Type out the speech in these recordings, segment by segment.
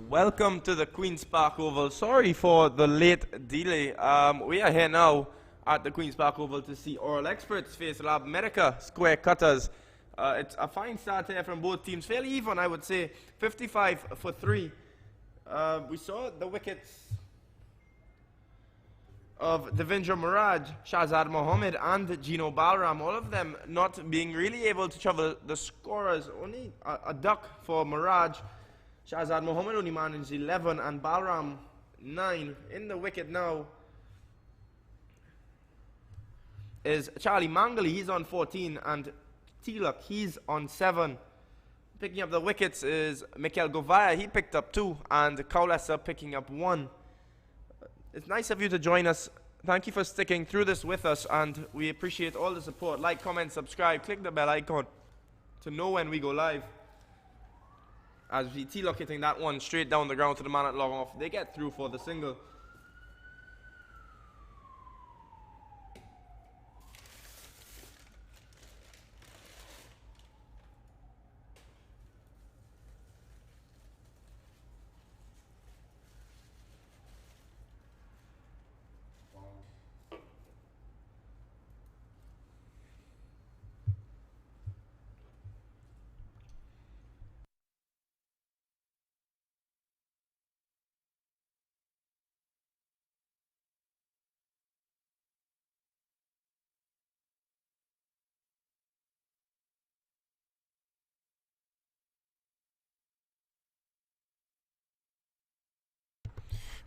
Welcome to the Queen's Park Oval. Sorry for the late delay. We are here now at the Queen's Park Oval to see Oral Experts face Lab Medica Square Cutters. It's a fine start here from both teams. Fairly even, I would say. 55 for 3. We saw the wickets of Devendra Miraj, Shahzad Mohammed and Gino Balram, all of them not being really able to trouble the scorers. Only a duck for Miraj. Shahzad Mohammed only managed 11 and Balram 9. In the wicket now is Charlie Mangali, he's on 14, and Tilak, he's on 7. Picking up the wickets is Mikel Govaya, he picked up 2, and Kaulasa picking up 1. It's nice of you to join us. Thank you for sticking through this with us, and we appreciate all the support. Like, comment, subscribe, click the bell icon to know when we go live. As we Tilak hitting that one straight down the ground to the man at long off. They get through for the single.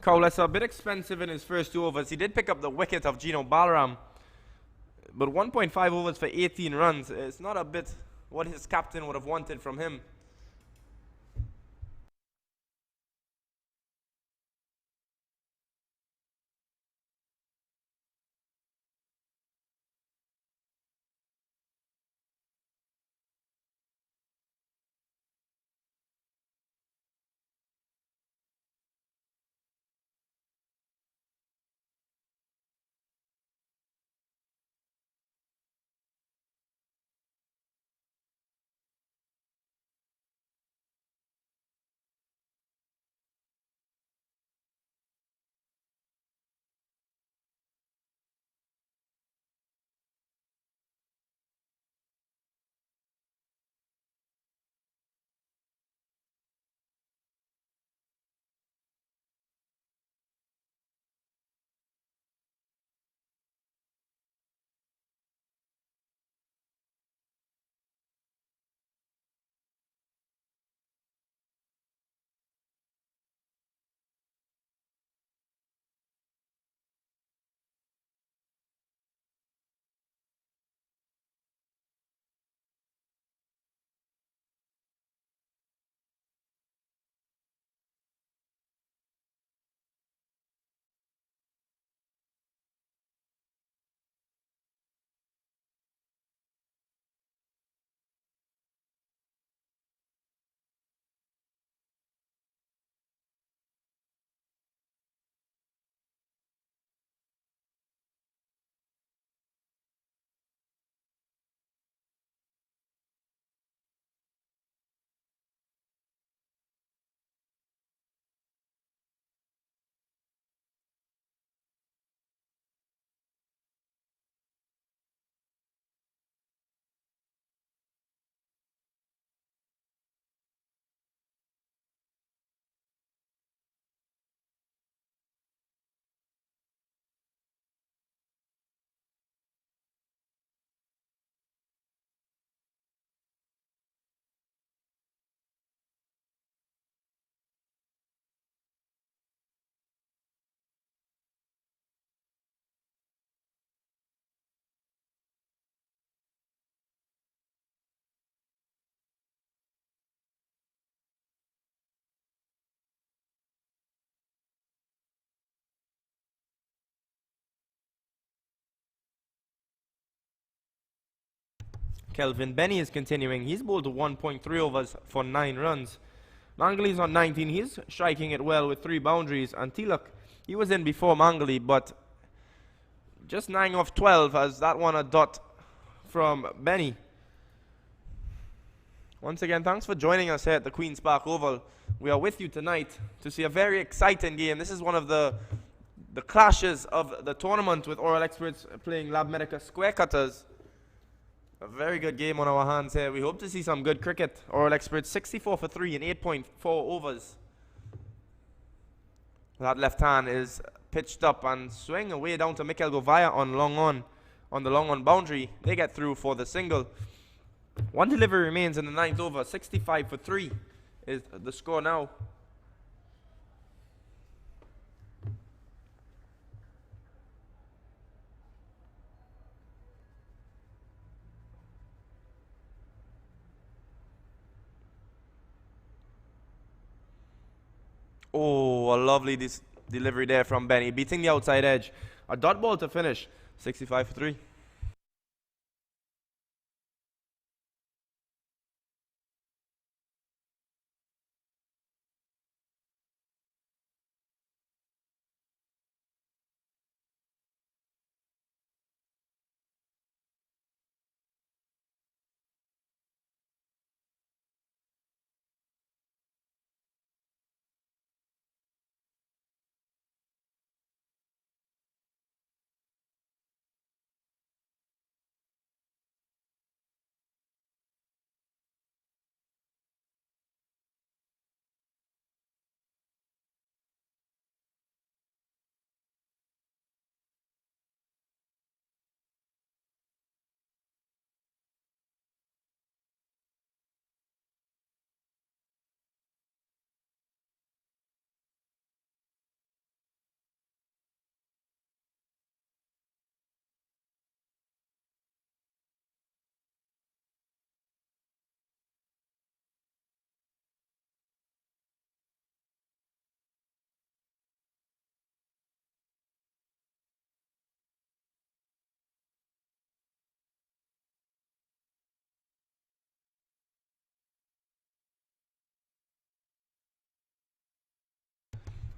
Kaulasa a bit expensive in his first 2 overs. He did pick up the wicket of Gino Balram, but 1.5 overs for 18 runs. It's not a bit what his captain would have wanted from him. Kelvin Benny is continuing. He's bowled 1.3 overs for 9 runs. Mangali's on 19. He's striking it well with 3 boundaries. And Tilak, he was in before Mangali, but just 9 off 12 as that one a dot from Benny. Once again, thanks for joining us here at the Queen's Park Oval. We are with you tonight to see a very exciting game. This is one of the clashes of the tournament, with Oral Experts playing Lab Medica Square Cutters. A very good game on our hands here. We hope to see some good cricket. Oral Experts 64 for 3 in 8.4 overs. That left hand is pitched up and swing away down to Mikel Govaya on the long on boundary. They get through for the single. One delivery remains in the 9th over. 65 for 3 is the score now. Oh, a lovely delivery there from Benny, beating the outside edge. A dot ball to finish. 65 for 3.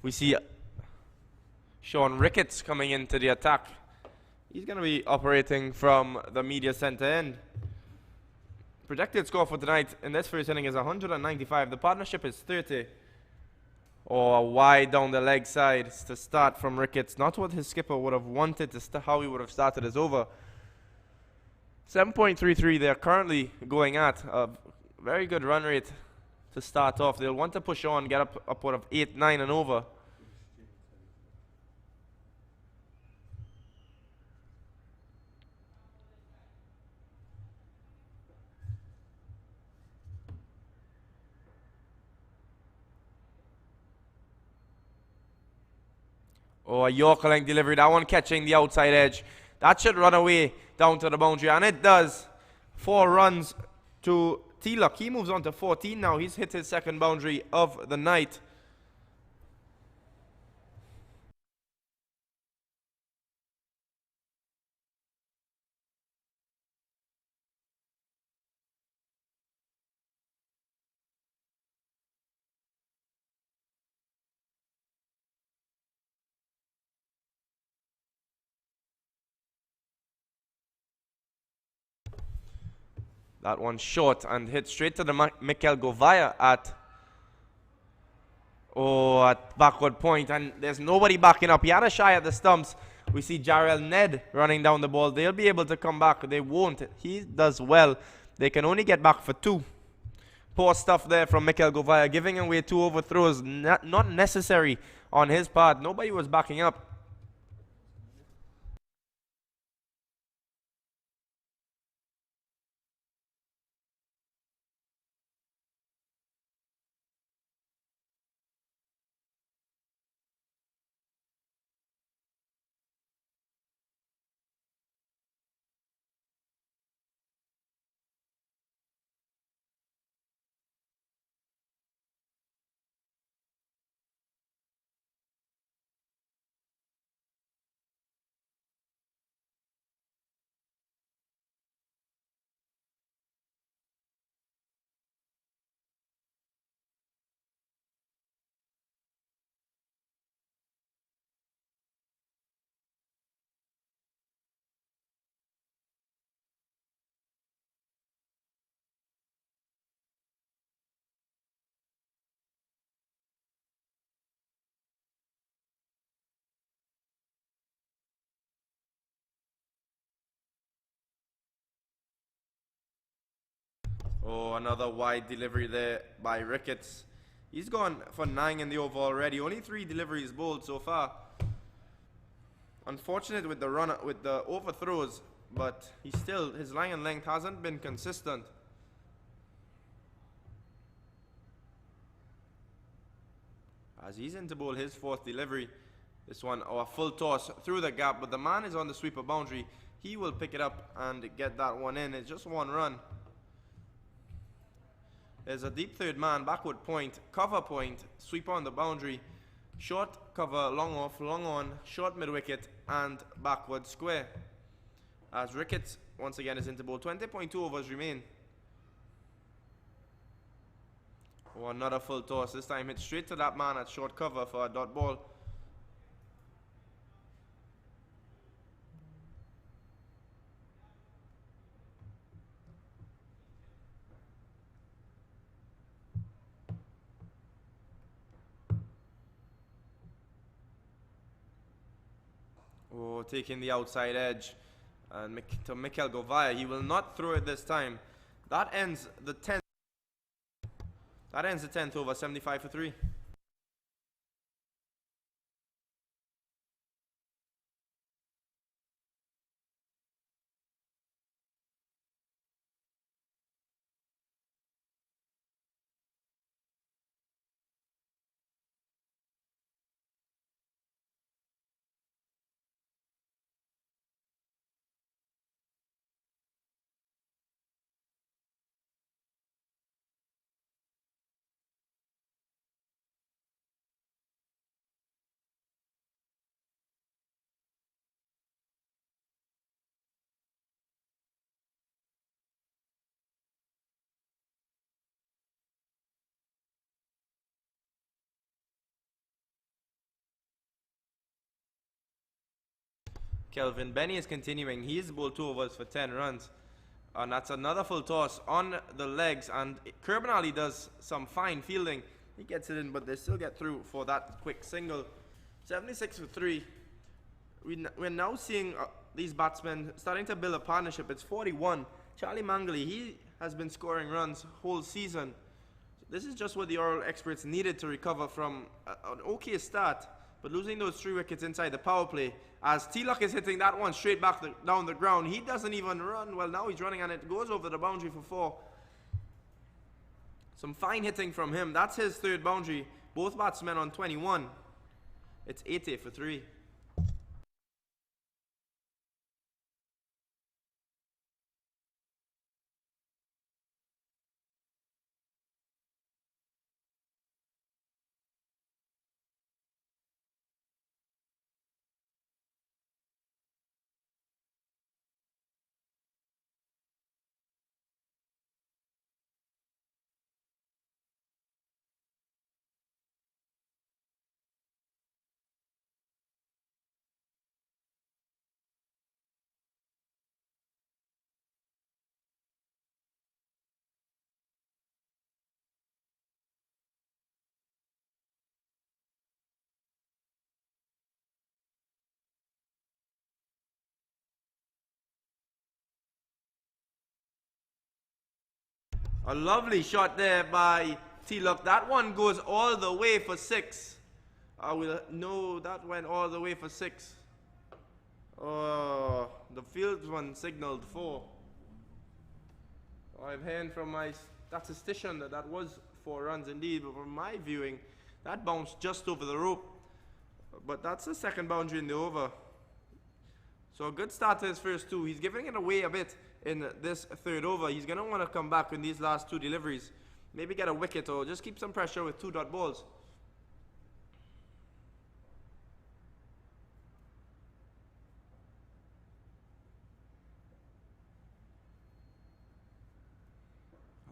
We see Sean Ricketts coming into the attack. He's going to be operating from the media center end. Projected score for tonight in this first inning is 195. The partnership is 30. Or wide down the leg side to start from Ricketts. Not what his skipper would have wanted to how he would have started his over. 7.33 they're currently going at. A very good run rate to start off. They'll want to push on, get upward of 8, 9 and over. Oh, a Yorker length delivery. That one catching the outside edge. That should run away down to the boundary, and it does. 4 runs to T-Luck. He moves on to 14 now. He's hit his second boundary of the night. That one short and hit straight to the Mikel Govaya at backward point, and there's nobody backing up. He had a shy at the stumps. We see Jarrell Ned running down the ball. They'll be able to come back. They won't. He does well. They can only get back for 2. Poor stuff there from Mikel Govaya, giving away 2 overthrows. Not necessary on his part. Nobody was backing up. Oh, another wide delivery there by Ricketts. He's gone for 9 in the over already. Only 3 deliveries bowled so far. Unfortunate with the run, with the overthrows, but his line and length hasn't been consistent. As he's in to bowl his 4th delivery. This one, a full toss through the gap, but the man is on the sweeper boundary. He will pick it up and get that one in. It's just 1 run. There's a deep third man, backward point, cover point, sweeper on the boundary, short cover, long off, long on, short mid wicket, and backward square. As Ricketts once again is into bowl. 20.2 overs remain. Oh, another full toss. This time hit straight to that man at short cover for a dot ball. Oh, taking the outside edge. And to Mikel Govaya. He will not throw it this time. That ends the 10th. That ends the 10th over, 75 for 3. Kelvin Benny is continuing. He's bowled 2 overs for 10 runs. And that's another full toss on the legs. And Kerban Ali does some fine fielding. He gets it in, but they still get through for that quick single. 76 for 3. We're now seeing these batsmen starting to build a partnership. It's 41. Charlie Mangley, he has been scoring runs whole season. This is just what the oral experts needed to recover from an okay start. But losing those 3 wickets inside the power play, as Tilak is hitting that one straight back down the ground. He doesn't even run. Well, now he's running and it goes over the boundary for 4. Some fine hitting from him. That's his 3rd boundary. Both batsmen on 21. It's 80 for 3. A lovely shot there by Tilak. That one goes all the way for 6. No, that went all the way for 6. Oh, the field one signaled 4. I'm hearing from my statistician that was 4 runs indeed, but from my viewing, that bounced just over the rope. But that's the 2nd boundary in the over. So a good start to his first 2. He's giving it away a bit in this 3rd over. He's going to want to come back in these last 2 deliveries. Maybe get a wicket or just keep some pressure with 2 dot balls.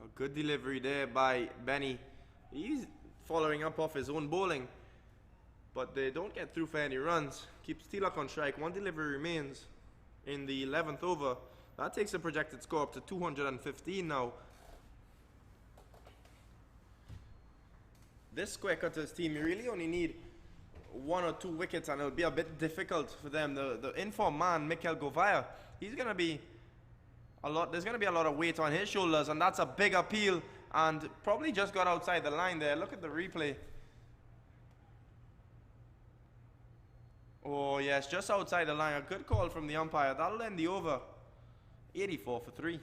A good delivery there by Benny. He's following up off his own bowling. But they don't get through for any runs. Keeps Tilak on strike. 1 delivery remains in the 11th over. That takes the projected score up to 215 now. This square cutters team, you really only need 1 or 2 wickets and it'll be a bit difficult for them. The inform man, Mikel Govaya, he's going to be There's going to be a lot of weight on his shoulders, and that's a big appeal, and probably just got outside the line there. Look at the replay. Oh, yes, just outside the line. A good call from the umpire. That'll end the over. 84 for 3.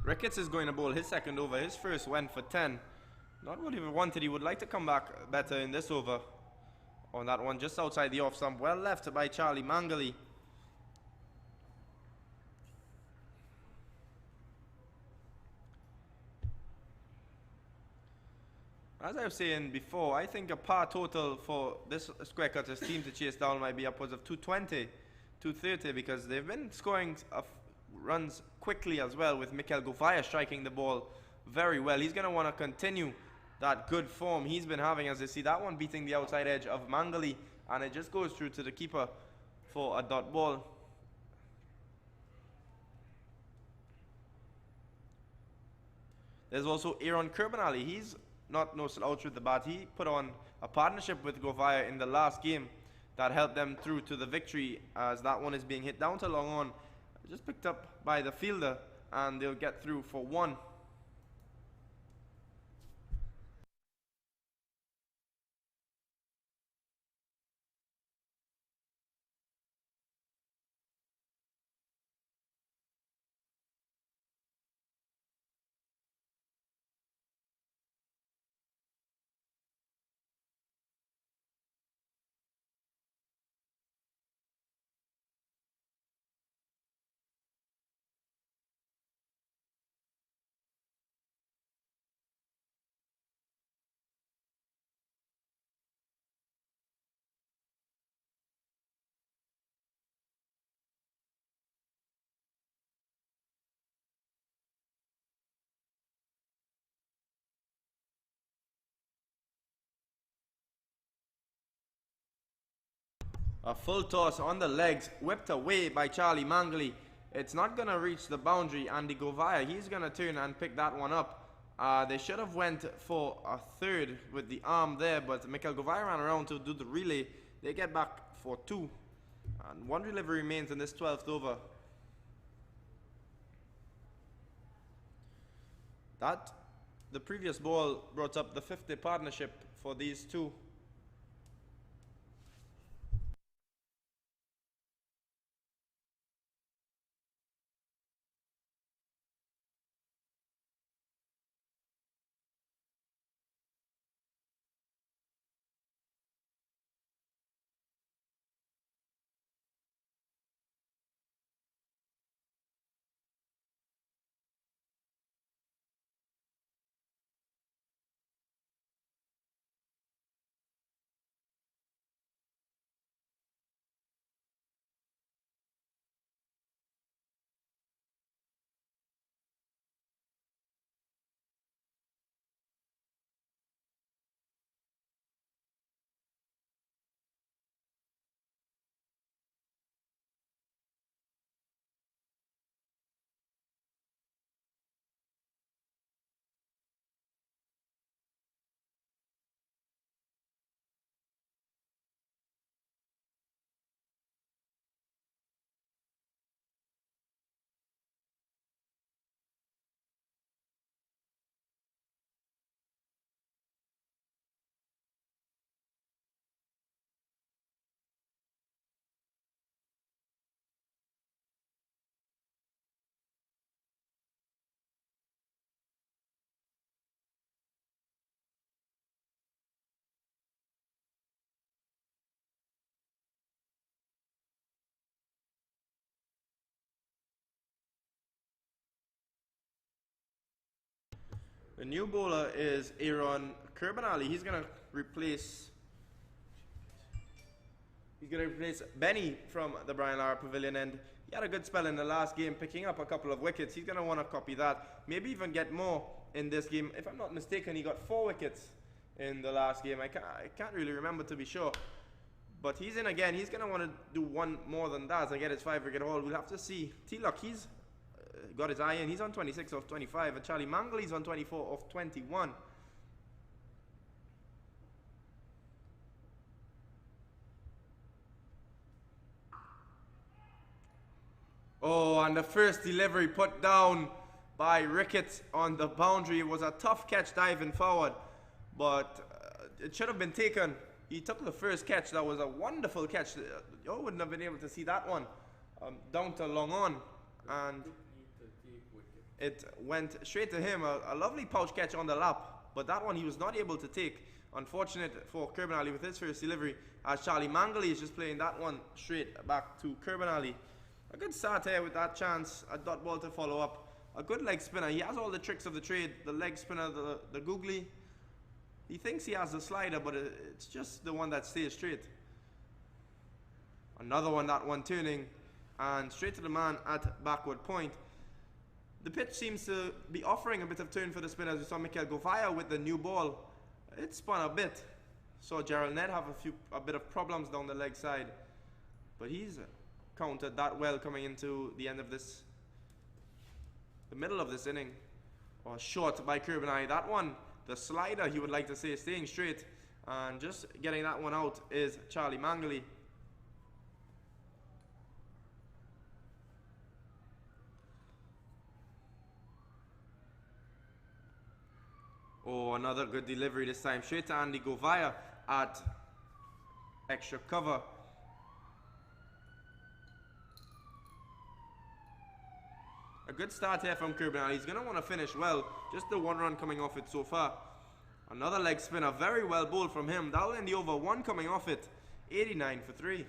Ricketts is going to bowl his second over. His first went for 10. Not what he wanted. He would like to come back better in this over. On that one, just outside the off stump. Well left by Charlie Mangley. As I was saying before, I think a par total for this Square Cutters team to chase down might be upwards of 220, 230, because they've been scoring runs quickly as well, with Mikel Govaya striking the ball very well. He's going to want to continue that good form he's been having, as you see that one beating the outside edge of Mangley, and it just goes through to the keeper for a dot ball. There's also Aaron Kerbanali. He's not no slouch with the bat. He put on a partnership with Govaya in the last game that helped them through to the victory, as that one is being hit down to long on. Just picked up by the fielder, and they'll get through for 1. A full toss on the legs, whipped away by Charlie Mangley. It's not going to reach the boundary. Andy Govaya, he's going to turn and pick that one up. They should have went for a third with the arm there, but Mikel Govaya ran around to do the relay. They get back for 2. And 1 delivery remains in this 12th over. The previous ball brought up the 50 partnership for these two. The new bowler is Aaron Kirbanali. He's gonna replace Benny from the Bryan Pavilion, and he had a good spell in the last game, picking up a couple of wickets. He's gonna want to copy that, maybe even get more in this game. If I'm not mistaken, he got 4 wickets in the last game. I can't really remember to be sure. But he's in again. He's going to want to do one more than that and get his 5-wicket haul. We'll have to see. Tallawahs, he's got his eye in. He's on 26 off 25. And Charlie Mangle, he's on 24 off 21. Oh, and the first delivery put down by Ricketts on the boundary. It was a tough catch diving forward, but it should have been taken. He took the first catch. That was a wonderful catch. You wouldn't have been able to see that one down to long on, and it went straight to him. A lovely pouch catch on the lap, but that one he was not able to take. Unfortunate for Kirbanali with his first delivery, as Charlie Mangle is just playing that one straight back to Kirbanali. A good start here with that chance. A dot ball to follow up. A good leg spinner. He has all the tricks of the trade. The leg spinner, the googly. He thinks he has the slider, but it's just the one that stays straight. Another one, that one turning, and straight to the man at backward point. The pitch seems to be offering a bit of turn for the spinners. We saw Mikael Govaya with the new ball. It spun a bit. Saw Gerald Ned have a bit of problems down the leg side, but he's countered that well coming into the end of the middle of this inning. Or short by Kirbanali. That one, the slider, he would like to say, staying straight, and just getting that one out is Charlie Mangle. Oh, another good delivery this time, straight to Andy Govaya at extra cover. A good start here from Kirbanali. He's going to want to finish well. Just the 1 run coming off it so far. Another leg spinner. Very well bowled from him. That'll end the over. 1 coming off it. 89 for 3.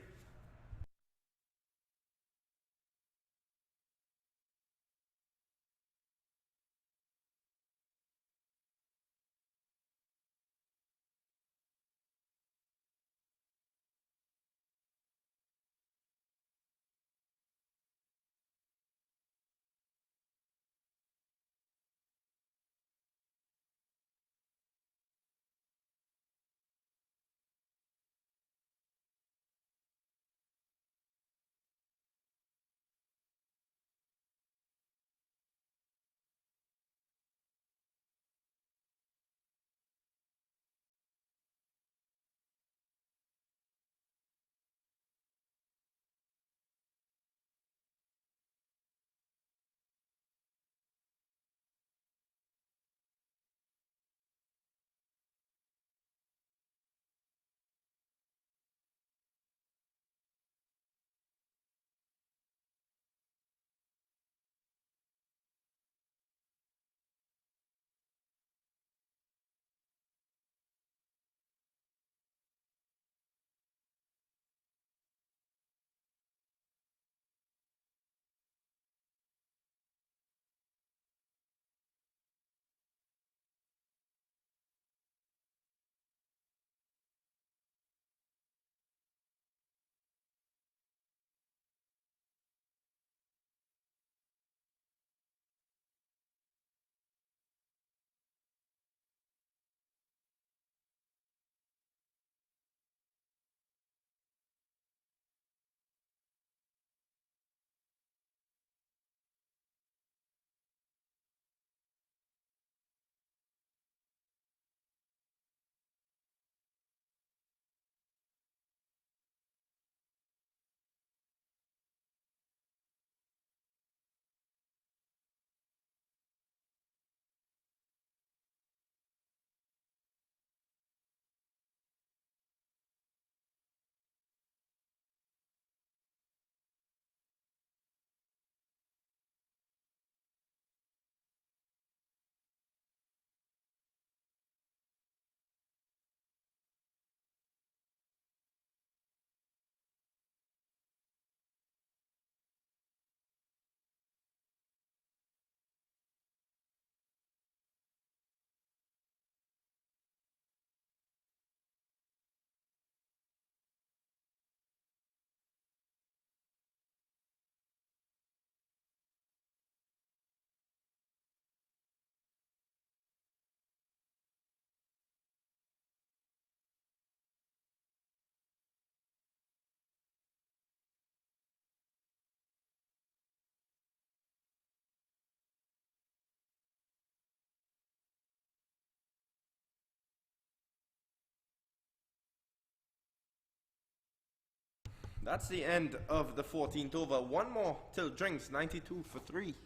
That's the end of the 14th over. One more till drinks, 92 for 3.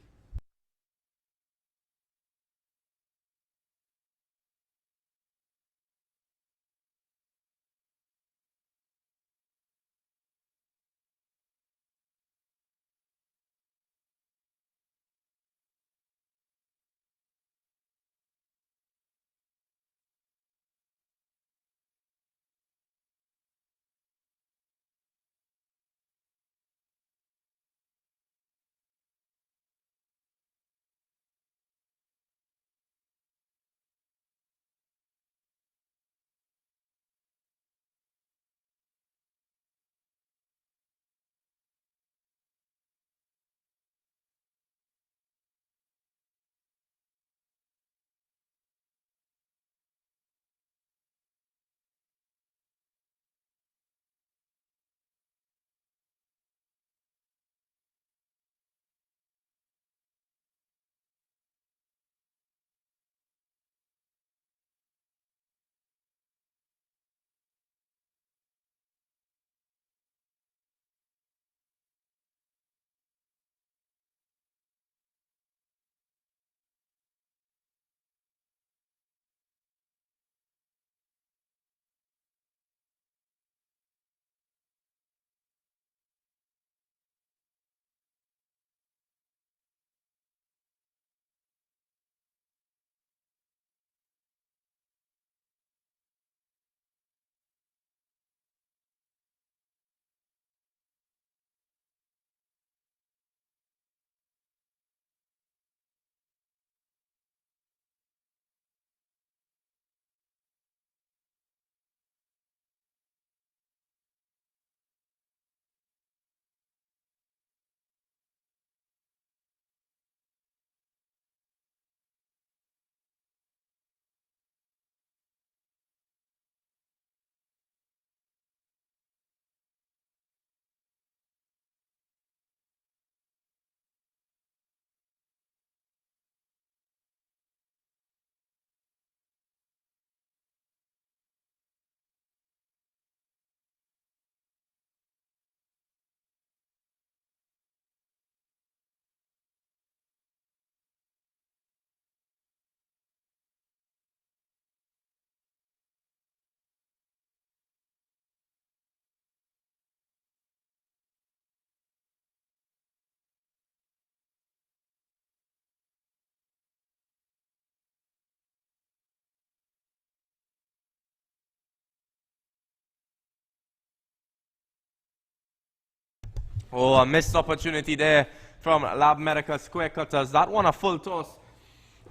Oh, a missed opportunity there from Lab Medica Square Cutters. That one a full toss.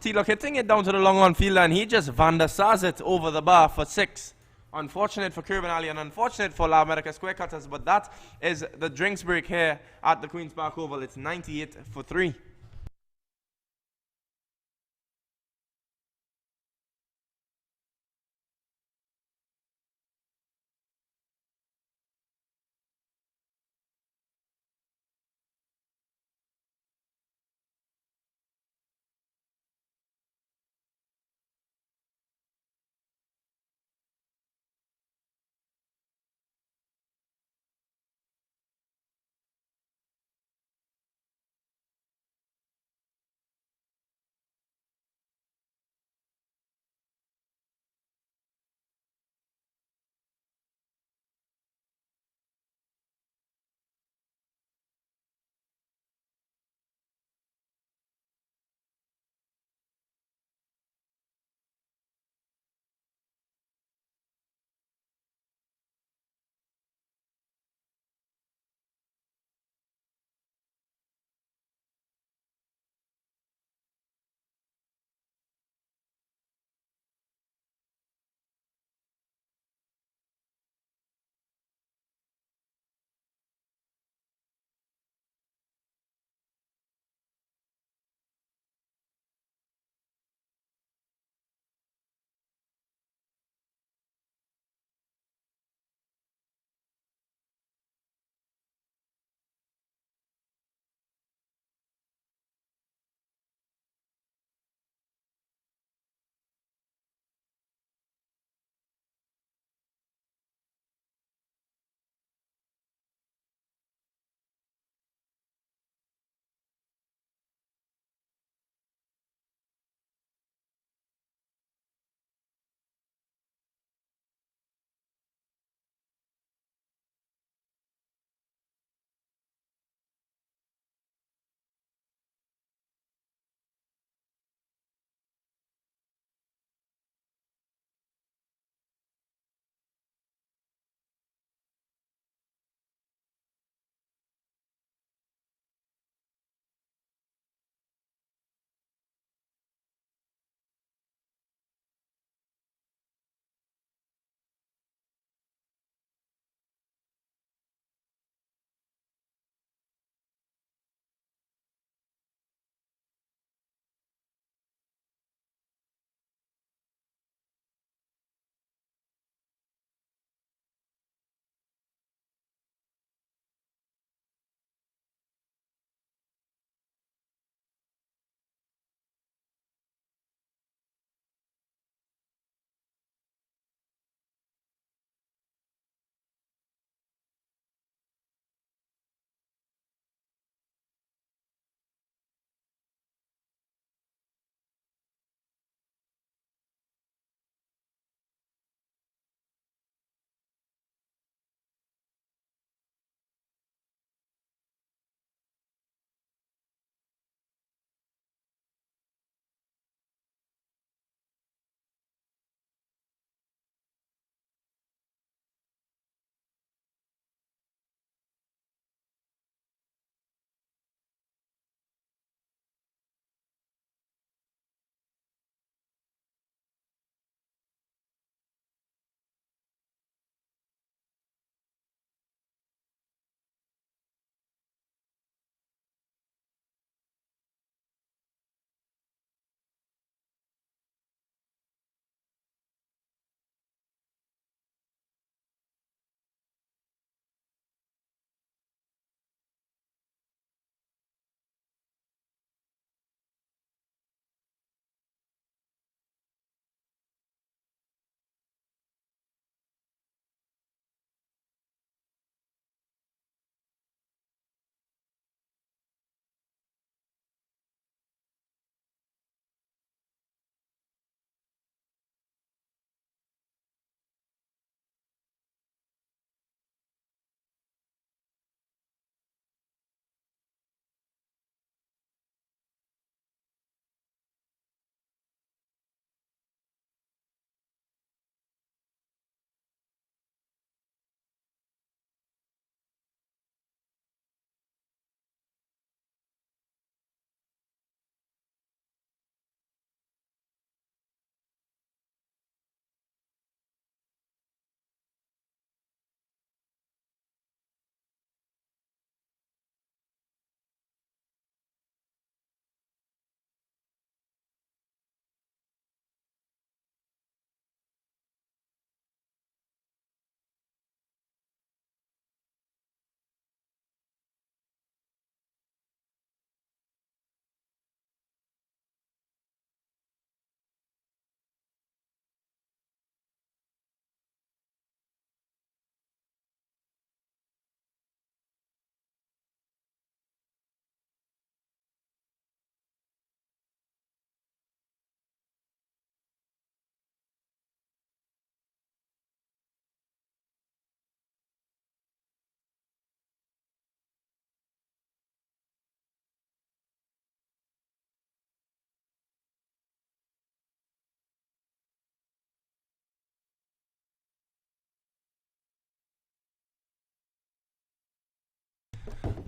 T-Lock hitting it down to the long on fielder, and he just vandasars it over the bar for 6. Unfortunate for Curban Ali and unfortunate for Lab Medica Square Cutters, but that is the drinks break here at the Queen's Park Oval. It's 98 for 3.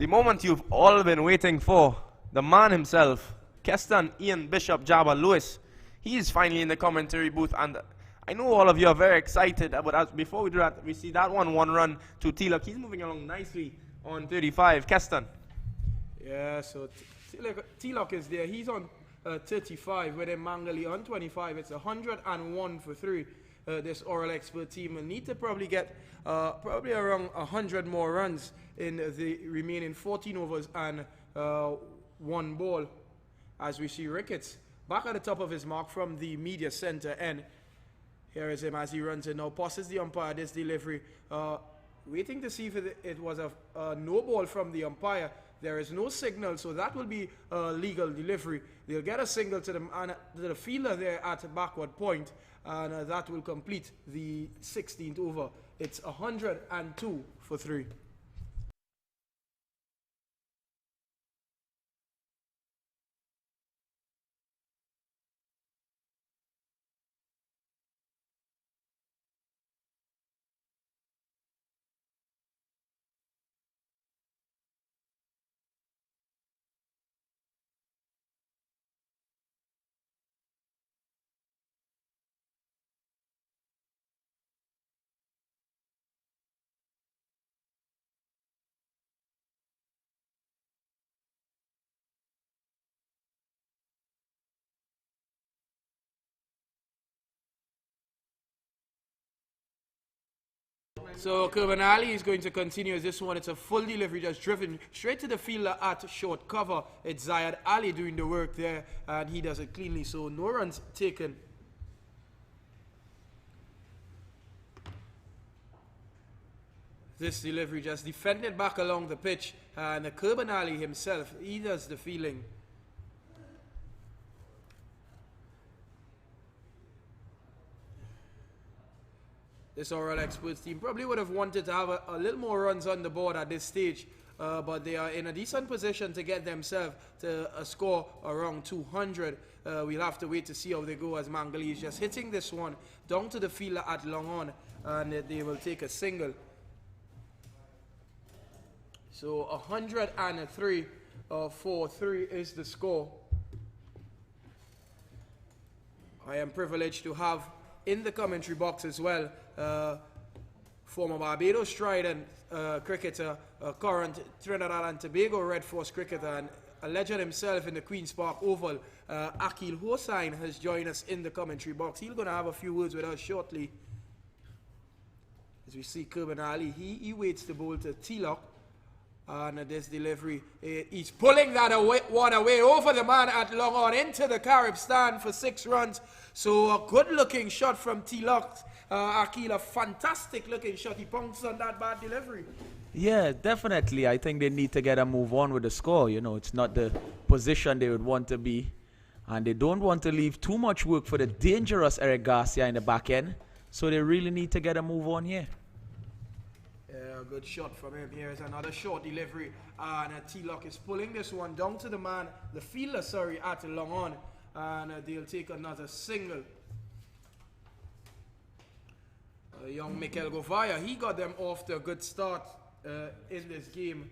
The moment you've all been waiting for, the man himself, Keston Ian Bishop Jabba Lewis. He is finally in the commentary booth, and I know all of you are very excited, but before we do that, we see that one run to T-Lock. He's moving along nicely on 35. Keston. Yeah, so T-Lock is there. He's on 35, with Mangali on 25. It's 101 for 3. This oral expert team will need to probably get probably around 100 more runs in the remaining 14 overs and 1 ball. As we see Ricketts back at the top of his mark from the media center end. Here is him as he runs in now, passes the umpire this delivery, waiting to see if it was a no ball from the umpire. There is no signal, so that will be a legal delivery. They'll get a single to the fielder there at backward point, and that will complete the 16th over. It's 102 for 3. So Kerban Ali is going to continue as this one. It's a full delivery, just driven straight to the fielder at short cover. It's Zayed Ali doing the work there, and he does it cleanly, so no runs taken. This delivery just defended back along the pitch, and Kerban Ali himself, he does the fielding. This oral experts team probably would have wanted to have a little more runs on the board at this stage, but they are in a decent position to get themselves to a score around 200. We'll have to wait to see how they go, as Mangali is just hitting this one down to the fielder at long on, and they will take a single. So 103 for 3 is the score. I am privileged to have in the commentary box as well former Barbados Trident cricketer, current Trinidad and Tobago Red Force cricketer, and a legend himself in the Queen's Park Oval, Akil Hossain, has joined us in the commentary box. He's going to have a few words with us shortly. As we see Kerban Ali, he waits the ball to T-Lock. And this delivery, he's pulling that one away over the man at long on into the Carib stand for 6 runs. So a good looking shot from T-Lock. Akil, a fantastic looking shot. He pounced on that bad delivery. Yeah, definitely. I think they need to get a move on with the score. You know, it's not the position they would want to be. And they don't want to leave too much work for the dangerous Eric Garcia in the back end. So they really need to get a move on here. Yeah, good shot from him. Here's another short delivery. And T-Lock is pulling this one down to the man, the fielder, sorry, at long on. And they'll take another single. Young Mikel Govaya, he got them off to a good start in this game.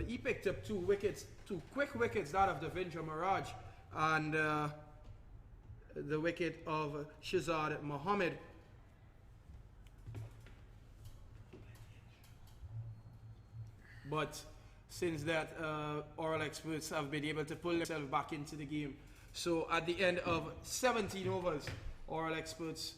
He picked up 2 wickets, 2 quick wickets, that of Devendra Mirage and the wicket of Shazad Mohammed. But since that, oral experts have been able to pull themselves back into the game. So at the end of 17 overs, oral experts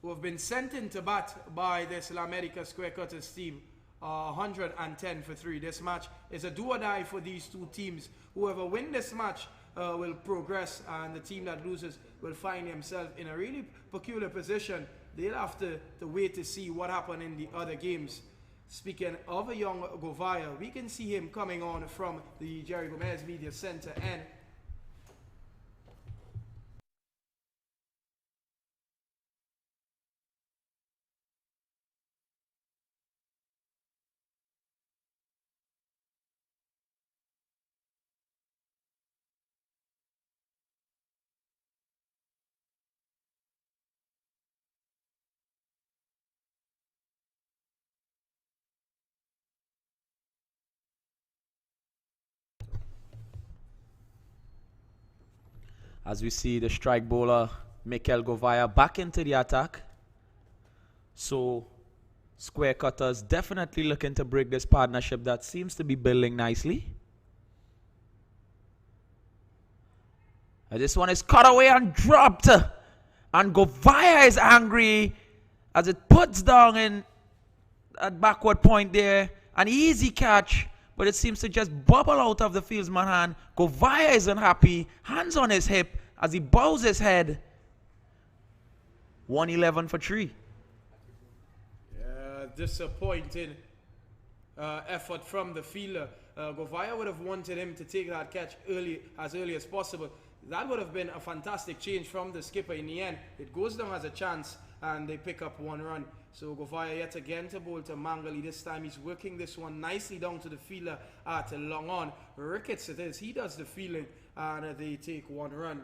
who have been sent into bat by this La America Square Cutters team, 110 for 3. This match is a do or die for these 2 teams. Whoever wins this match will progress, and the team that loses will find themselves in a really peculiar position. They'll have to wait to see what happened in the other games. Speaking of a young Govaya, we can see him coming on from the Jerry Gomez Media Center, and As we see the strike bowler, Mikel Govaya, back into the attack. So, square cutters definitely looking to break this partnership that seems to be building nicely. This one is cut away and dropped. And Govaya is angry as it puts down in at backward point there. An easy catch, but it seems to just bubble out of the fieldsman's hand. Govaya isn't happy. Hands on his hip as he bows his head. 111 for 3. Disappointing effort from the fielder. Govaya would have wanted him to take that catch as early as possible. That would have been a fantastic change from the skipper. In the end, it goes down as a chance and they pick up 1 run. So Govaya yet again to bowl to Mangali. This time he's working this one nicely down to the fielder at a long on. Ricketts it is. He does the fielding and they take 1 run.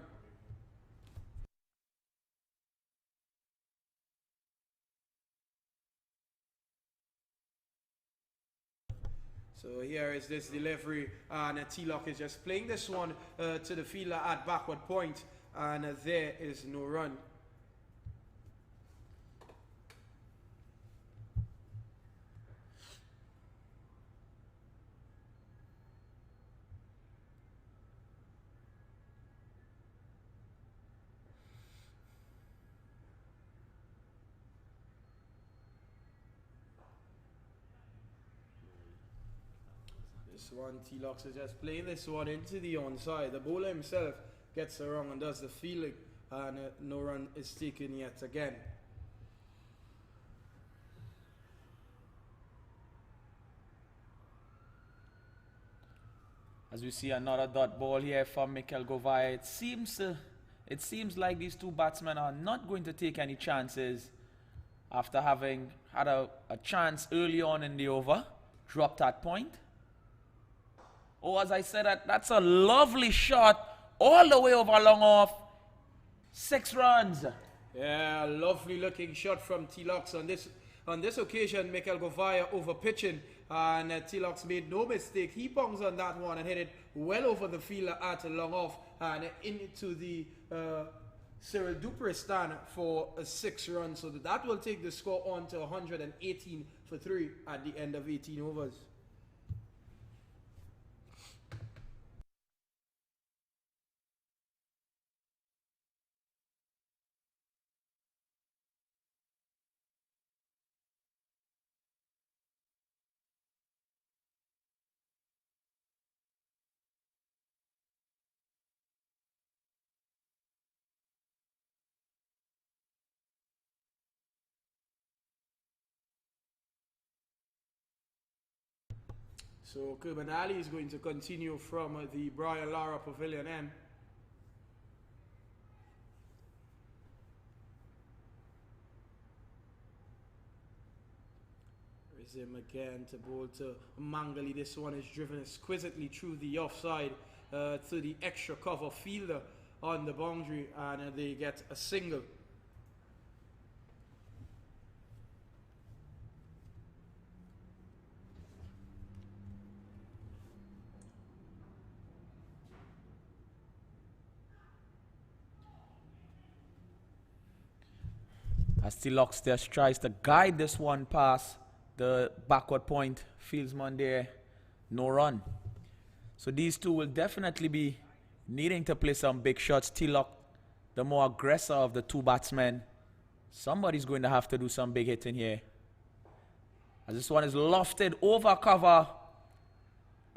So here is this delivery, and T-Lock is just playing this one to the fielder at backward point, and there is no run. This one, T-Locks is just playing this one into the onside. The bowler himself gets it wrong and does the fielding, and no run is taken yet again. As we see another dot ball here from Mikel Govaya, it seems like these two batsmen are not going to take any chances after having had a chance early on in the over. Dropped that point. Oh, as I said, that's a lovely shot all the way over long off. 6 runs. Yeah, lovely looking shot from T-Locks on this occasion. Mikel Govaya over pitching, and T-Locks made no mistake. He bongs on that one and hit it well over the fielder at a long off and into the Cyril Dupre's stand for a 6 run. So that will take the score on to 118 for 3 at the end of 18 overs. So Kurban Ali is going to continue from the Bryan Lara Pavilion end. There's him again to bowl to Mangali. This one is driven exquisitely through the offside to the extra cover fielder on the boundary, and they get a single. As T-Locks just tries to guide this one past the backward point. Fieldsman there, no run. So these two will definitely be needing to play some big shots. T-Lock, the more aggressor of the two batsmen. Somebody's going to have to do some big hitting here. As this one is lofted over cover.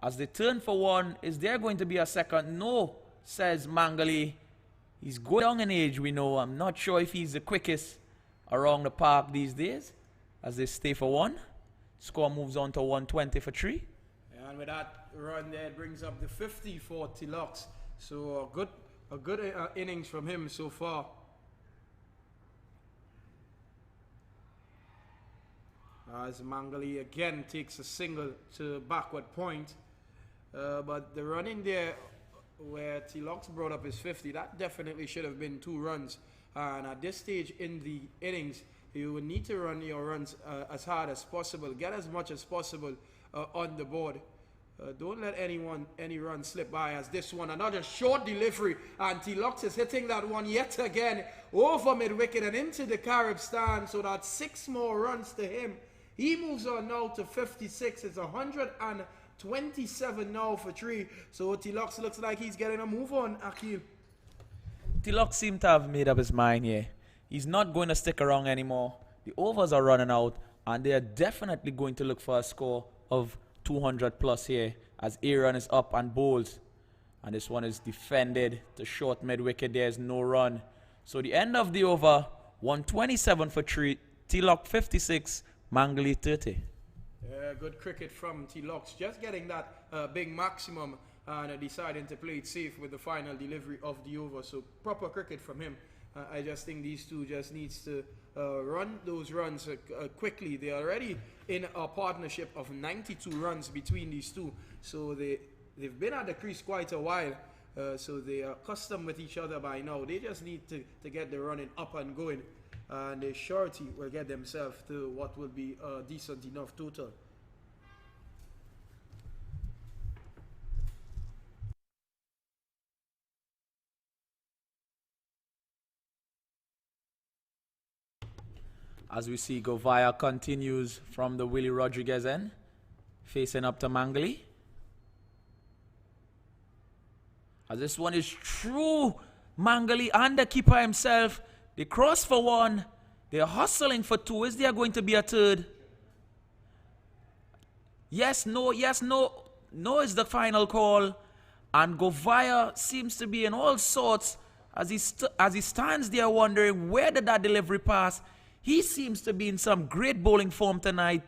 As they turn for one, is there going to be a second? No, says Mangali. He's going down in age, we know. I'm not sure if he's the quickest around the park these days. As they stay for one. Score moves on to 120 for 3. And with that run there, it brings up the 50 for T-Locks. So a good innings from him so far. As Mangali again takes a single to backward point. But the run in there where T-Locks brought up his 50, that definitely should have been 2 runs. And at this stage in the innings, you will need to run your runs as hard as possible, get as much as possible on the board. Don't let any run slip by as this one. Another short delivery. And Tallawahs is hitting that one yet again over mid-wicket and into the Carib stand. So that's 6 more runs to him. He moves on now to 56. It's 127 now for 3. So Tallawahs looks like he's getting a move on, Akil. Tallawahs seems to have made up his mind here. He's not going to stick around anymore. The overs are running out, and they are definitely going to look for a score of 200 plus here as Aaron is up and bowls. And this one is defended to short mid-wicket. There's no run. So the end of the over, 127 for 3. Tallawahs 56, Mangali 30. Yeah, good cricket from Tallawahs. Just getting that big maximum and deciding to play it safe with the final delivery of the over. So proper cricket from him. I just think these two just needs to run those runs quickly. They're already in a partnership of 92 runs between these two. So they've been at the crease quite a while. So they are accustomed with each other by now. They just need to get the running up and going. And the surety will get themselves to what will be a decent enough total. As we see, Govaya continues from the Willie Rodriguez end, facing up to Mangali. As this one is true, Mangali and the keeper himself, they cross for 1. They're hustling for 2. Is there going to be a third? Yes, no, yes, no. No is the final call. And Govaya seems to be in all sorts as he stands there wondering where did that delivery pass. He seems to be in some great bowling form tonight.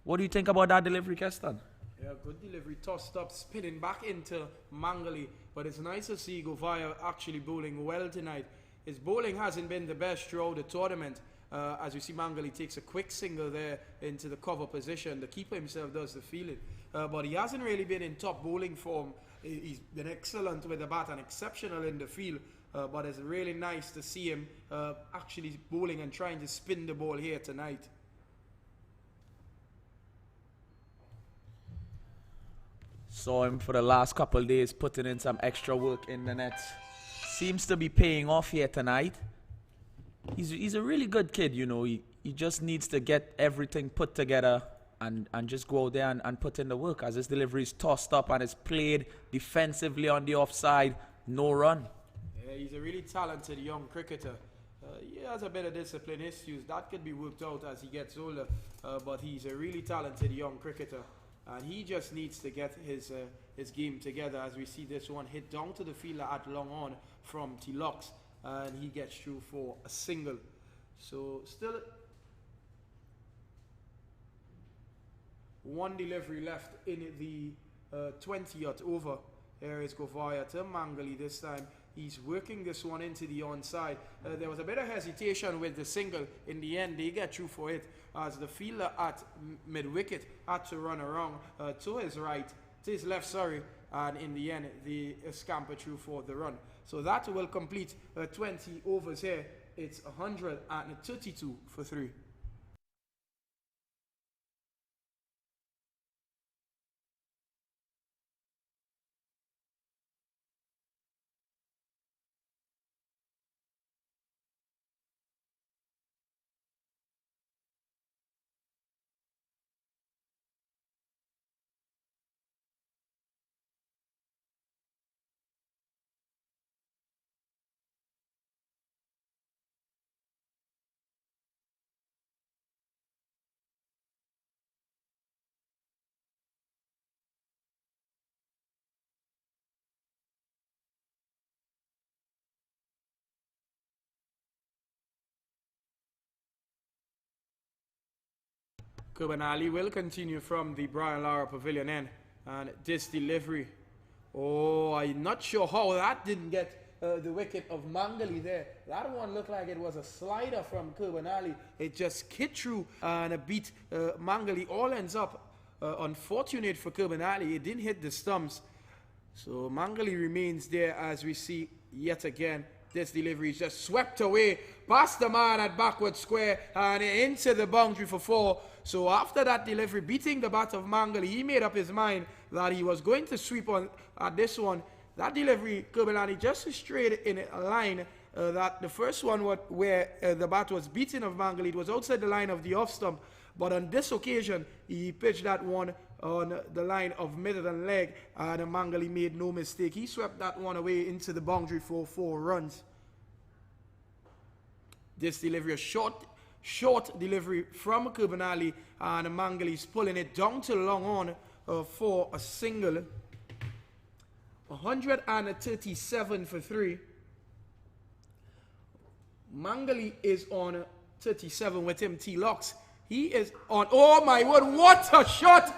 What do you think about that delivery, Keston? Yeah, good delivery. Tossed up, spinning back into Mangali. But it's nice to see Govaya actually bowling well tonight. His bowling hasn't been the best throughout the tournament. As you see, Mangali takes a quick single there into the cover position. The keeper himself does the fielding. But he hasn't really been in top bowling form. He's been excellent with the bat and exceptional in the field. But it's really nice to see him actually bowling and trying to spin the ball here tonight. Saw him for the last couple of days putting in some extra work in the nets. Seems to be paying off here tonight. He's a really good kid, you know. He just needs to get everything put together and just go out there and put in the work. As his delivery is tossed up and is played defensively on the offside, no run. Yeah, he's a really talented young cricketer. He has a bit of discipline issues. That could be worked out as he gets older. But he's a really talented young cricketer. And he just needs to get his game together. As we see this one hit down to the fielder at long on from Tallawahs. And he gets through for a single. So still one delivery left in the 20th over. Here is Govaya to Mangali this time. He's working this one into the onside. There was a bit of hesitation with the single. In the end, they get through for it as the fielder at mid-wicket had to run around to his right, to his left, sorry. And in the end, they scamper through for the run. So that will complete 20 overs here. It's 132 for 3. Kubanali will continue from the Bryan Lara Pavilion end. And this delivery, oh, I'm not sure how that didn't get the wicket of Mangali there. That one looked like it was a slider from Kubanali. It just hit through and it beat Mangali. All ends up unfortunate for Kubanali. It didn't hit the stumps. So Mangali remains there as we see yet again. This delivery is just swept away past the man at backward square and into the boundary for 4. So after that delivery, beating the bat of Mangali, he made up his mind that he was going to sweep on at this one. That delivery, Kerbelani just straight in a line that the first one where the bat was beaten of Mangali. It was outside the line of the off stump. But on this occasion, he pitched that one on the line of middle and leg, and Mangali made no mistake. He swept that one away into the boundary for 4 runs. This delivery, a short delivery from Kerbelani, and Mangali's pulling it down to long on for a single. 137 for 3. Mangali is on 37 with him. T-Locks, he is on. Oh my word, what a shot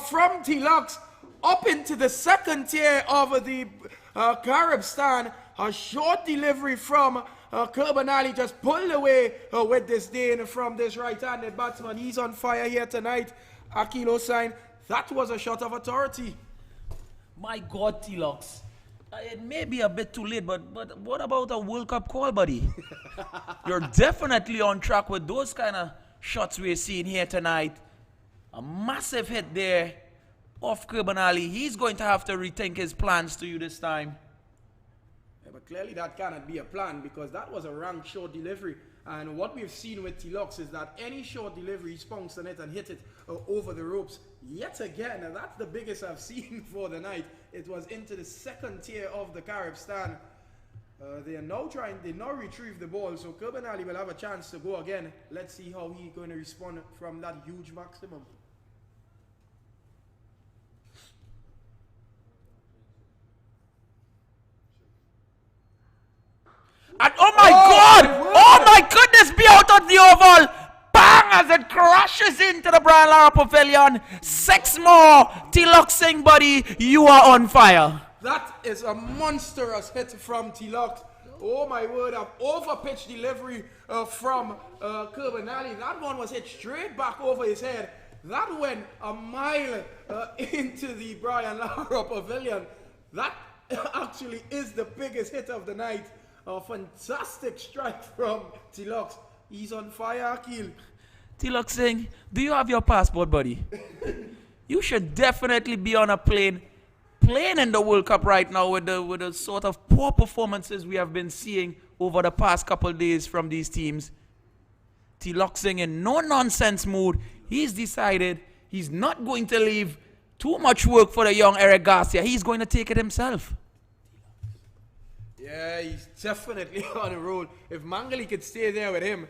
from T-Locks up into the second tier of the Caribstan. A short delivery from Kerbelani, just pulled away with disdain from this right-handed batsman. He's on fire here tonight. Akil Hossain, that was a shot of authority. My God, T-Locks. It may be a bit too late, but what about a World Cup call, buddy? You're definitely on track with those kind of shots we're seeing here tonight. A massive hit there off Kerbelani. He's going to have to rethink his plans to you this time. Yeah, but clearly that cannot be a plan, because that was a rank short delivery. And what we've seen with T-Locks is that any short delivery, he's pounced on it and hit it over the ropes. Yet again, and that's the biggest I've seen for the night. It was into the second tier of the Caribstan. They now retrieve the ball, so Kerbelani will have a chance to go again. Let's see how he's going to respond from that huge maximum. And oh my God! Oh my goodness! Be out of the oval! Bang! As it crashes into the Bryan Lara Pavilion. 6 more. T-Locks Singh, buddy, you are on fire. That is a monstrous hit from T-Locks. Oh my word, an overpitched delivery from Kerbelani. That one was hit straight back over his head. That went a mile into the Bryan Lara Pavilion. That actually is the biggest hit of the night. A fantastic strike from T-Locks. He's on fire, Akil. T-Locks Singh, do you have your passport, buddy? You should definitely be on a plane playing in the World Cup right now with the sort of poor performances we have been seeing over the past couple of days from these teams. T-Locks Singh in no nonsense mood. He's decided he's not going to leave too much work for the young Eric Garcia. He's going to take it himself. Yeah, he's definitely on a roll. If Mangali could stay there with him,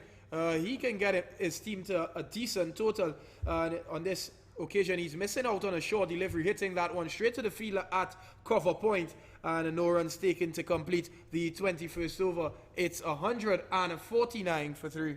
he can get his team to a decent total. On this occasion, he's missing out on a short delivery, hitting that one straight to the fielder at cover point, and no runs taken to complete the 21st over. It's 149 for 3.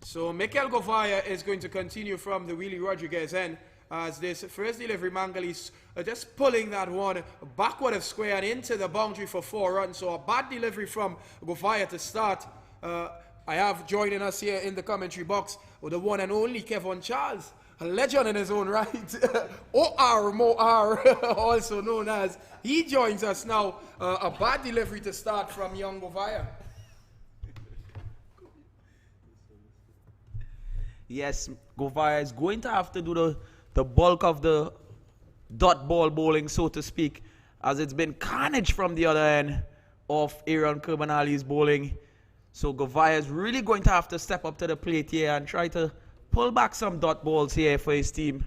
So Mikel Govaya is going to continue from the Willie Rodriguez end, as this first delivery, Mangali's just pulling that one backward of square and into the boundary for 4 runs. So a bad delivery from Govaya to start. I have joining us here in the commentary box the one and only Kevin Charles, a legend in his own right. O.R. Mo'ar, also known as. He joins us now. A bad delivery to start from young Govaya. Yes, Govaya is going to have to do the bulk of the dot ball bowling, so to speak, as it's been carnage from the other end of Aaron Kerbelani's bowling. So Govaya is really going to have to step up to the plate here and try to pull back some dot balls here for his team.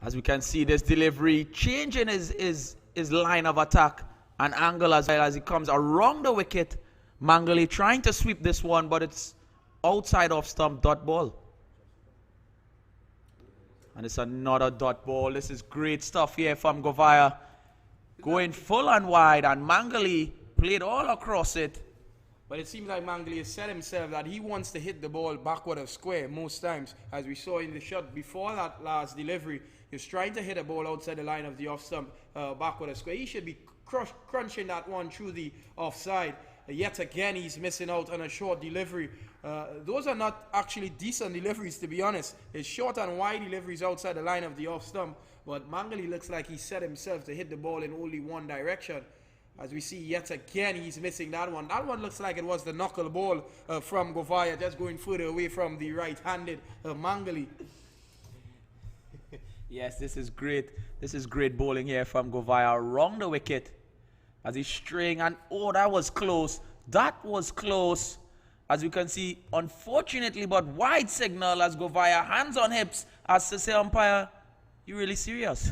As we can see, this delivery changing his line of attack an angle as well as he comes around the wicket. Mangale trying to sweep this one, but it's outside off stump, dot ball. And it's another dot ball. This is great stuff here from Govaya. Going full and wide, and Mangale played all across it. But it seems like Mangale has said himself that he wants to hit the ball backward of square most times. As we saw in the shot before that last delivery, he was trying to hit a ball outside the line of the off stump, backward of square. He should be crunching that one through the offside. Yet again, he's missing out on a short delivery. Those are not actually decent deliveries, to be honest. It's short and wide deliveries outside the line of the off stump. But Mangale looks like he set himself to hit the ball in only one direction. As we see yet again, he's missing that one. That one looks like it was the knuckle ball from Govaya, just going further away from the right-handed Mangale. Yes, this is great. This is great bowling here from Govaya around the wicket. As he's straying, and oh, that was close. That was close. As you can see, unfortunately, but wide signal as Govaya, hands on hips, as to say, umpire, you really serious?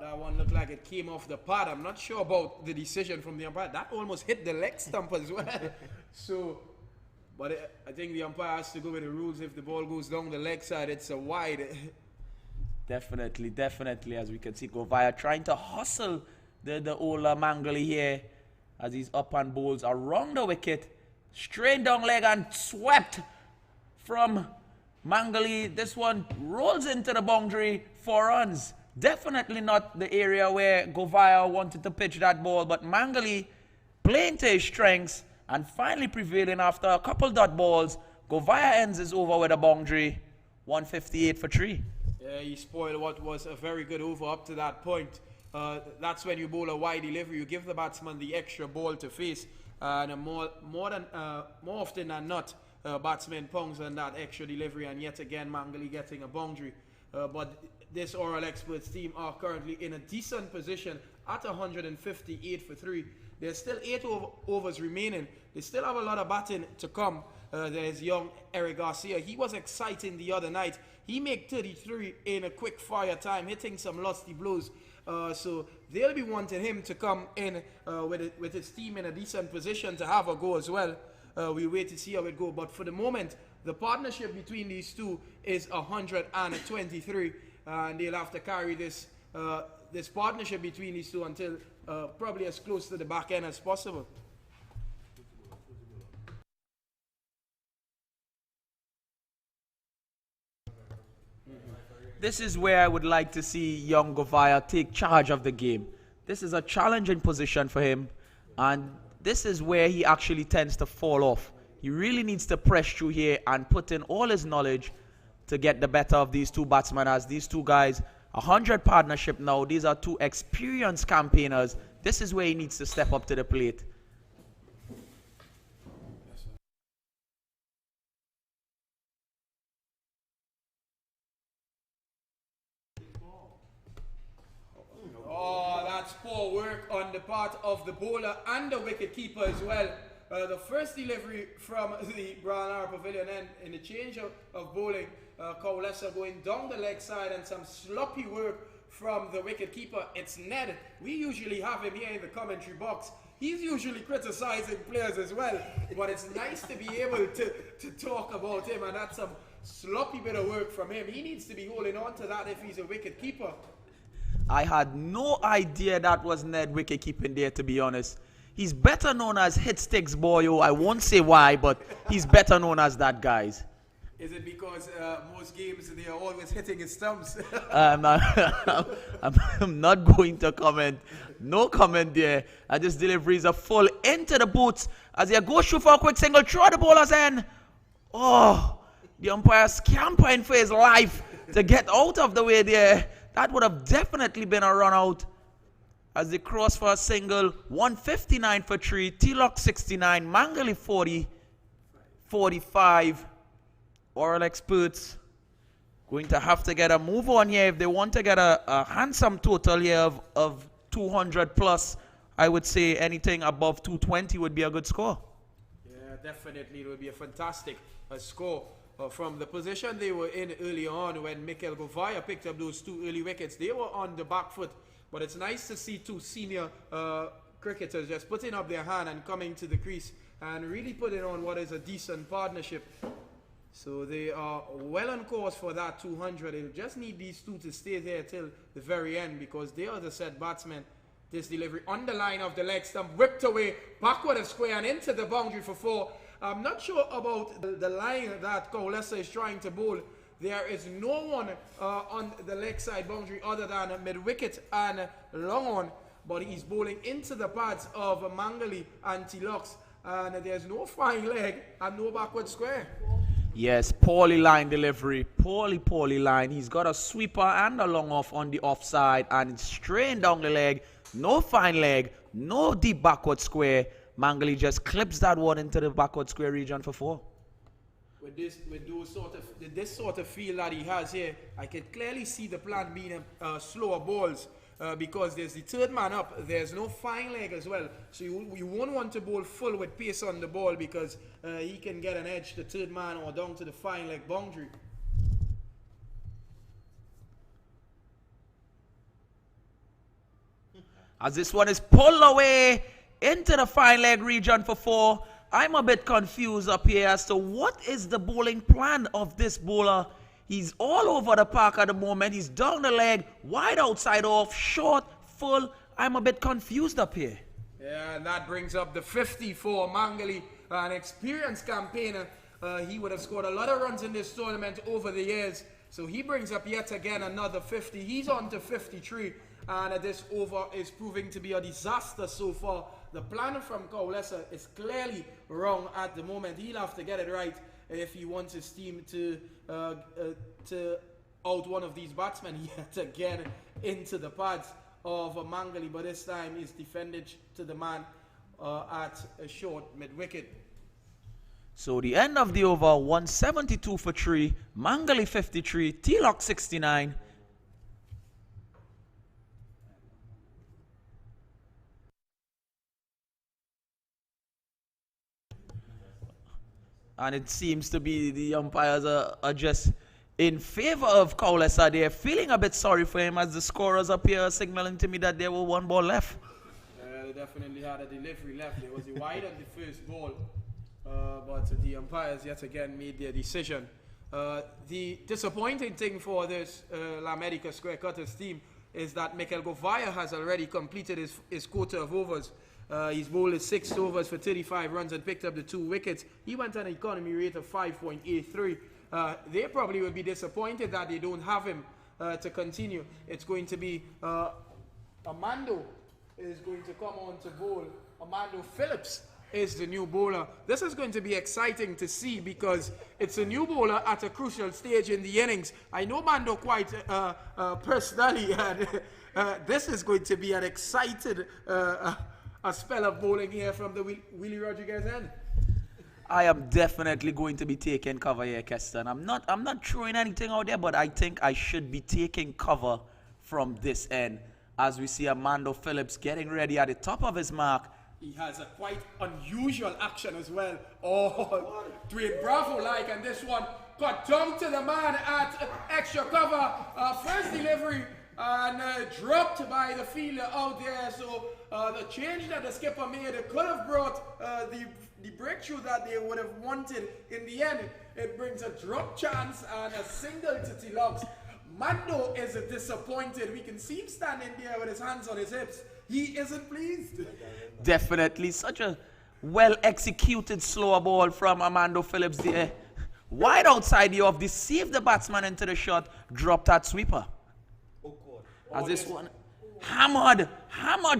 That one looked like it came off the pad. I'm not sure about the decision from the umpire. That almost hit the leg stump as well. So, but I think the umpire has to go with the rules. If the ball goes down the leg side, it's a wide. Definitely, definitely. As we can see, Govaya trying to hustle the old Mangale here as he's up and bowls around the wicket. Straight down leg and swept from Mangale. This one rolls into the boundary, 4 runs. Definitely not the area where Govaya wanted to pitch that ball, but Mangale playing to his strengths and finally prevailing after a couple dot balls. Govaya ends his over with a boundary, 158 for 3. Yeah, he spoiled what was a very good over up to that point. That's when you bowl a wide delivery. You give the batsman the extra ball to face, and more often than not, batsman pungs on that extra delivery, and yet again Mangale getting a boundary. But this Oral Experts team are currently in a decent position at 158 for 3. There's still 8 overs remaining. They still have a lot of batting to come. There's young Eric Garcia. He was exciting the other night. He made 33 in a quick fire time, hitting some lusty blows. So they'll be wanting him to come in with his team in a decent position to have a go as well. We wait to see how it goes. But for the moment, the partnership between these two is 123. And they'll have to carry this partnership between these two until probably as close to the back end as possible. This is where I would like to see young Govaya take charge of the game. This is a challenging position for him, and this is where he actually tends to fall off. He really needs to press through here and put in all his knowledge to get the better of these two batsmen, as these two guys, 100 partnership now. These are two experienced campaigners. This is where he needs to step up to the plate. Oh, that's poor work on the part of the bowler and the wicket keeper as well. The first delivery from the Bryan Pavilion end in the change of bowling, Tallawahs going down the leg side, and some sloppy work from the wicket keeper. It's Ned. We usually have him here in the commentary box. He's usually criticizing players as well, but it's nice to be able to talk about him, and that's some sloppy bit of work from him. He needs to be holding on to that if he's a wicket keeper. I had no idea that was Ned wicket keeping there, to be honest. He's better known as Hit Sticks Boyo. I won't say why, but he's better known as that, guys. Is it because most games they are always hitting his stumps? I'm not going to comment. No comment there. This delivery is a full into the boots as he goes through for a quick single. Throw the bowler's end. Oh, the umpire scampering for his life to get out of the way there. That would have definitely been a run out. As they cross for a single, 159 for 3, T-Lock 69, Mangale 40, 45. Oral Experts going to have to get a move on here if they want to get a handsome total here of 200 plus. I would say anything above 220 would be a good score. Yeah, definitely. It would be a fantastic score. From the position they were in early on when Mikel Govaya picked up those 2 early wickets, they were on the back foot But it's nice to see two senior cricketers just putting up their hand and coming to the crease and really putting on what is a decent partnership. So they are well on course for that 200. They'll just need these two to stay there till the very end because they are the set batsmen. This delivery on the line of the leg stump, whipped away, backward of square and into the boundary for 4. I'm not sure about the line that Kaulesa is trying to bowl. There is no one on the leg side boundary other than mid-wicket and long on, but he's bowling into the pads of Mangali and Tallawahs, and there's no flying leg and no backward square. Yes, poorly line delivery, poorly line. He's got a sweeper and a long off on the offside and straight down the leg. No fine leg, no deep backward square. Mangali just clips that one into the backward square region for 4. With this sort of feel that he has here, I can clearly see the plan being slower balls because there's the third man up. There's no fine leg as well, so you won't want to bowl full with pace on the ball because he can get an edge, the third man, or down to the fine leg boundary. As this one is pulled away into the fine leg region for 4. I'm a bit confused up here as to what is the bowling plan of this bowler. He's all over the park at the moment. He's down the leg, wide outside off, short, full. I'm a bit confused up here. Yeah, and that brings up the 50 for Mangali, an experienced campaigner. He would have scored a lot of runs in this tournament over the years. So he brings up yet again another 50. He's on to 53. And this over is proving to be a disaster so far. The plan from Kaulesa is clearly wrong at the moment. He'll have to get it right if he wants his team to out one of these batsmen yet again into the pads of Mangali. But this time is defended to the man at a short mid-wicket. So the end of the over, 172 for 3. Mangali 53, Tallawahs 69. And it seems to be the umpires are just in favor of Kaulesa. They're feeling a bit sorry for him as the scorers up here signaling to me that there were 1 ball left. They definitely had a delivery left. There was a wide on the first ball. But the umpires yet again made their decision. The disappointing thing for this La Medica Square Cutters team is that Mikel Govaya has already completed his quota of overs. He's bowled his 6 overs for 35 runs and picked up the 2 wickets. He went on an economy rate of 5.83. They probably will be disappointed that they don't have him to continue. It's going to be Amando is going to come on to bowl. Amando Phillips is the new bowler. This is going to be exciting to see because it's a new bowler at a crucial stage in the innings. I know Mando quite personally, and this is going to be an excited a spell of bowling here from the Willie Rodriguez end. I am definitely going to be taking cover here, Keston. I'm not throwing anything out there, but I think I should be taking cover from this end as we see Amando Phillips getting ready at the top of his mark. He has a quite unusual action as well. Oh, Dwayne Bravo like, and this one got down to the man at extra cover. First delivery and dropped by the fielder out there. So the change that the skipper made, it could have brought the breakthrough that they would have wanted. In the end, it brings a drop chance and a single to Tallawahs. Mando is disappointed. We can see him standing there with his hands on his hips. He isn't pleased. Definitely such a well-executed slower ball from Amando Phillips there. Wide outside the off, deceived the batsman into the shot, dropped that sweeper. As this one hammered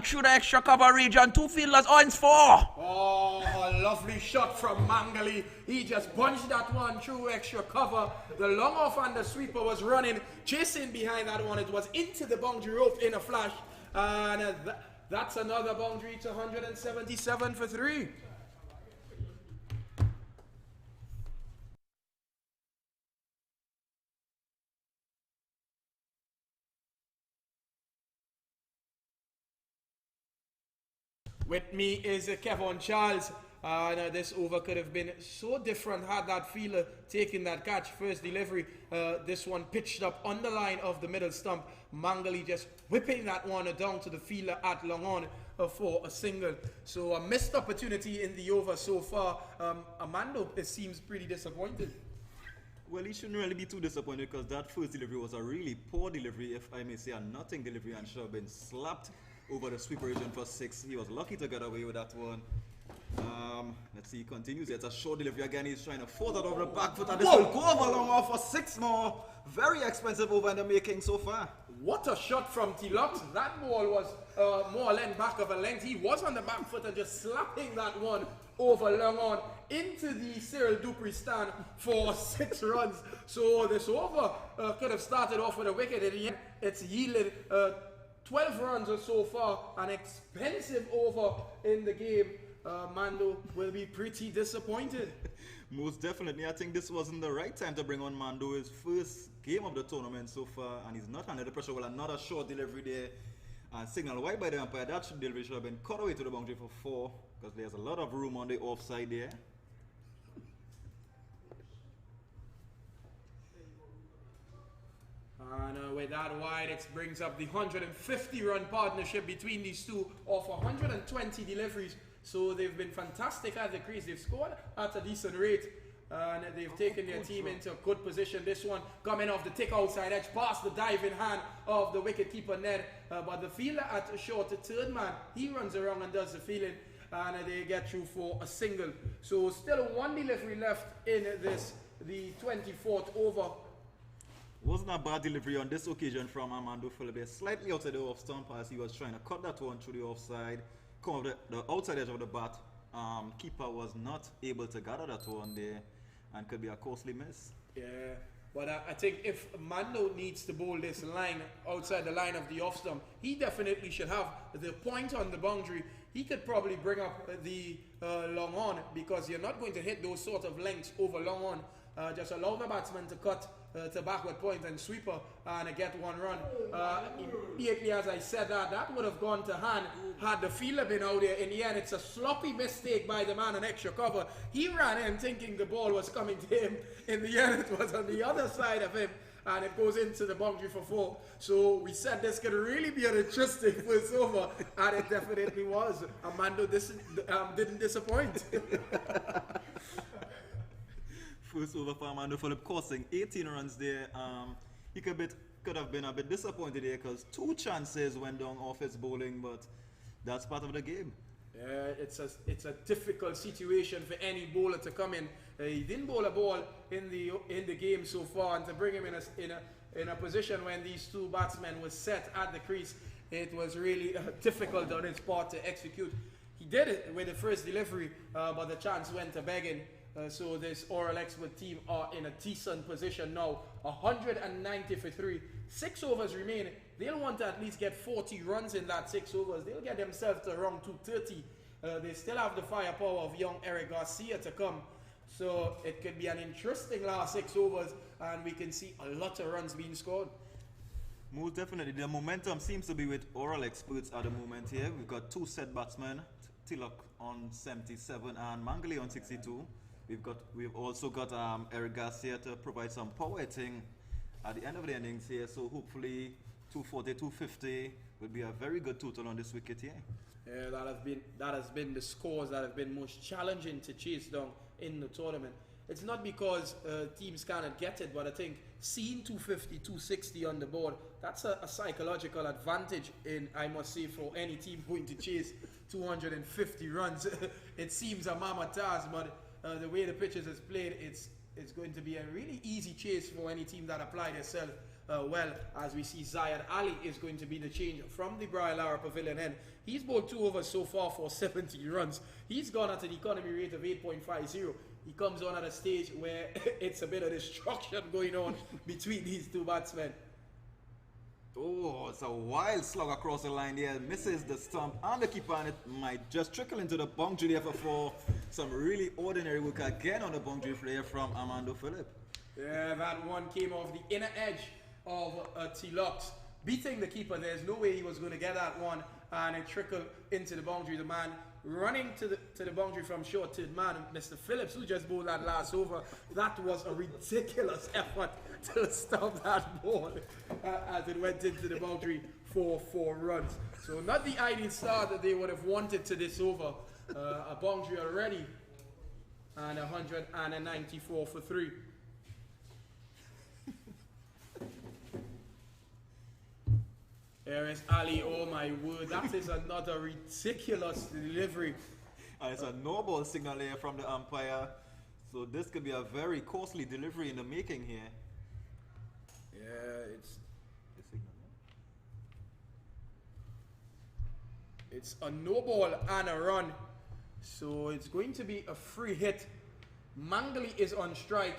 through the extra cover region, 2 fielders, it's 4. Oh, a lovely shot from Mangali. He just bunched that one through extra cover. The long off and the sweeper was running, chasing behind that one. It was into the boundary rope in a flash. And that's another boundary to 177 for 3. With me is Kevin Charles. And this over could have been so different had that fielder taken that catch. First delivery, this one pitched up on the line of the middle stump. Mangali just whipping that one down to the fielder at long on for a single. So a missed opportunity in the over so far. Armando, it seems pretty disappointed. Well, he shouldn't really be too disappointed because that first delivery was a really poor delivery, if I may say, a nothing delivery, and should have been slapped over the sweeper region for 6. He was lucky to get away with that one. Let's see, he continues. It's a short delivery again. He's trying to force it over the back foot, and this will go over long off for 6 more. Very expensive over in the making so far. What a shot from Tallawahs. That ball was more or less back of a length. He was on the back foot and just slapping that one over long on into the Cyril Dupree stand for 6 runs. So this over could have started off with a wicket. In the end, it's yielded 12 runs or so far. An expensive over in the game. Mando will be pretty disappointed. Most definitely. I think this wasn't the right time to bring on Mando. His first game of the tournament so far, and he's not under the pressure. Well, another short delivery there. And signal wide by the umpire. That delivery should have been cut away to the boundary for 4, because there's a lot of room on the offside there. And with that wide, it brings up the 150-run partnership between these two of 120 deliveries. So they've been fantastic at the crease. They've scored at a decent rate. And they've taken their team into a good position. This one coming off the tick outside edge, past the diving hand of the wicketkeeper Ned. But the fielder at short, the third man, he runs around and does the fielding. And they get through for a single. So still 1 delivery left in this, the 24th over. Wasn't a bad delivery on this occasion from Armando Philippe. Slightly outside the off stump as he was trying to cut that one through the offside. Come off the outside edge of the bat. Keeper was not able to gather that one there, and could be a costly miss. Yeah, but I think if Mando needs to bowl this line outside the line of the off stump, he definitely should have the point on the boundary. He could probably bring up the long on, because you're not going to hit those sort of lengths over long on. Just allow the batsman to cut to backward point and sweeper and get 1 run. Immediately as I said that would have gone to hand had the fielder been out there. In the end, it's a sloppy mistake by the man on extra cover. He ran in thinking the ball was coming to him. In the end, it was on the other side of him, and it goes into the boundary for 4. So we said this could really be an interesting first over, and it definitely was. Armando didn't disappoint. First over for Armando Philippe, costing 18 runs there. He could have been a bit disappointed there, because 2 chances went down off his bowling, but that's part of the game. Yeah, it's a difficult situation for any bowler to come in. He didn't bowl a ball in the game so far, and to bring him in a position when these 2 batsmen were set at the crease, it was really difficult on his part to execute. He did it with the first delivery, but the chance went to begging. So this oral expert team are in a decent position now. 190 for 3. 6 overs remain. They'll want to at least get 40 runs in that 6 overs. They'll get themselves to around 230. They still have the firepower of young Eric Garcia to come. So it could be an interesting last 6 overs, and we can see a lot of runs being scored. Most definitely. The momentum seems to be with oral experts at the moment here. We've got 2 set batsmen, Tillok on 77 and Mangali on 62. We've also got Eric Garcia to provide some power hitting at the end of the innings here. So hopefully 240, 250 will be a very good total on this wicket here. Yeah, that has been the scores that have been most challenging to chase down in the tournament. It's not because teams cannot get it, but I think seeing 250, 260 on the board, that's a psychological advantage, I must say, for any team going to chase 250 runs. It seems a mammoth task, but the way the pitches is played, it's going to be a really easy chase for any team that apply themselves well. As we see, Zayed Ali is going to be the change from the Bryan Pavilion end. He's bowled 2 overs so far for 70 runs. He's gone at an economy rate of 8.50. He comes on at a stage where it's a bit of destruction going on between these 2 batsmen. Oh, it's a wild slug across the line there. Misses the stump and the keeper, and it might just trickle into the boundary there for some really ordinary work again on the boundary player from Armando Philippe. Yeah, that one came off the inner edge of Tallawahs, beating the keeper. There's no way he was going to get that one, and it trickled into the boundary. The man running to the boundary from short third man, Mr. Phillips, who just bowled that last over. That was a ridiculous effort to stop that ball as it went into the boundary for 4 runs. So not the ideal start that they would have wanted to this over. A boundary already and 194 for 3. Here is Ali. Oh my word, that is another ridiculous delivery. It's a no ball signal here from the umpire. So this could be a very costly delivery in the making here. Yeah, it's a no ball and a run. So it's going to be a free hit. Mangali is on strike.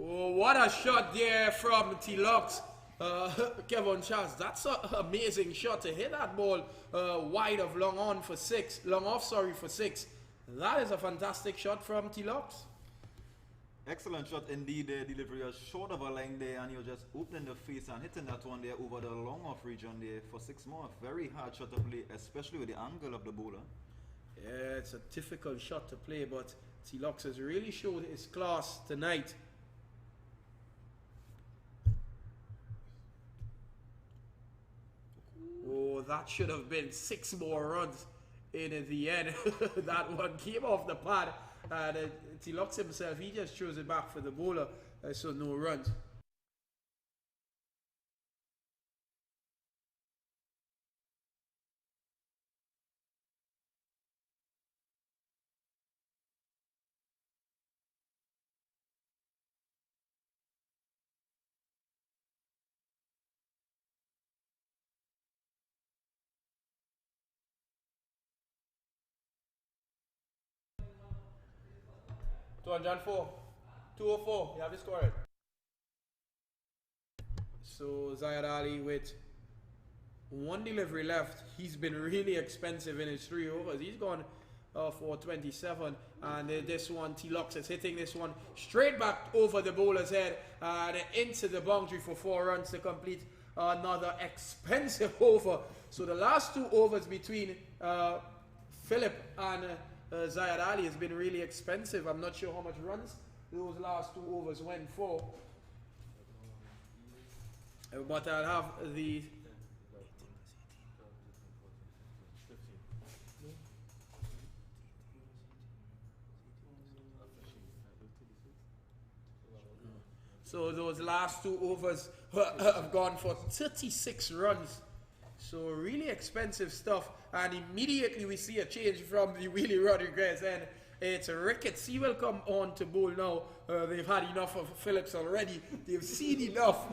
Oh, what a shot there from Tallawahs. Kevin Charles, that's an amazing shot to hit that ball wide of long off for 6. That is a fantastic shot from Tallawahs. Excellent shot indeed there. Delivery was short of a line there, and you're just opening the face and hitting that one there over the long off region there for 6 more. Very hard shot to play, especially with the angle of the bowler. Yeah, it's a difficult shot to play, but Tallawahs has really showed his class tonight. Oh, that should have been 6 more runs in the end. That one came off the pad. And Tallawahs himself, he just throws it back for the bowler. So no runs. John 4, 204. You have to score it. So Zayed Ali with 1 delivery left. He's been really expensive in his 3 overs. He's gone for 27, and this one Tallawahs is hitting this one straight back over the bowler's head and into the boundary for 4 runs to complete another expensive over. So the last 2 overs between Philip and Zayed Ali has been really expensive. I'm not sure how much runs those last 2 overs went for, but I'll have the so those last 2 overs have gone for 36 runs. So really expensive stuff, and immediately we see a change from the Willie Rodriguez, and it's Ricketts. He will come on to bowl now. They've had enough of Phillips already. They've seen enough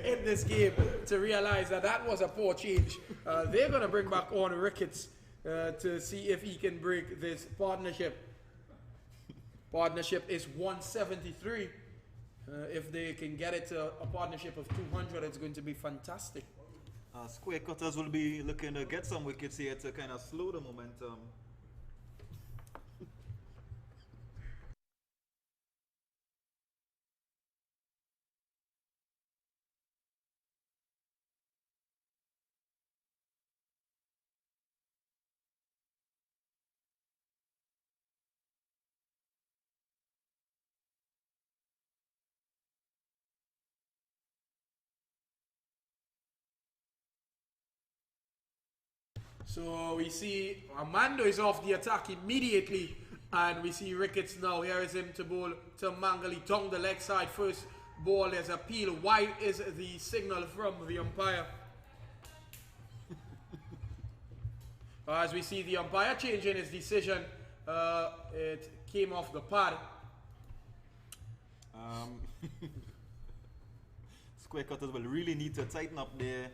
in this game to realize that that was a poor change. They're going to bring back on Ricketts to see if he can break this partnership. Partnership is 173. If they can get it to a partnership of 200, it's going to be fantastic. Square cutters will be looking to get some wickets here to kind of slow the momentum. So we see Armando is off the attack immediately, and we see Ricketts now. Here is him to bowl to Mangali down the leg side. First ball, there's a peel. Wide is the signal from the umpire. As we see the umpire changing his decision, it came off the pad. Square cutters will really need to tighten up there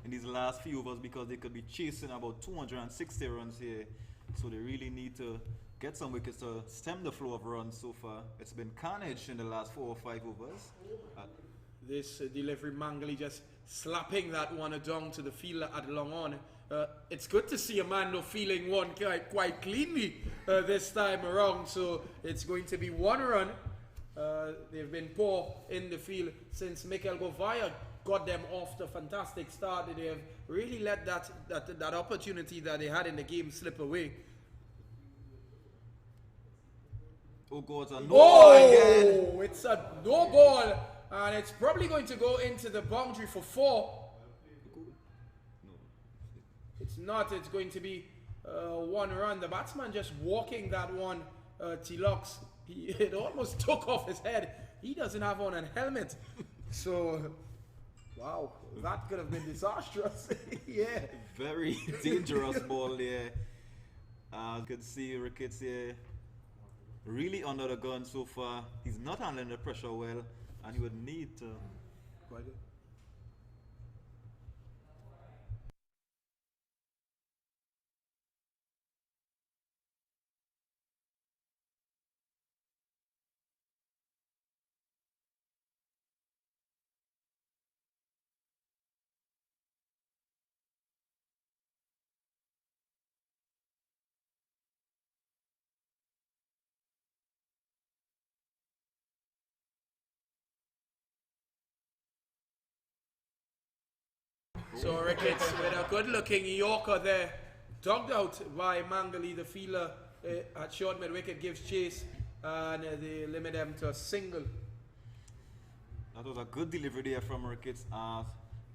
in these last few overs because they could be chasing about 260 runs here. So they really need to get some wickets to stem the flow of runs so far. It's been carnage in the last 4 or 5 overs. This delivery, Mangali just slapping that one down to the fielder at long on. It's good to see Armando feeling one quite cleanly this time around. So it's going to be 1 run. They've been poor in the field since Mikel Govaya got them off the fantastic start. They have really let that opportunity that they had in the game slip away. Oh God, a no ball again. It's a no ball, and it's probably going to go into the boundary for 4. It's not. It's going to be 1 run. The batsman just walking that one. Tallawahs. It almost took off his head. He doesn't have on a helmet. So, wow, that could have been disastrous. Yeah. Very dangerous ball there. You can see Ricketts here really under the gun so far. He's not handling the pressure well, and he would need to. So Ricketts with a good-looking Yorker there, dogged out by Mangali, the fielder at short mid-wicket, gives chase, and they limit them to a single. That was a good delivery there from Ricketts.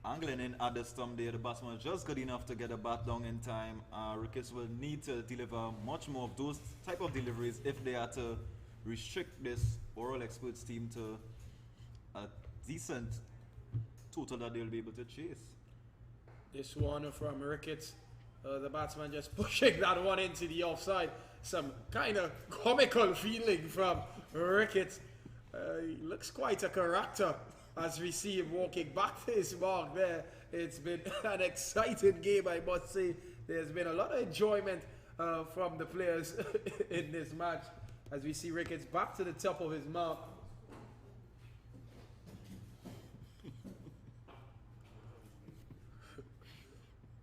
Angling in at the stump there, the batsman was just good enough to get the bat down in time. Ricketts will need to deliver much more of those type of deliveries if they are to restrict this Oral Experts team to a decent total that they'll be able to chase. This one from Ricketts, the batsman just pushing that one into the offside. Some kind of comical feeling from Ricketts. He looks quite a character as we see him walking back to his mark there. It's been an exciting game, I must say. There's been a lot of enjoyment from the players in this match as we see Ricketts back to the top of his mark.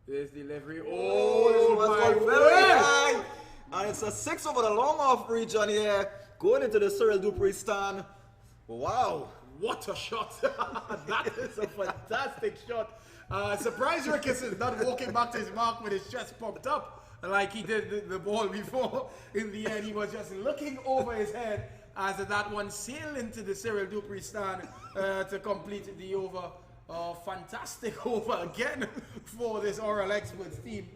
There's delivery. Oh, my very high. And it's a 6 over the long off region here. Going into the Cyril Dupree stand. Wow. What a shot. That is a fantastic shot. Surprised Ricketts is not walking back to his mark with his chest pumped up like he did the ball before. In the end, he was just looking over his head as that one sailed into the Cyril Dupree stand to complete the over. Fantastic over again for this Oral Experts team.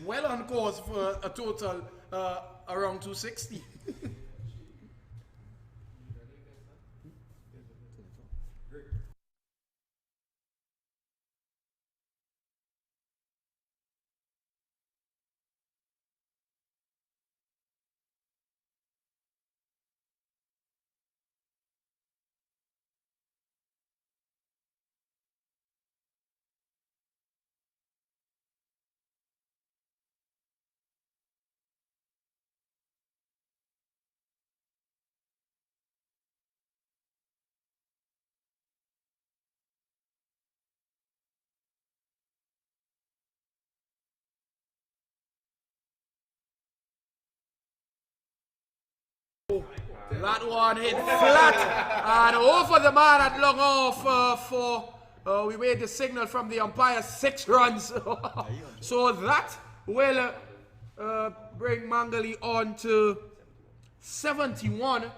Well on course for a total around 260. That one hit flat and over the man at long off we wait the signal from the umpire, 6 runs. So that will bring Mangali on to 71.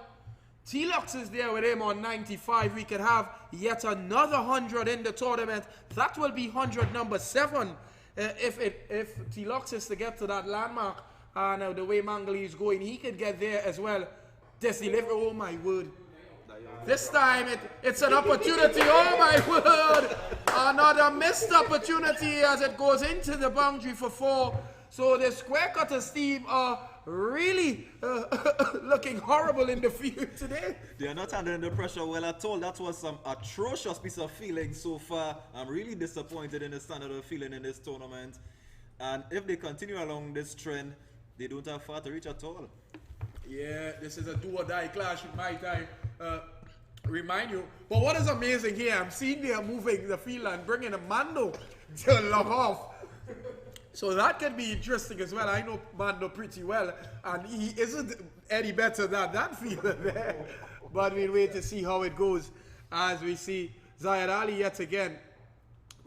Tallawahs is there with him on 95. We could have yet another 100 in the tournament. That will be 100 number 7 if T-Locks is to get to that landmark, and the way Mangali is going, he could get there as well. This delivery, oh my word. This time it's an opportunity, oh my word. Another missed opportunity as it goes into the boundary for 4. So the Square Cutters team are really looking horrible in the field today. They are not handling the pressure well at all. That was some atrocious piece of feeling so far. I'm really disappointed in the standard of feeling in this tournament. And if they continue along this trend, they don't have far to reach at all. Yeah, this is a do or die clash in my time. Remind you. But what is amazing here, I'm seeing they are moving the field and bringing a Mando to lock off. So that can be interesting as well. I know Mando pretty well, and he isn't any better than that fielder there. But we'll wait to see how it goes as we see Zayed Ali yet again.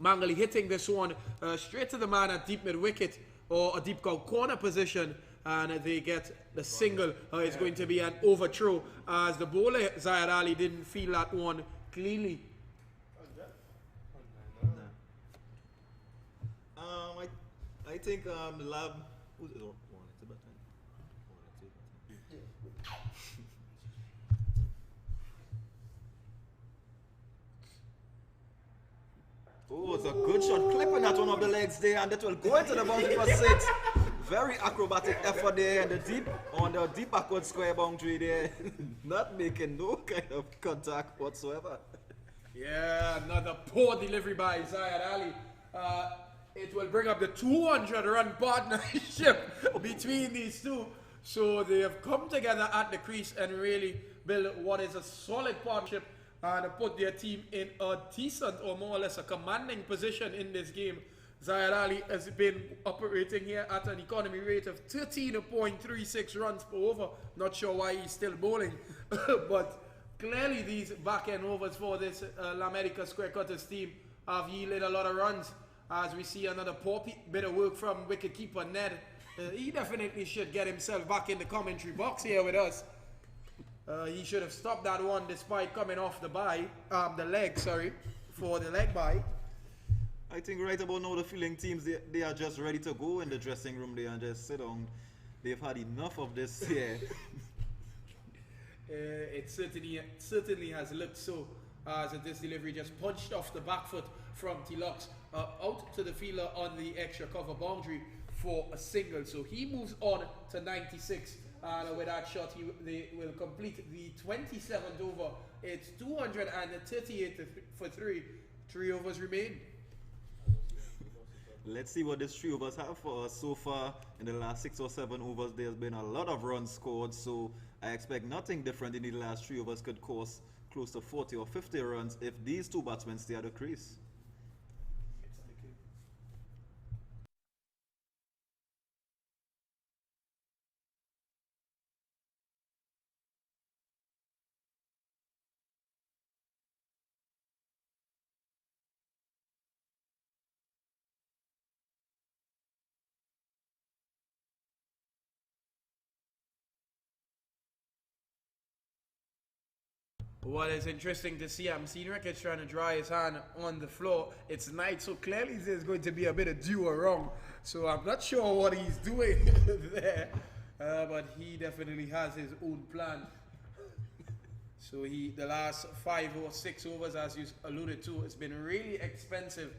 Mangali hitting this one straight to the man at deep mid wicket or a deep corner position, and they get the single. It's going to be an overthrow as the bowler Zayed Ali didn't feel that one cleanly. I think the lab. Who's it? Oh, it's a good shot, clipping that one of the legs there, and that will go into the boundary for 6. Very acrobatic effort there, and the deep backward square boundary there, not making no kind of contact whatsoever. Yeah, another poor delivery by Zayed Ali. It will bring up the 200-run partnership between these two. So they have come together at the crease and really build what is a solid partnership and put their team in a decent or more or less a commanding position in this game. Zayed Ali has been operating here at an economy rate of 13.36 runs per over. Not sure why he's still bowling, but clearly these back-end overs for this La America Square Cutters team have yielded a lot of runs. As we see another poor bit of work from wicketkeeper Ned. He definitely should get himself back in the commentary box here with us. He should have stopped that one despite coming off the leg for the leg bye. I think right about now the fielding teams, they are just ready to go in the dressing room there and just sit down. They've had enough of this here. It certainly has looked so, as this delivery just punched off the back foot from T-Locks out to the fielder on the extra cover boundary for a single. So he moves on to 96, and with that shot they will complete the 27th over. It's 238 for 3. 3 overs remain. Let's see what these 3 overs have for us so far. In the last 6 or 7 overs, there's been a lot of runs scored, so I expect nothing different in the last 3 overs could cause close to 40 or 50 runs if these 2 batsmen stay at the crease. What is interesting to see, I'm seeing Ricketts trying to dry his hand on the floor. It's night, so clearly there's going to be a bit of do or wrong. So I'm not sure what he's doing there, but he definitely has his own plan. So the last 5 or 6 overs, as you alluded to, it's been really expensive.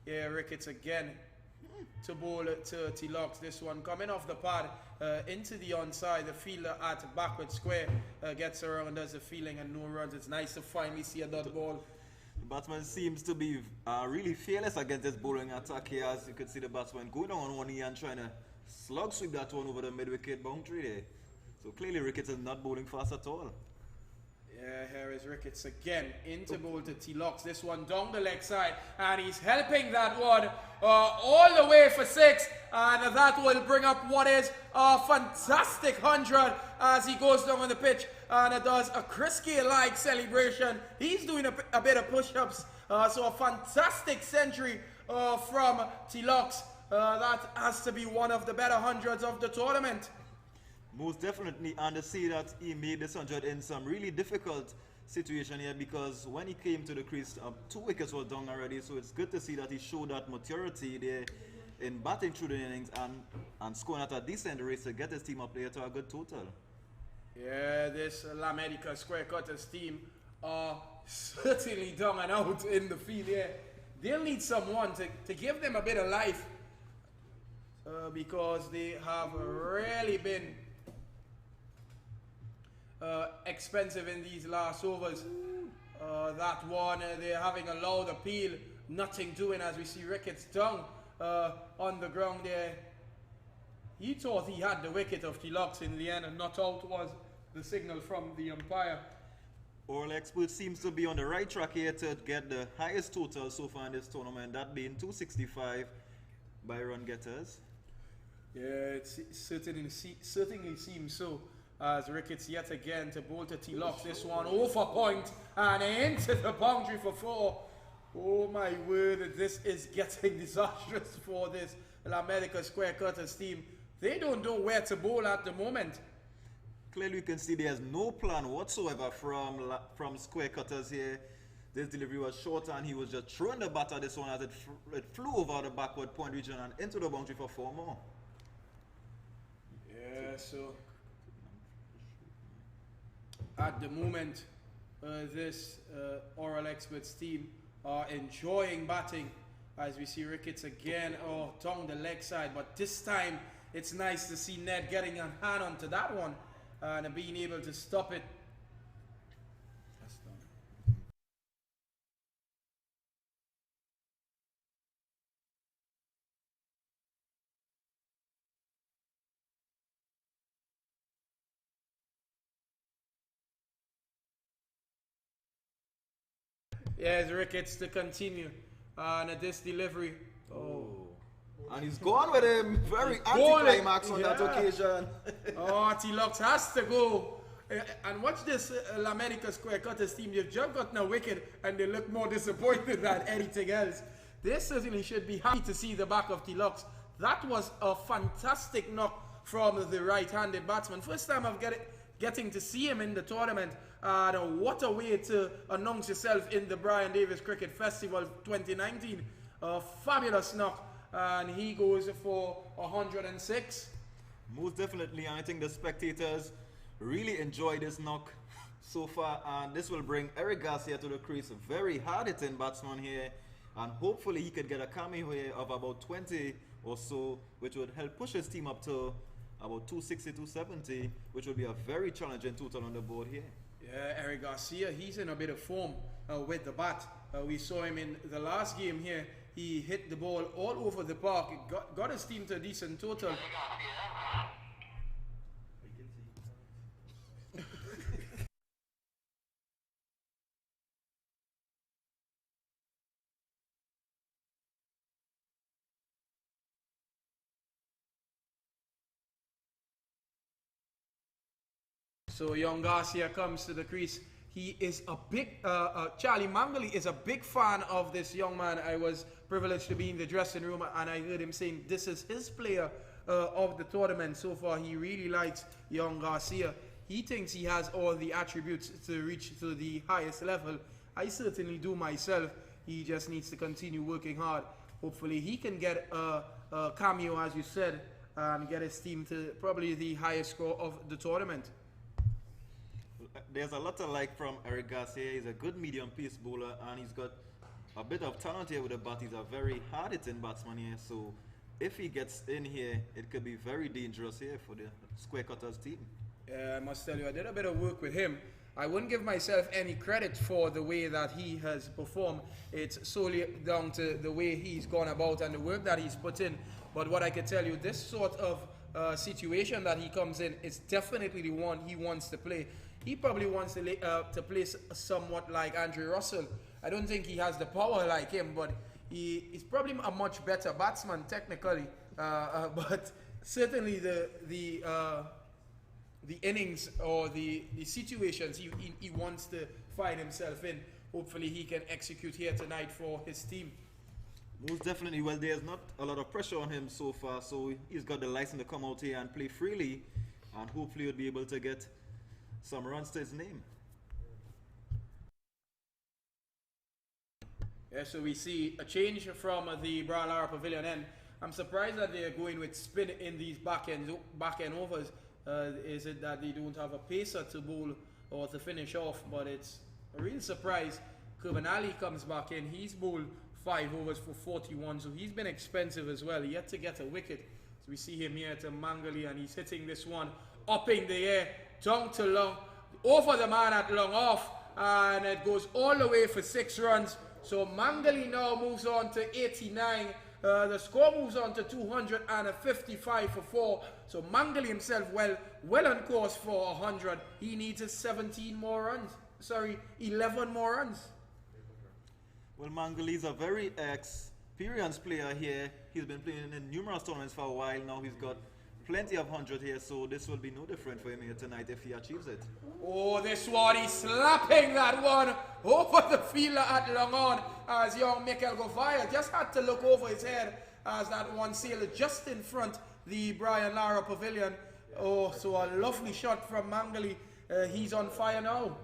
Yeah, Ricketts again to bowl to T-Locks. This one coming off the pad into the onside. The fielder at backward square gets around, does the feeling, and no runs. It's nice to finally see a dot ball. The batsman seems to be really fearless against this bowling attack here, as you could see the batsman going on one knee and trying to slug sweep that one over the mid-wicket boundary there. So clearly Ricketts is not bowling fast at all. Yeah, here is Ricketts again into bowl to T-Locks. This one down the leg side, and he's helping that one all the way for 6, and that will bring up what is a fantastic 100 as he goes down on the pitch and it does a Chris Gale-like celebration. He's doing a bit of push-ups, so a fantastic century from T-Locks. That has to be one of the better 100s of the tournament. Most definitely, and to see that he made this 100 in some really difficult situation here, because when he came to the crease, 2 wickets were down already, so it's good to see that he showed that maturity there in batting through the innings and scoring at a decent rate to get his team up there to a good total. Yeah, this La America Square Cutters team are certainly down and out in the field here. They'll need someone to give them a bit of life because they have really been expensive in these last overs. That one, they're having a loud appeal, nothing doing as we see Ricketts down on the ground there. He thought he had the wicket of Tallawahs in the end, and not out was the signal from the umpire. Oral Expert seems to be on the right track here to get the highest total so far in this tournament, that being 265 by run getters. Yeah, it certainly seems so. As Ricketts yet again to bowl to Tallawahs. This one over point and into the boundary for 4. Oh my word, this is getting disastrous for this La America Square Cutters team. They don't know where to bowl at the moment. Clearly you can see there's no plan whatsoever from Square Cutters here. This delivery was short and he was just throwing the bat at this one as it flew over the backward point region and into the boundary for 4 more. Yeah, so at the moment, this Oral Experts team are enjoying batting as we see Ricketts again down the leg side. But this time, it's nice to see Ned getting a hand onto that one and being able to stop it. That's done. Yes, Ricketts to continue and this delivery. Oh. And he's gone with him. Very anticlimax on that occasion. Oh, Tallawahs has to go. And watch this La America Square Cutters team. They've just gotten a wicket and they look more disappointed than anything else. They certainly should be happy to see the back of Tallawahs. That was a fantastic knock from the right-handed batsman. First time I'm getting to see him in the tournament. And what a way to announce yourself in the Bryan Davis Cricket Festival 2019. A fabulous knock. And he goes for 106. Most definitely, I think the spectators really enjoy this knock so far, and this will bring Eric Garcia to the crease. A very hard-hitting batsman here, and hopefully he could get a cameo here of about 20 or so, which would help push his team up to about 260, 270, which would be a very challenging total on the board here. Yeah, Eric Garcia, he's in a bit of form with the bat. We saw him in the last game here. He hit the ball all over the park. Got his team to a decent total. So young Garcia comes to the crease. He is a big, Charlie Mangali is a big fan of this young man. I was privileged to be in the dressing room and I heard him saying this is his player of the tournament so far. He really likes young Garcia. He thinks he has all the attributes to reach to the highest level. I certainly do myself. He just needs to continue working hard. Hopefully he can get a cameo, as you said, and get his team to probably the highest score of the tournament. There's a lot to like from Eric Garcia. He's a good medium pace bowler and he's got a bit of talent here with the bat. He's a very hard-hitting batsman here, so if he gets in here, it could be very dangerous here for the Square Cutters team. I must tell you, I did a bit of work with him. I wouldn't give myself any credit for the way that he has performed. It's solely down to the way he's gone about and the work that he's put in. But what I can tell you, this sort of situation that he comes in is definitely the one he wants to play. He probably wants to play somewhat like Andre Russell. I don't think he has the power like him, but he's probably a much better batsman technically. But certainly the innings or the situations he wants to find himself in, hopefully he can execute here tonight for his team. Most definitely. Well, there's not a lot of pressure on him so far, so he's got the license to come out here and play freely, and hopefully he'll be able to get some runs to his name. Yeah, so we see a change from the Bryan Lara Pavilion end I'm surprised that they're going with spin in these back end overs. Is it that they don't have a pacer to bowl or to finish off? But it's a real surprise. Kurbanali comes back in. He's bowled 5 overs for 41, so he's been expensive as well. Yet to get a wicket. So we see him here to Mangali, and he's hitting this one up in the air, down to long, over the man at long off, and it goes all the way for 6 runs. So Mangali now moves on to 89. The score moves on to 255 for 4. So Mangali himself well on course for 100. He needs 17 more runs. Sorry, 11 more runs. Well, Mangali is a very experienced player here. He's been playing in numerous tournaments for a while now. He's got plenty of 100 here, so this will be no different for him here tonight if he achieves it. Oh, this one, he's slapping that one over the fielder at long on as young Mikel Govaya just had to look over his head as that one sailed just in front the Bryan Lara Pavilion. Oh, so a lovely shot from Mangali. He's on fire now.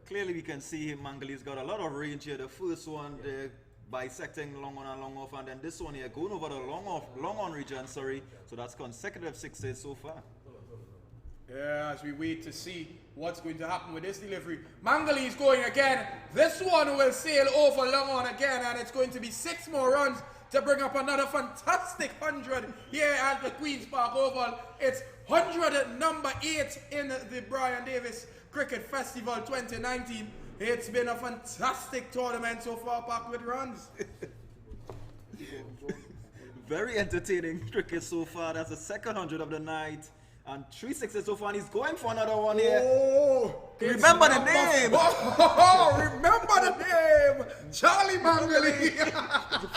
Clearly we can see him, Mangali's got a lot of range here. The first one, the bisecting long on and long off, and then this one here going over the long on region, sorry. So that's consecutive 6s so far. Yeah, as we wait to see what's going to happen with this delivery. Mangali is going again. This one will sail over long on again, and it's going to be 6 more runs to bring up another fantastic 100 here at the Queen's Park Oval. It's 100 number 8 in the Brian Davis Cricket Festival 2019. It's been a fantastic tournament so far, packed with runs. Very entertaining cricket so far. That's the second 100 of the night. And 3 6s so far, and he's going for another one here. Oh, remember the name! Remember the name! Charlie Mangali!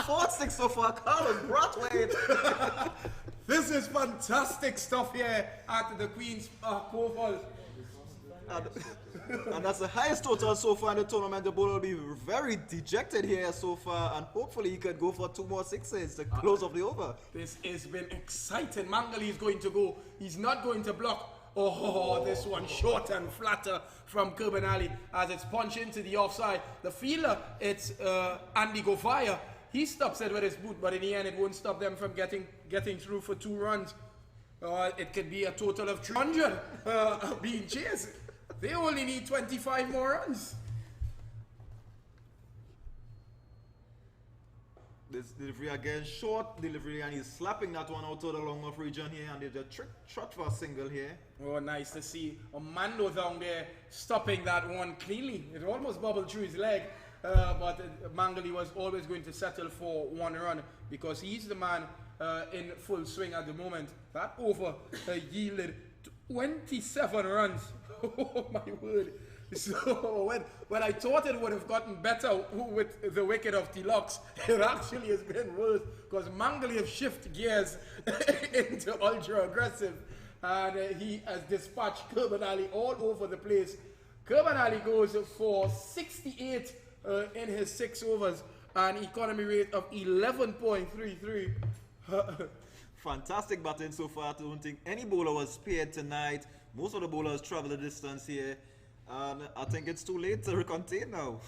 4 6 so far, Carlos Brathwaite. This is fantastic stuff here at the Queen's Park Oval. And that's the highest total so far in the tournament. The bowler will be very dejected here so far, and hopefully he could go for 2 more 6s to close off the over. This has been exciting. Mangali is going to go. He's not going to block. Oh, this one short and flatter from Kurbanali as it's punched into the offside. The fielder, it's Andy Govaya. He stops it with his boot, but in the end it won't stop them from getting through for 2 runs. It could be a total of 300 being chased. They only need 25 more runs. This delivery again, short delivery, and he's slapping that one out of the long off region here, and there's a trot for a single here. Oh, nice to see Mando down there stopping that one cleanly. It almost bubbled through his leg, but Mangali was always going to settle for 1 run because he's the man in full swing at the moment. That over yielded 27 runs. Oh my word. So when I thought it would have gotten better with the wicket of Tallawahs, it actually has been worse because Mangali have shifted gears into ultra aggressive, and he has dispatched Kurbanali all over the place. Kurbanali goes for 68 in his 6 overs, an economy rate of 11.33. Fantastic batting so far. I don't think any bowler was spared tonight. Most of the bowlers travel the distance here. And I think it's too late to recontain now.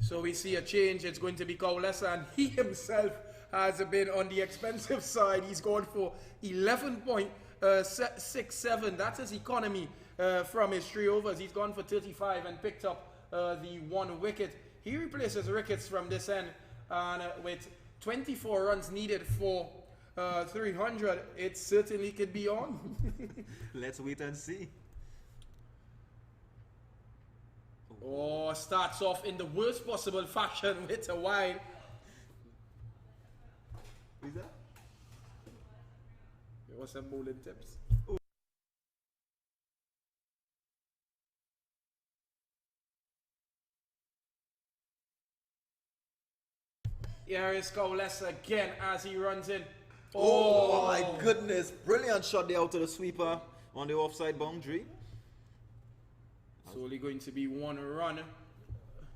So we see a change. It's going to be Kaulesa, and he himself has been on the expensive side. He's gone for 11.67. That's his economy from his 3 overs. He's gone for 35 and picked up the 1 wicket. He replaces Ricketts from this end, and with 24 runs needed for 300, it certainly could be on. Let's wait and see. Oh, starts off in the worst possible fashion with a wide. Who's that? There was some bowling tips. Here is Kaulesa again as he runs in. Oh my goodness, brilliant shot there out to the sweeper on the offside boundary. It's only going to be 1 run.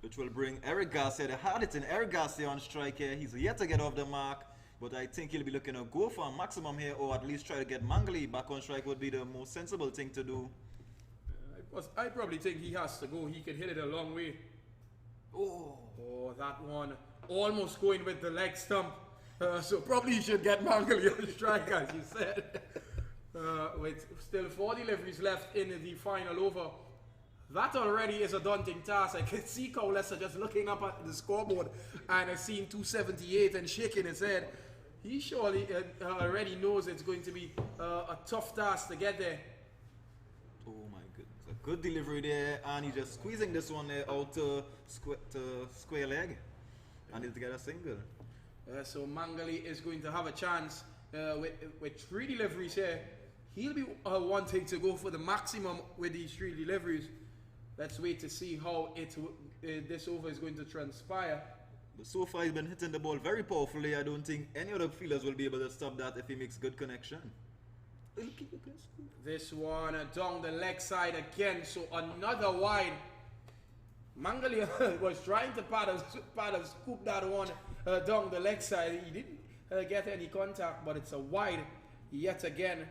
Which will bring Eric Garcia, the hard-hitting Eric Garcia on strike here. He's yet to get off the mark, but I think he'll be looking to go for a maximum here, or at least try to get Mangali back on strike would be the most sensible thing to do. I 'Cause I probably think he has to go. He can hit it a long way. Oh, that one almost going with the leg stump. So probably you should get Mangoli on strike, as you said. With still 4 deliveries left in the final over. That already is a daunting task. I can see Cowlessa just looking up at the scoreboard and seeing 278 and shaking his head. He surely already knows it's going to be a tough task to get there. Oh my goodness. A good delivery there, and he's just squeezing this one there out to square leg. And he'll get a single. So Mangoli is going to have a chance with 3 deliveries here. He'll be wanting to go for the maximum with these 3 deliveries. Let's wait to see how this over is going to transpire. But so far he's been hitting the ball very powerfully. I don't think any other fielders will be able to stop that if he makes good connection. This one down the leg side again, so another wide. Mangoli was trying to paddle scoop that one down the leg side. He didn't get any contact, but it's a wide yet again.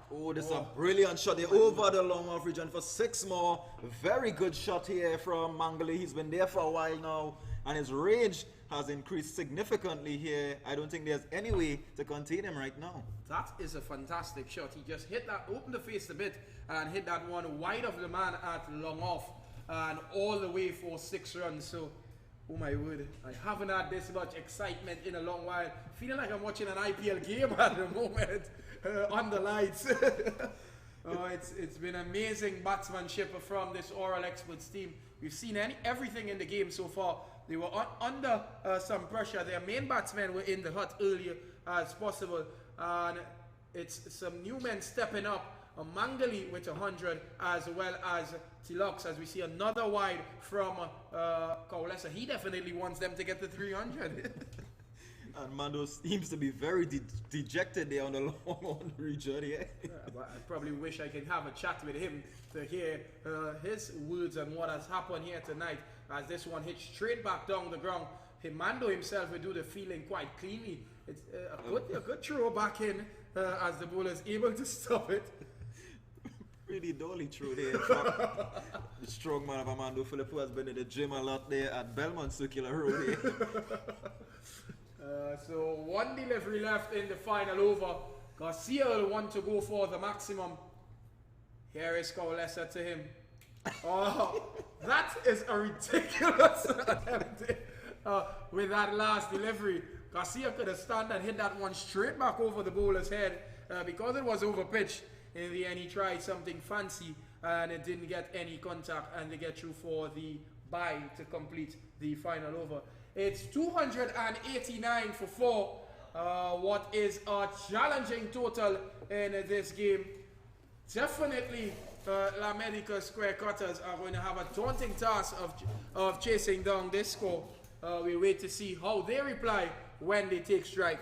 Oh, this is a brilliant shot here over the long off region for 6 more. Very good shot here from Mangoli. He's been there for a while now, and his range has increased significantly here. I don't think there's any way to contain him right now. That is a fantastic shot. He just hit that, opened the face a bit, and hit that one wide of the man at long off, and all the way for 6 runs. So, oh my word, I haven't had this much excitement in a long while. Feeling like I'm watching an IPL game at the moment. On the lights. It's been amazing batsmanship from this Oral Experts team. We've seen everything in the game so far. They were under some pressure. Their main batsmen were in the hut earlier as possible, and it's some new men stepping up. Mangoli with 100, as well as Tallawahs, as we see another wide from Cowlessa. He definitely wants them to get to 300. And Mando seems to be very dejected there on the long region, yeah. But I probably wish I could have a chat with him to hear his words and what has happened here tonight, as this one hit straight back down the ground. Mando himself will do the fielding quite cleanly. It's a good throw back in as the bowler is able to stop it. Pretty dolly through there from the strong man of Armando Philip, who has been in the gym a lot there at Belmont Circular Road. So 1 delivery left in the final over. Garcia will want to go for the maximum. Here is Cowlessa to him. Oh, that is a ridiculous attempt with that last delivery. Garcia could have stand and hit that one straight back over the bowler's head because it was over pitch. In the end, he tried something fancy and it didn't get any contact, and they get through for the bye to complete the final over. It's 289 for 4. What is a challenging total in this game. Definitely, La Medica Square Cutters are going to have a daunting task of chasing down this score. We wait to see how they reply when they take strike.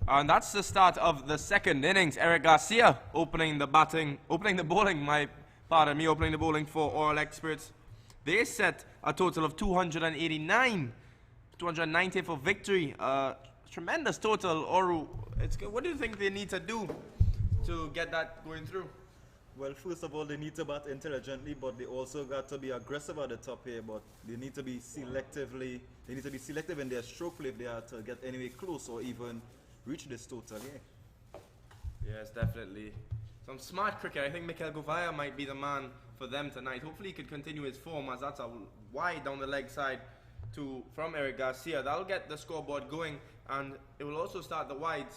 And that's the start of the second innings. Eric Garcia opening the bowling, opening the bowling for Oral Experts. They set a total of 289, 290 for victory. Tremendous total. Oru, what do you think they need to do to get that going through? Well, first of all, they need to bat intelligently, but they also got to be aggressive at the top here. But they need to be selective in their stroke play if they are to get anywhere close or even reach this total. Yeah. Yes, definitely. Some smart cricket. I think Mikel Govaya might be the man for them tonight. Hopefully, he could continue his form, as that's a wide down the leg side from Eric Garcia. That'll get the scoreboard going, and it will also start the wides.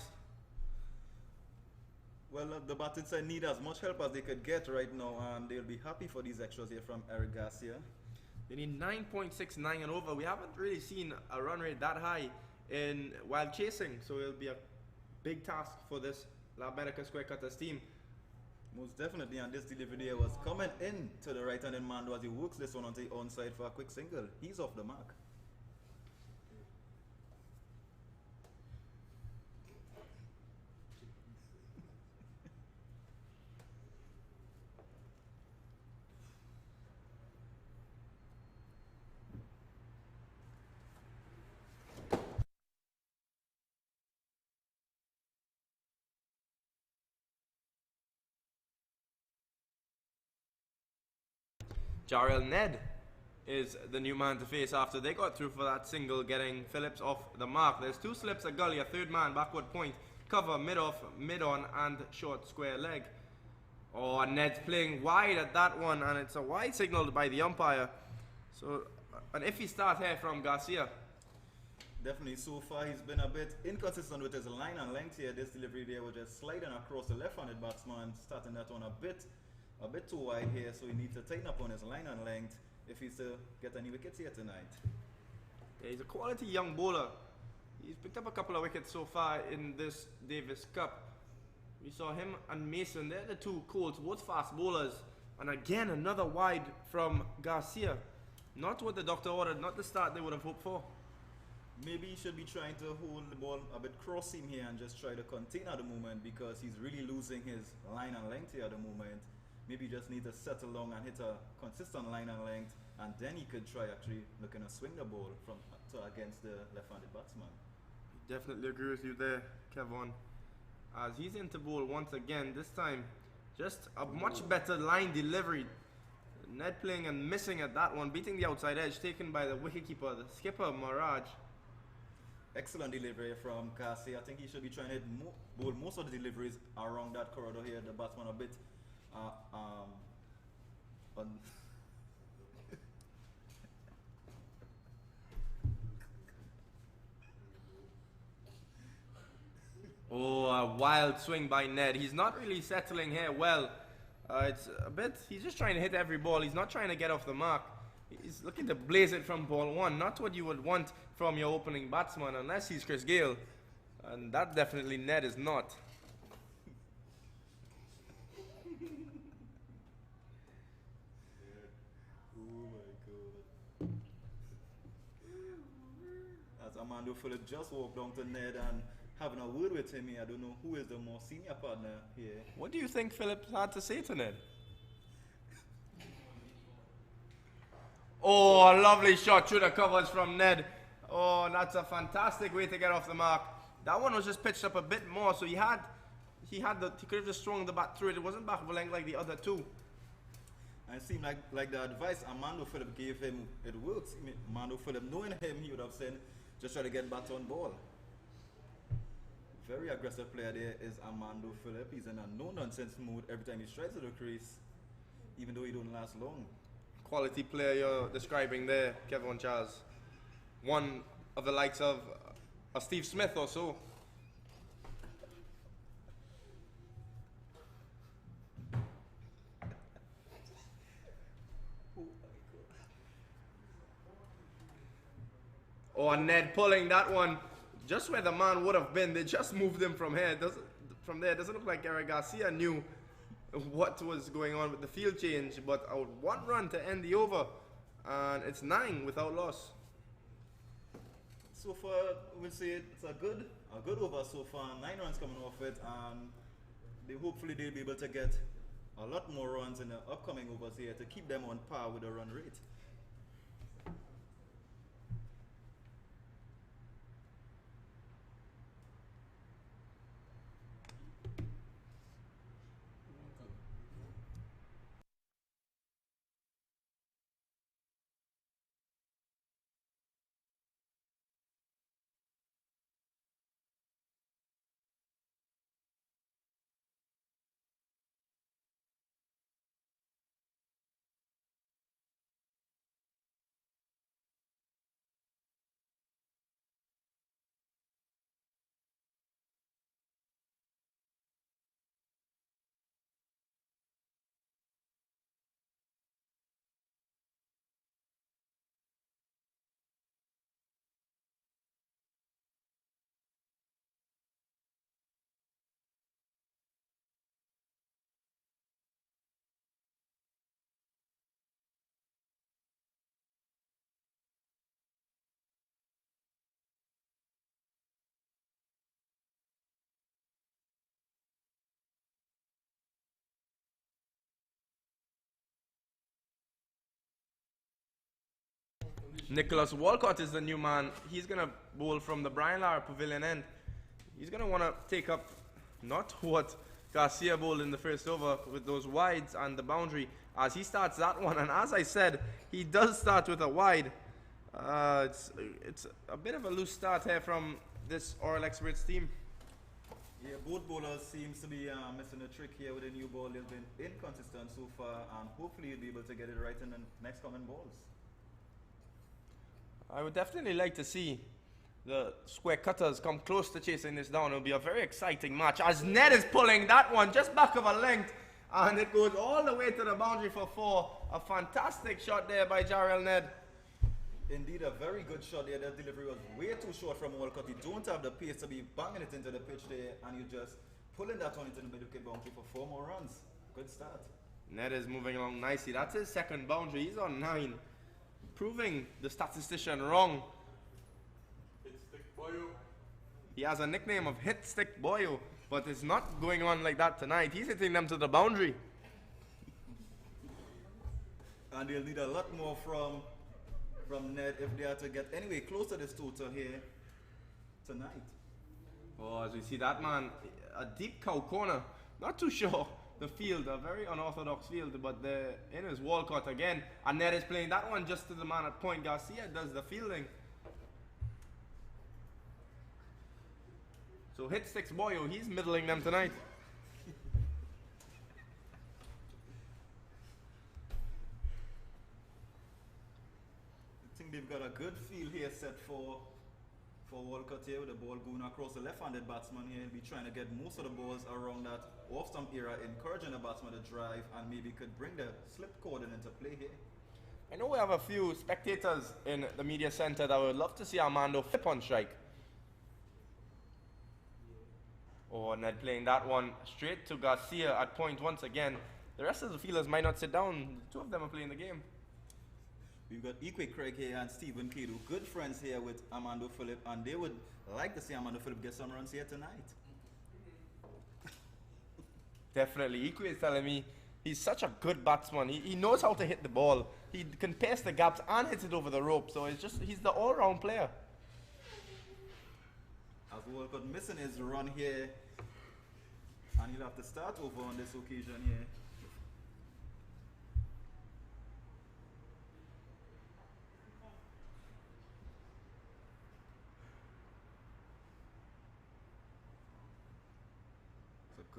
Well, the batting side need as much help as they could get right now, and they'll be happy for these extras here from Eric Garcia. They need 9.69 and over. We haven't really seen a run rate that high while chasing, so it'll be a big task for this La America Square Cutters team. Most definitely, and this delivery there was coming in to the right-handed man as he works this one onto the onside for a quick single. He's off the mark. Jarrell Ned is the new man to face after they got through for that single, getting Phillips off the mark. There's two slips, a gully, a third man, backward point, cover, mid-off, mid-on, and short square leg. Oh, Ned's playing wide at that one, and it's a wide signaled by the umpire. So, an iffy start here from Garcia. Definitely, so far he's been a bit inconsistent with his line and length here. This delivery there was just sliding across the left-handed batsman, starting that one a bit too wide here, so he needs to tighten up on his line and length if he's to get any wickets here tonight. Yeah, he's a quality young bowler. He's picked up a couple of wickets so far in this Davis Cup. We saw him and Mason, they're the two Colts, both fast bowlers. And again, another wide from Garcia. Not what the doctor ordered, not the start they would have hoped for. Maybe he should be trying to hold the ball a bit cross seam here and just try to contain at the moment, because he's really losing his line and length here at the moment. Maybe you just need to settle along and hit a consistent line and length, and then he could try actually looking to swing the ball against the left-handed batsman. Definitely agree with you there, Kevon. As he's into bowl once again, this time just a much better line delivery. Ned playing and missing at that one, beating the outside edge, taken by the wicketkeeper, the skipper, Maraj. Excellent delivery from Garcia. I think he should be trying to bowl most of the deliveries around that corridor here. The batsman a bit Oh, a wild swing by Ned. He's not really settling here well. He's just trying to hit every ball. He's not trying to get off the mark. He's looking to blaze it from ball one. Not what you would want from your opening batsman, unless he's Chris Gayle. And that definitely Ned is not. Armando Phillips just walked down to Ned and having a word with him here. I don't know who is the more senior partner here. What do you think Phillips had to say to Ned? Oh, a lovely shot through the covers from Ned. Oh, that's a fantastic way to get off the mark. That one was just pitched up a bit more, so he could have just swung the bat through it. It wasn't back of a length like the other two. And it seemed like the advice Armando Phillips gave him, it works. Armando Phillips, knowing him, he would have said, just try to get bat on ball. Very aggressive player there is Armando Phillips. He's in a no-nonsense mood every time he strides to the crease, even though he don't last long. Quality player you're describing there, Kevin Charles. One of the likes of Steve Smith or so. Oh, and Ned pulling that one just where the man would have been. They just moved him from here. From there, it doesn't look like Eric Garcia knew what was going on with the field change, but one run to end the over, and it's 9 without loss. So far, we'll say it's a good a good over so far. 9 runs coming off it, and hopefully they'll be able to get a lot more runs in the upcoming overs here to keep them on par with the run rate. Nicholas Walcott is the new man. He's going to bowl from the Bryan Pavilion end. He's going to want to take up not what Garcia bowled in the first over with those wides and the boundary as he starts that one. And as I said, he does start with a wide. It's a bit of a loose start here from this Oral Experts team. Yeah, both bowlers seems to be missing a trick here with the new ball. They've been inconsistent so far, and hopefully you'll be able to get it right in the next coming balls. I would definitely like to see the square cutters come close to chasing this down. It'll be a very exciting match as Ned is pulling that one just back of a length, and it goes all the way to the boundary for 4. A fantastic shot there by Jarrell Ned. Indeed, a very good shot there. That delivery was way too short from Walcott. You don't have the pace to be banging it into the pitch there, and you just pulling that one into the mid-wicket boundary for 4 more runs. Good start. Ned is moving along nicely. That's his second boundary. He's on 9. Proving the statistician wrong. He has a nickname of Hit Stick Boyo, but it's not going on like that tonight. He's hitting them to the boundary. And they'll need a lot more from Ned if they are to get anyway close to this total here tonight. Oh, as we see that man, a deep cow corner. Not too sure. The field, a very unorthodox field, but the in is Walcott again. And Ned is playing that one just to the man at point. Garcia does the fielding. So Hit Sticks Boyo, he's middling them tonight. I think they've got a good field here set for Walcott here with the ball going across the left-handed batsman here. He'll be trying to get most of the balls around that off-stump area, encouraging the batsman to drive and maybe could bring the slip cordon into play here. I know we have a few spectators in the media center that would love to see Armando flip on strike. Oh, Ned playing that one straight to Garcia at point once again. The rest of the fielders might not sit down. The 2 of them are playing the game. We've got Ikwe Craig here and Stephen Kedu, good friends here with Armando Phillip, and they would like to see Armando Phillip get some runs here tonight. Definitely. Ikwe is telling me he's such a good batsman. He knows how to hit the ball. He can pace the gaps and hit it over the rope. So he's the all-round player. As Walcott missing his run here, and he'll have to start over on this occasion here.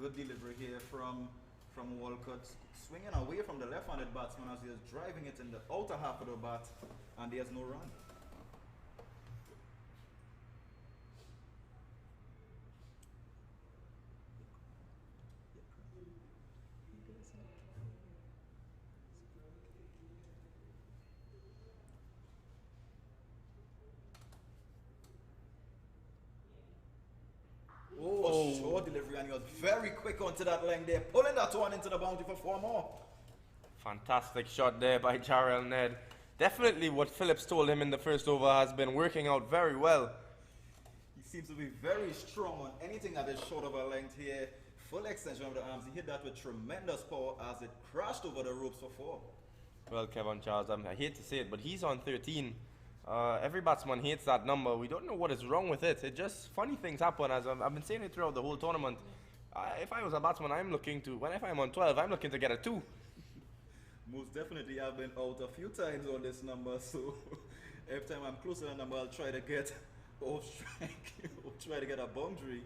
Good delivery here from Walcott, swinging away from the left-handed batsman as he is driving it in the outer half of the bat, and there's no run. Short delivery, and he was very quick onto that line there, pulling that one into the boundary for 4 more. Fantastic shot there by Jarrell Ned. Definitely what Phillips told him in the first over has been working out very well. He seems to be very strong on anything that is short of a length here. Full extension of the arms. He hit that with tremendous power as it crashed over the ropes for 4. Well, Kevin Charles, I hate to say it, but he's on 13. Every batsman hates that number. We don't know what is wrong with it. It just, funny things happen, as I've been saying it throughout the whole tournament. If I was a batsman, I'm looking to, if I'm on 12, I'm looking to get a 2. Most definitely, I've been out a few times on this number, so every time I'm close to the number, I'll try to get off strike or try to get a boundary.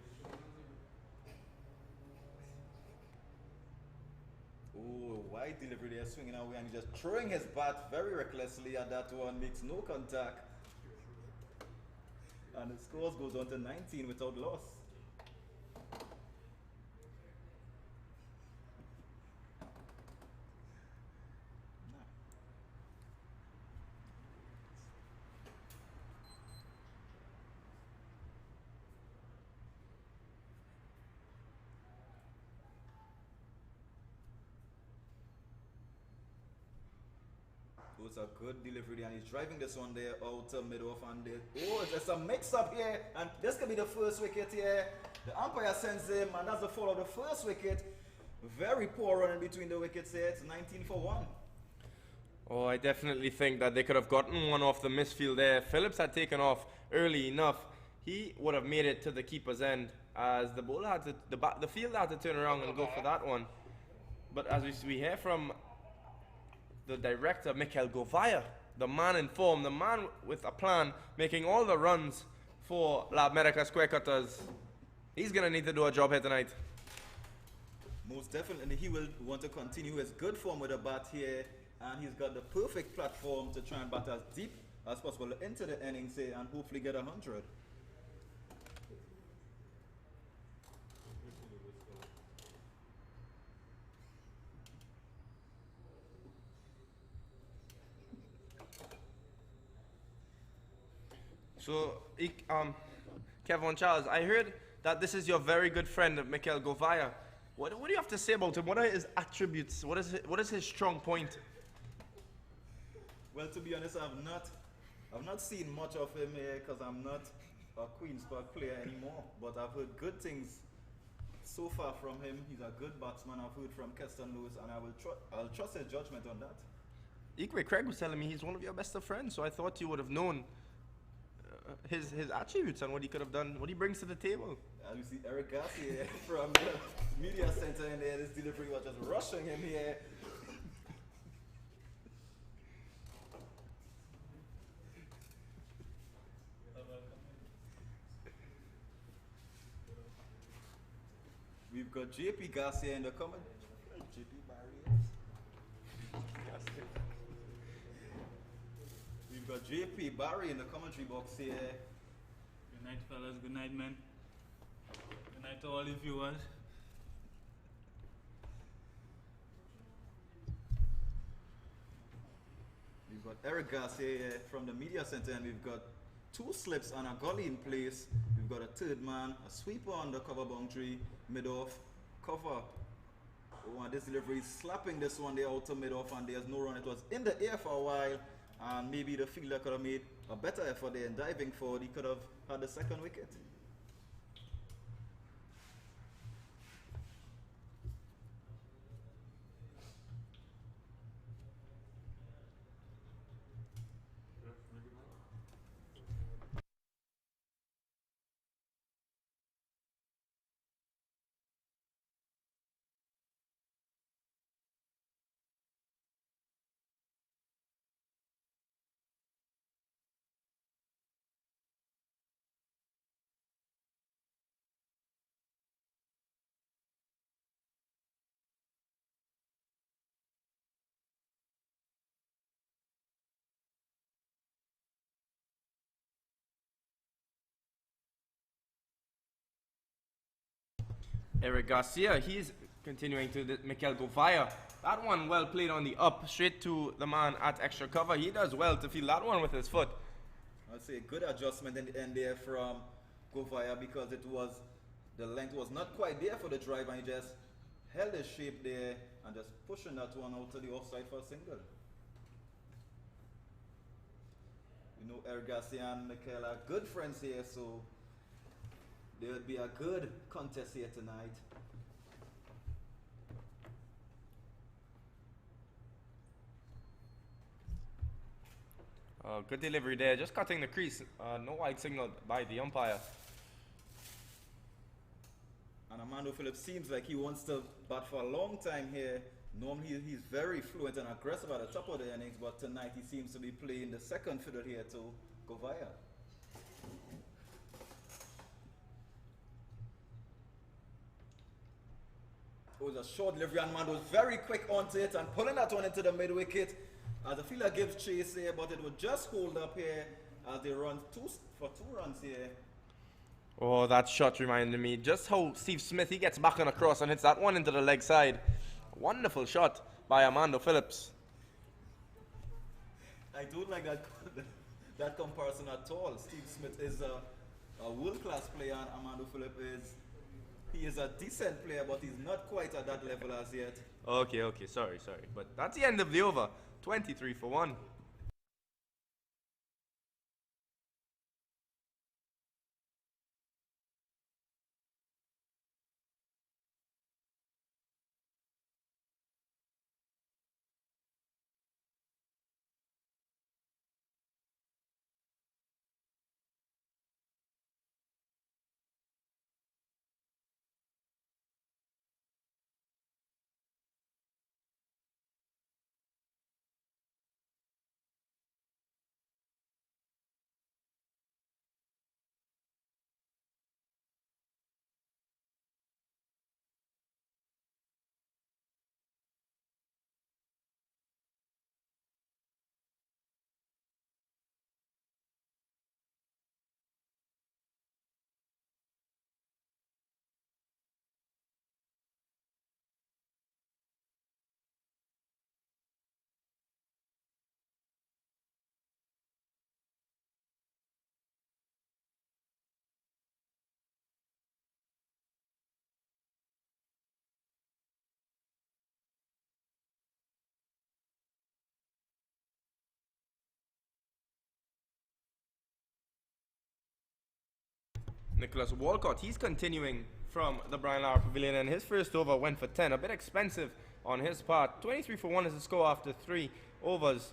Oh, wide delivery there, swinging away, and he's just throwing his bat very recklessly at that one, makes no contact. And the scores goes on to 19 without loss. It's a good delivery and he's driving this one there out mid-off and there. Oh, there's a mix-up here and this could be the first wicket here. The umpire sends him and that's the fall of the first wicket. Very poor running between the wickets here. It's 19 for 1. Oh, I definitely think that they could have gotten one off the misfield there. Phillips had taken off early enough. He would have made it to the keeper's end as the bowler had to, the field had to turn around and go for that one. But as we hear from the director, Mikel Govaya, the man in form, the man with a plan, making all the runs for La America Square Cutters. He's going to need to do a job here tonight. Most definitely, he will want to continue his good form with a bat here, and he's got the perfect platform to try and bat as deep as possible into the innings here and hopefully get 100. So, Kevin Charles, I heard that this is your very good friend, Mikel Govaya. What do you have to say about him? What are his attributes? What is his strong point? Well, to be honest, I've not seen much of him here because I'm not a Queen's Park player anymore. But I've heard good things so far from him. He's a good batsman. I've heard from Keston Lewis, and I'll trust his judgment on that. Equally, Craig was telling me he's one of your best of friends, so I thought you would have known his attributes and what he could have done, what he brings to the table. And you see Eric Garcia from the media center in there. This delivery was just rushing him here. We've got JP Garcia in the comment. JP Barry. We've got JP Barry in the commentary box here. Good night, fellas. Good night, man. Good night to all the viewers. We've got Eric Garcia here from the media center, and we've got 2 slips and a gully in place. We've got a third man, a sweeper on the cover boundary, mid-off, cover. Oh, and this delivery is slapping this one there out to mid-off, and there's no run. It was in the air for a while, and maybe the fielder could have made a better effort there in diving forward. He could have had the second wicket. Eric Garcia, he's continuing to Mikel Govaya. That one well played on the up, straight to the man at extra cover. He does well to field that one with his foot. I'd say good adjustment in the end there from Govaya because the length was not quite there for the drive, and he just held his shape there and just pushing that one out to the offside for a single. You know, Eric Garcia and Mikel are good friends here, so there would be a good contest here tonight. Good delivery there, just cutting the crease. No wide signal by the umpire. And Armando Phillips seems like he wants to bat for a long time here. Normally he's very fluent and aggressive at the top of the innings, but tonight he seems to be playing the second fiddle here to Govaya. It was a short delivery and Armando was very quick onto it and pulling that one into the mid wicket. As the fielder gives chase here, but it would just hold up here as they run for two runs here. Oh, that shot reminded me just how Steve Smith, he gets back on a cross and hits that one into the leg side. Wonderful shot by Armando Phillips. I don't like that comparison at all. Steve Smith is a world-class player and Armando Phillips he is a decent player, but he's not quite at that level as yet. Okay, sorry. But that's the end of the over. 23 for 1. Nicholas Walcott, he's continuing from the Bryan Pavilion, and his first over went for 10. A bit expensive on his part. 23 for 1 is the score after 3 overs.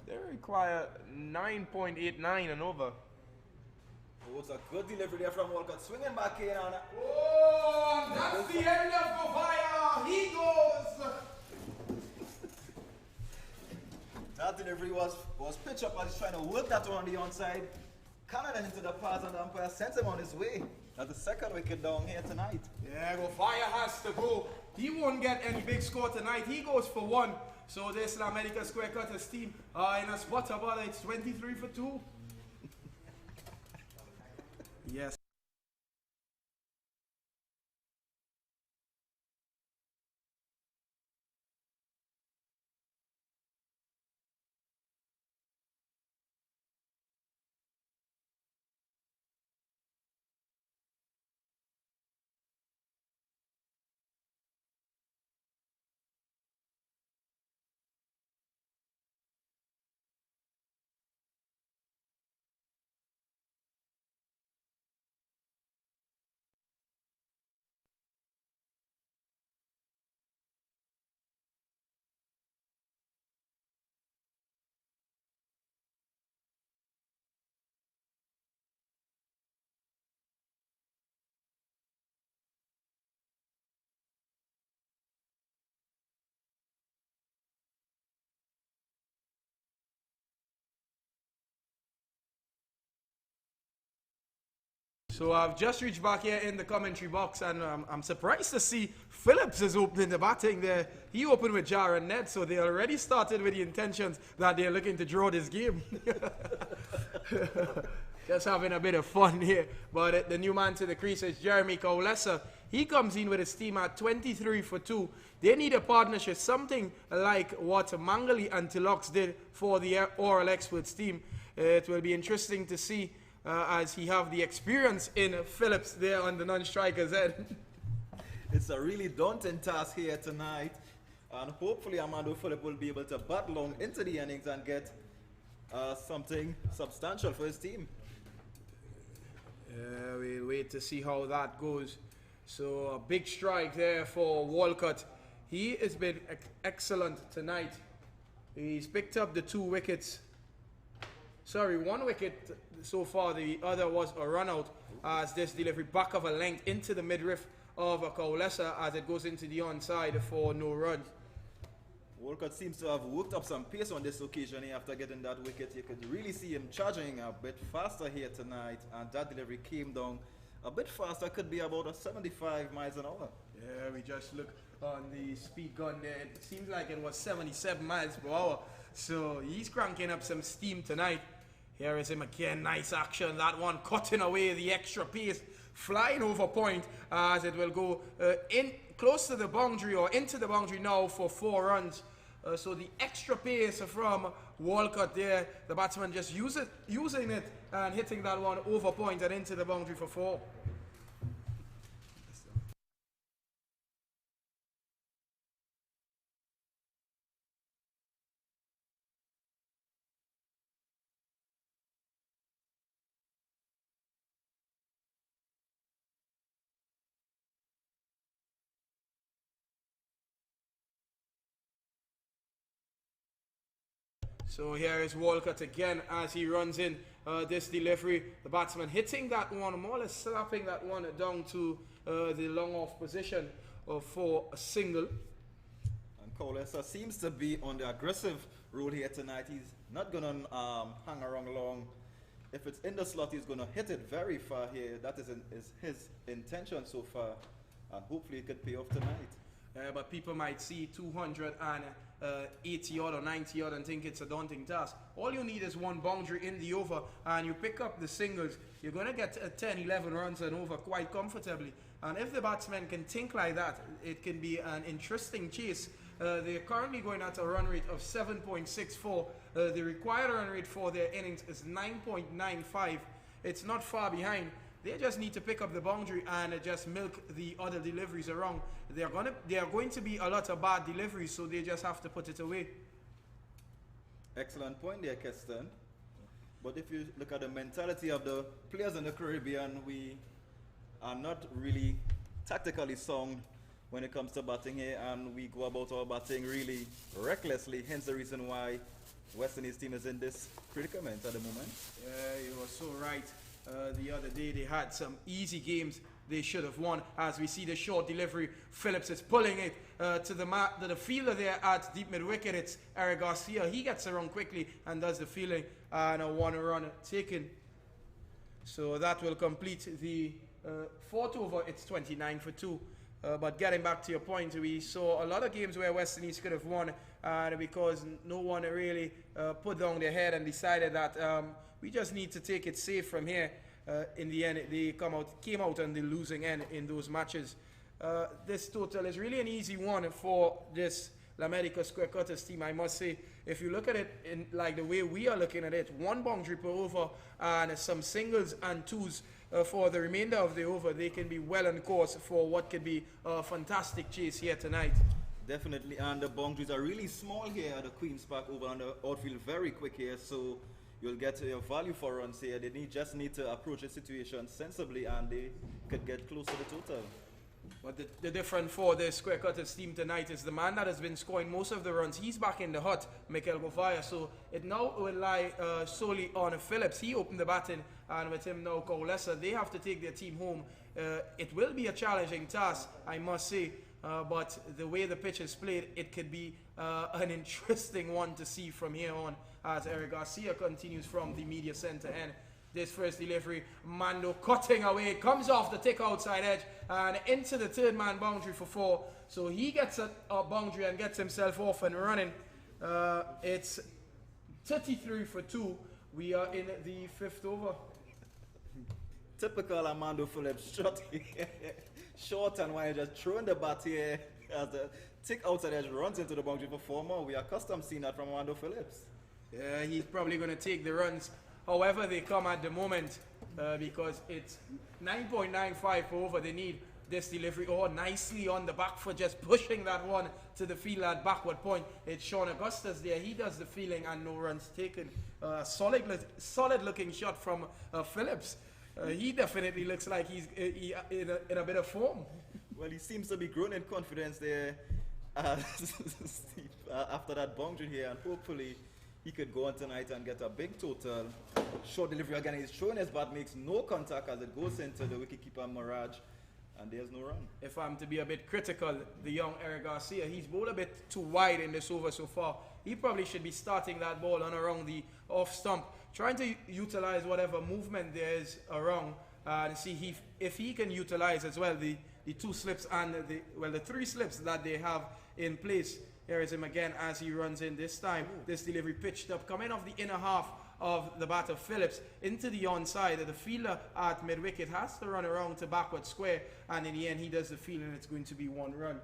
They require 9.89 and over. Oh, it's a good delivery there from Walcott. Swinging back in on it. Oh, that's the end of Govaya. He goes. That delivery was pitch up as he's trying to work that one on the onside. Canada into the pass and the umpire sends him on his way. That's the second wicket down here tonight. Yeah, Govaya has to go. He won't get any big score tonight. He goes for 1. So this La Medica Square Cutters team in a spot about it's 23 for 2. Yes. So I've just reached back here in the commentary box, and I'm surprised to see Phillips is opening the batting there. He opened with Jar and Ned, so they already started with the intentions that they're looking to draw this game. Just having a bit of fun here. But the new man to the crease is Jeremy Cowlesser. He comes in with his team at 23 for 2. They need a partnership, something like what Mangali and Tallawahs did for the Oral Experts team. It will be interesting to see as he have the experience in Phillips there on the non-striker's end. It's a really daunting task here tonight, and hopefully Armando Phillips will be able to bat long into the innings and get something substantial for his team. We'll wait to see how that goes. So a big strike there for Walcott. He has been excellent tonight. He's picked up the 2 wickets. Sorry, 1 wicket so far. The other was a run out as this delivery back of a length into the midriff of a Kaulesa as it goes into the onside for no runs. Walcott seems to have worked up some pace on this occasion here after getting that wicket. You could really see him charging a bit faster here tonight, and that delivery came down a bit faster, could be about 75 miles an hour. Yeah, we just look on the speed gun there. It seems like it was 77 miles per hour. So he's cranking up some steam tonight. Here is him again, nice action. That one cutting away the extra pace, flying over point as it will go in close to the boundary or into the boundary now for 4 runs. So the extra pace from Walcott there, the batsman just using it and hitting that one over point and into the boundary for 4. So here is Walcott again as he runs in this delivery. The batsman hitting that one, more or less slapping that one down to the long off position for a single. And Kaulesa seems to be on the aggressive road here tonight. He's not going to hang around long. If it's in the slot, he's going to hit it very far here. That is his intention so far. And hopefully it could pay off tonight. But people might see 280 odd or 90 odd and think it's a daunting task. All you need is 1 boundary in the over and you pick up the singles. You're going to get 10, 11 runs and over quite comfortably. And if the batsman can think like that, it can be an interesting chase. They're currently going at a run rate of 7.64. The required run rate for their innings is 9.95. It's not far behind. They just need to pick up the boundary and just milk the other deliveries around. There are going to be a lot of bad deliveries, so they just have to put it away. Excellent point there, Keston. But if you look at the mentality of the players in the Caribbean, we are not really tactically sound when it comes to batting here, and we go about our batting really recklessly, hence the reason why West Indies team is in this predicament at the moment. Yeah, you are so right. The other day they had some easy games they should have won. As we see the short delivery, Phillips is pulling it to the fielder there at deep mid wicket. It's Eric Garcia. He gets around quickly and does the fielding, and a 1 run taken. So that will complete the 4th over. It's 29 for 2. But getting back to your point, we saw a lot of games where West Indies could have won because no one really put down their head and decided that we just need to take it safe from here. In the end, they came out on the losing end in those matches. This total is really an easy one for this La Medica Square Cutters team, I must say. If you look at it in like the way we are looking at it, 1 boundary per over and some singles and 2s for the remainder of the over, they can be well on course for what could be a fantastic chase here tonight. Definitely, and the boundaries are really small here at the Queen's Park over, and the outfield very quick here, so you'll get your value for runs here. They just need to approach the situation sensibly, and they could get close to the total. But the difference for the Square Cutters team tonight is the man that has been scoring most of the runs. He's back in the hut, Mikel Govaya. So it now will lie solely on Phillips. He opened the batting, and with him now Kaulesa, they have to take their team home. It will be a challenging task, I must say. But the way the pitch is played, it could be an interesting one to see from here on as Eric Garcia continues from the media center end. This first delivery, Mando cutting away, comes off the tick outside edge and into the 3rd man boundary for 4. So he gets a boundary and gets himself off and running. It's 33 for 2. We are in the 5th over. Typical Armando Phillips shot short and wide, just throwing the bat here as the tick outside edge runs into the boundary for 4 more. We are accustomed seeing that from Armando Phillips. Yeah, he's probably going to take the runs however they come at the moment because it's 9.95 per over. They need this delivery nicely on the back foot, just pushing that one to the field at backward point. It's Sean Augustus there. He does the fielding and no runs taken. Solid looking shot from Phillips. He definitely looks like he's in a bit of form. Well, he seems to be growing in confidence there after that boundary here, and hopefully he could go on tonight and get a big total. Short delivery again, he's throwing his bat, makes no contact as it goes into the wicketkeeper Mirage, and there's no run. If I'm to be a bit critical, the young Eric Garcia, he's bowled a bit too wide in this over so far. He probably should be starting that ball on around the off stump, trying to utilize whatever movement there is around and see if he can utilize as well the two slips and the three slips that they have in place. Here is him again as he runs in this time. This delivery pitched up, coming off the inner half of the bat of Phillips into the onside. The fielder at mid-wicket has to run around to backward square, and in the end he does the field, and it's going to be one run.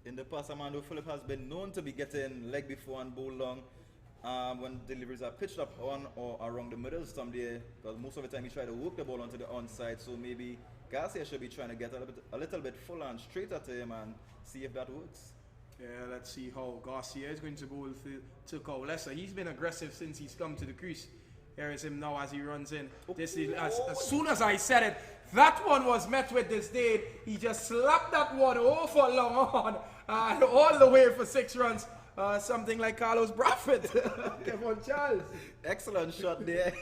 In the past, Armando Phillip has been known to be getting leg before and bowl long when deliveries are pitched up on or around the middle stump there, because most of the time he try to work the ball onto the onside, so maybe Garcia should be trying to get a little bit fuller and straighter to him and see if that works. Yeah, let's see how Garcia is going to bowl to Cowlessa. He's been aggressive since he's come to the crease. Here is him now as he runs in. This is as soon as I said it, that one was met with disdain. He just slapped that one over long on and all the way for 6 runs. Something like Carlos Bradford. Kevin Charles. Excellent shot there.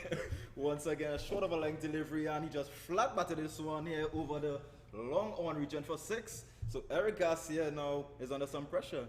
Once again, a short of a length delivery, and he just flat batted this one here over the long on region for 6. So Eric Garcia now is under some pressure.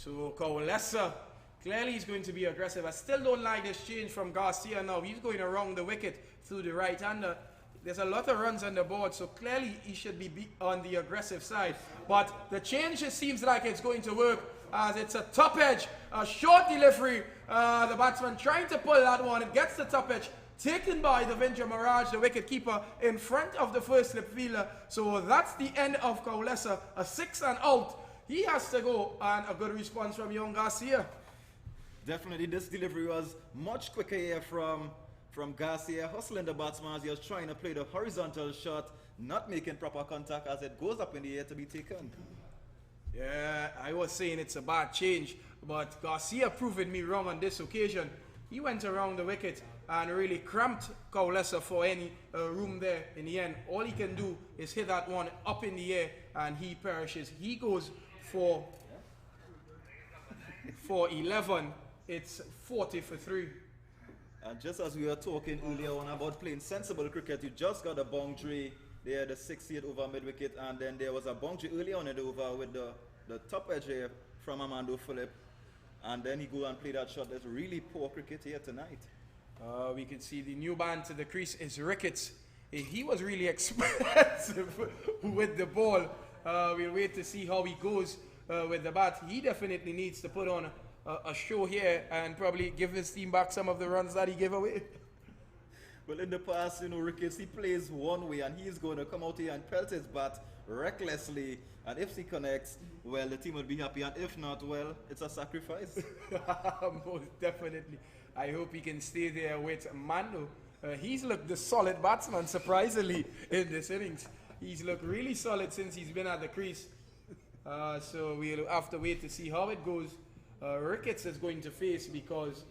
So Cowlessa, clearly he's going to be aggressive. I still don't like this change from Garcia now. He's going around the wicket through the right-hander. There's a lot of runs on the board, so clearly he should be on the aggressive side. But the change, it seems like it's going to work as it's a top edge, a short delivery. The batsman trying to pull that one. It gets the top edge, taken by the Devendra Mirage, the wicket keeper, in front of the first slip fielder. So that's the end of Cowlessa, a 6 and out. He has to go, and a good response from young Garcia. Definitely, this delivery was much quicker here from Garcia, hustling the batsman as he was trying to play the horizontal shot, not making proper contact as it goes up in the air to be taken. Yeah, I was saying it's a bad change, but Garcia proving me wrong on this occasion. He went around the wicket and really cramped Cowlessa for any room there. In the end, all he can do is hit that one up in the air, and he perishes. He goes for 11. It's 40 for 3. And just as we were talking earlier on about playing sensible cricket, you just got a boundary there, the 68 over mid-wicket, and then there was a boundary early on in the over with the top edge here from Armando Phillip. And then he go and play that shot. That's really poor cricket here tonight. We can see the new man to the crease is Ricketts. He was really expensive with the ball. We'll wait to see how he goes with the bat. He definitely needs to put on a show here and probably give his team back some of the runs that he gave away. Well, in the past, Ricketts, he plays one way and he's going to come out here and pelt his bat recklessly. And if he connects, well, the team will be happy. And if not, well, it's a sacrifice. Most definitely. I hope he can stay there with Mando. He's looked the solid batsman, surprisingly, in this innings. He's looked really solid since he's been at the crease. So we'll have to wait to see how it goes. Ricketts is going to face because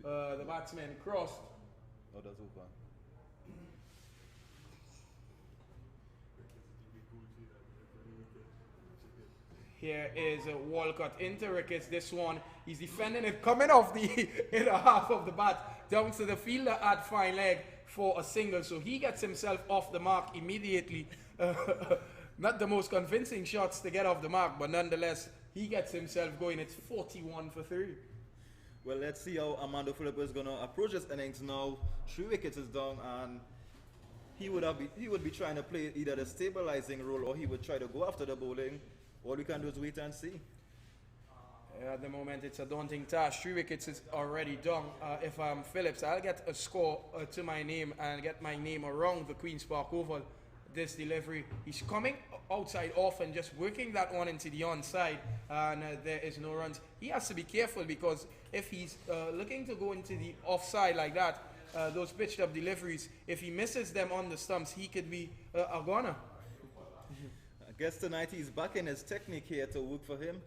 the batsman crossed. Oh, that's over. Here is Walcott into Ricketts. This one, he's defending it, coming off the inner half of the bat, down to the fielder at fine leg for a single. So he gets himself off the mark immediately. Not the most convincing shots to get off the mark, but nonetheless, he gets himself going. It's 41 for 3. Well, let's see how Armando Phillip is going to approach his innings now. 3 wickets is down, and he would be trying to play either the stabilizing role or he would try to go after the bowling. All we can do is wait and see. At the moment, it's a daunting task. 3 wickets is already done. If I'm Phillips, I'll get a score to my name and get my name around the Queen's Park Oval. This delivery, he's coming outside off and just working that one into the onside, and there is no runs. He has to be careful because if he's looking to go into the offside like that, those pitched up deliveries, if he misses them on the stumps, he could be a goner. I guess tonight he's back in his technique here to work for him.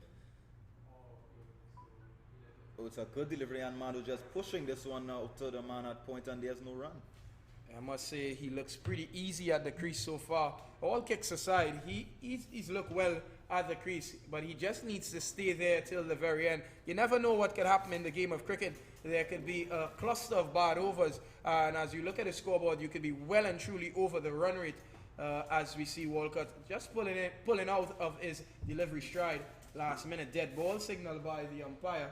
Oh, it's a good delivery, and Mando just pushing this one out to the man at point, and there's no run. I must say he looks pretty easy at the crease so far. All kicks aside, he's looked well at the crease, but he just needs to stay there till the very end. You never know what could happen in the game of cricket. There could be a cluster of bad overs, and as you look at the scoreboard, you could be well and truly over the run rate. As we see Walcott just pulling out of his delivery stride. Last minute dead ball signal by the umpire.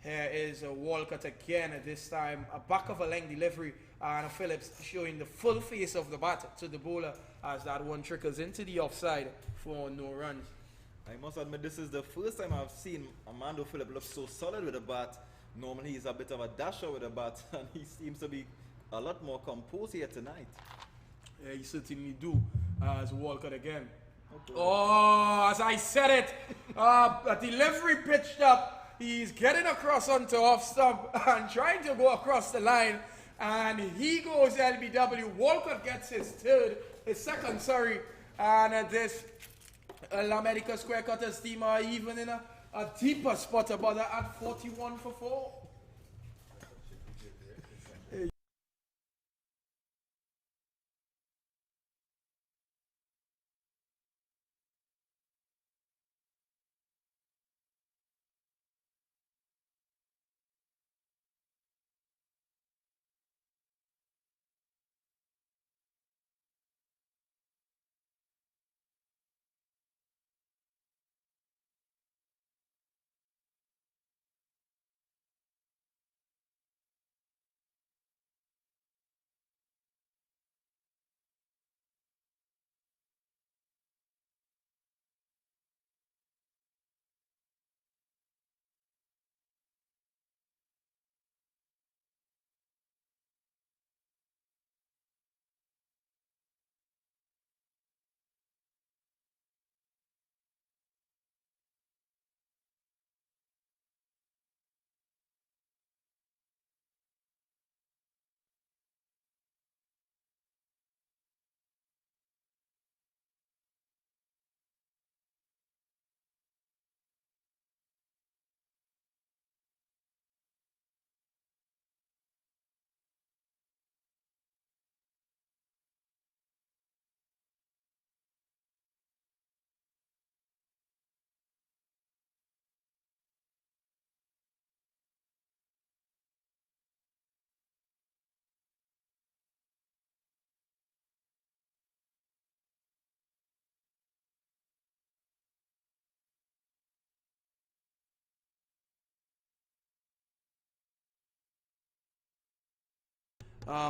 Here is Walcott again, this time a back of a length delivery, and Phillips showing the full face of the bat to the bowler as that one trickles into the offside for no runs. I must admit, this is the first time I've seen Armando Phillip look so solid with a bat. Normally he's a bit of a dasher with a bat, and he seems to be a lot more composed here tonight. Yeah, he certainly do, as Walcott again. Oh, as I said it, a delivery pitched up. He's getting across onto off stump and trying to go across the line, and he goes LBW. Walcott gets his second, and this La America Square Cutters team are even in a deeper spot, about at 41 for 4.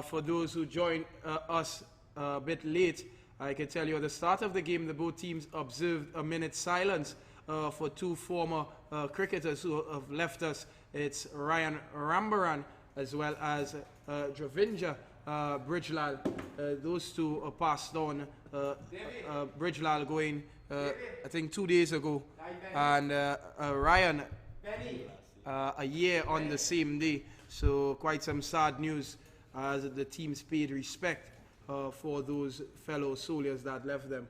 For those who joined us a bit late, I can tell you at the start of the game, the both teams observed a minute's silence for two former cricketers who have left us. It's Ryan Rambaran as well as Dravinja Brijlal. Those two passed on. Brijlal going, I think, 2 days ago, and Ryan a year on the same day. So quite some sad news, as the teams paid respect for those fellow soldiers that left them.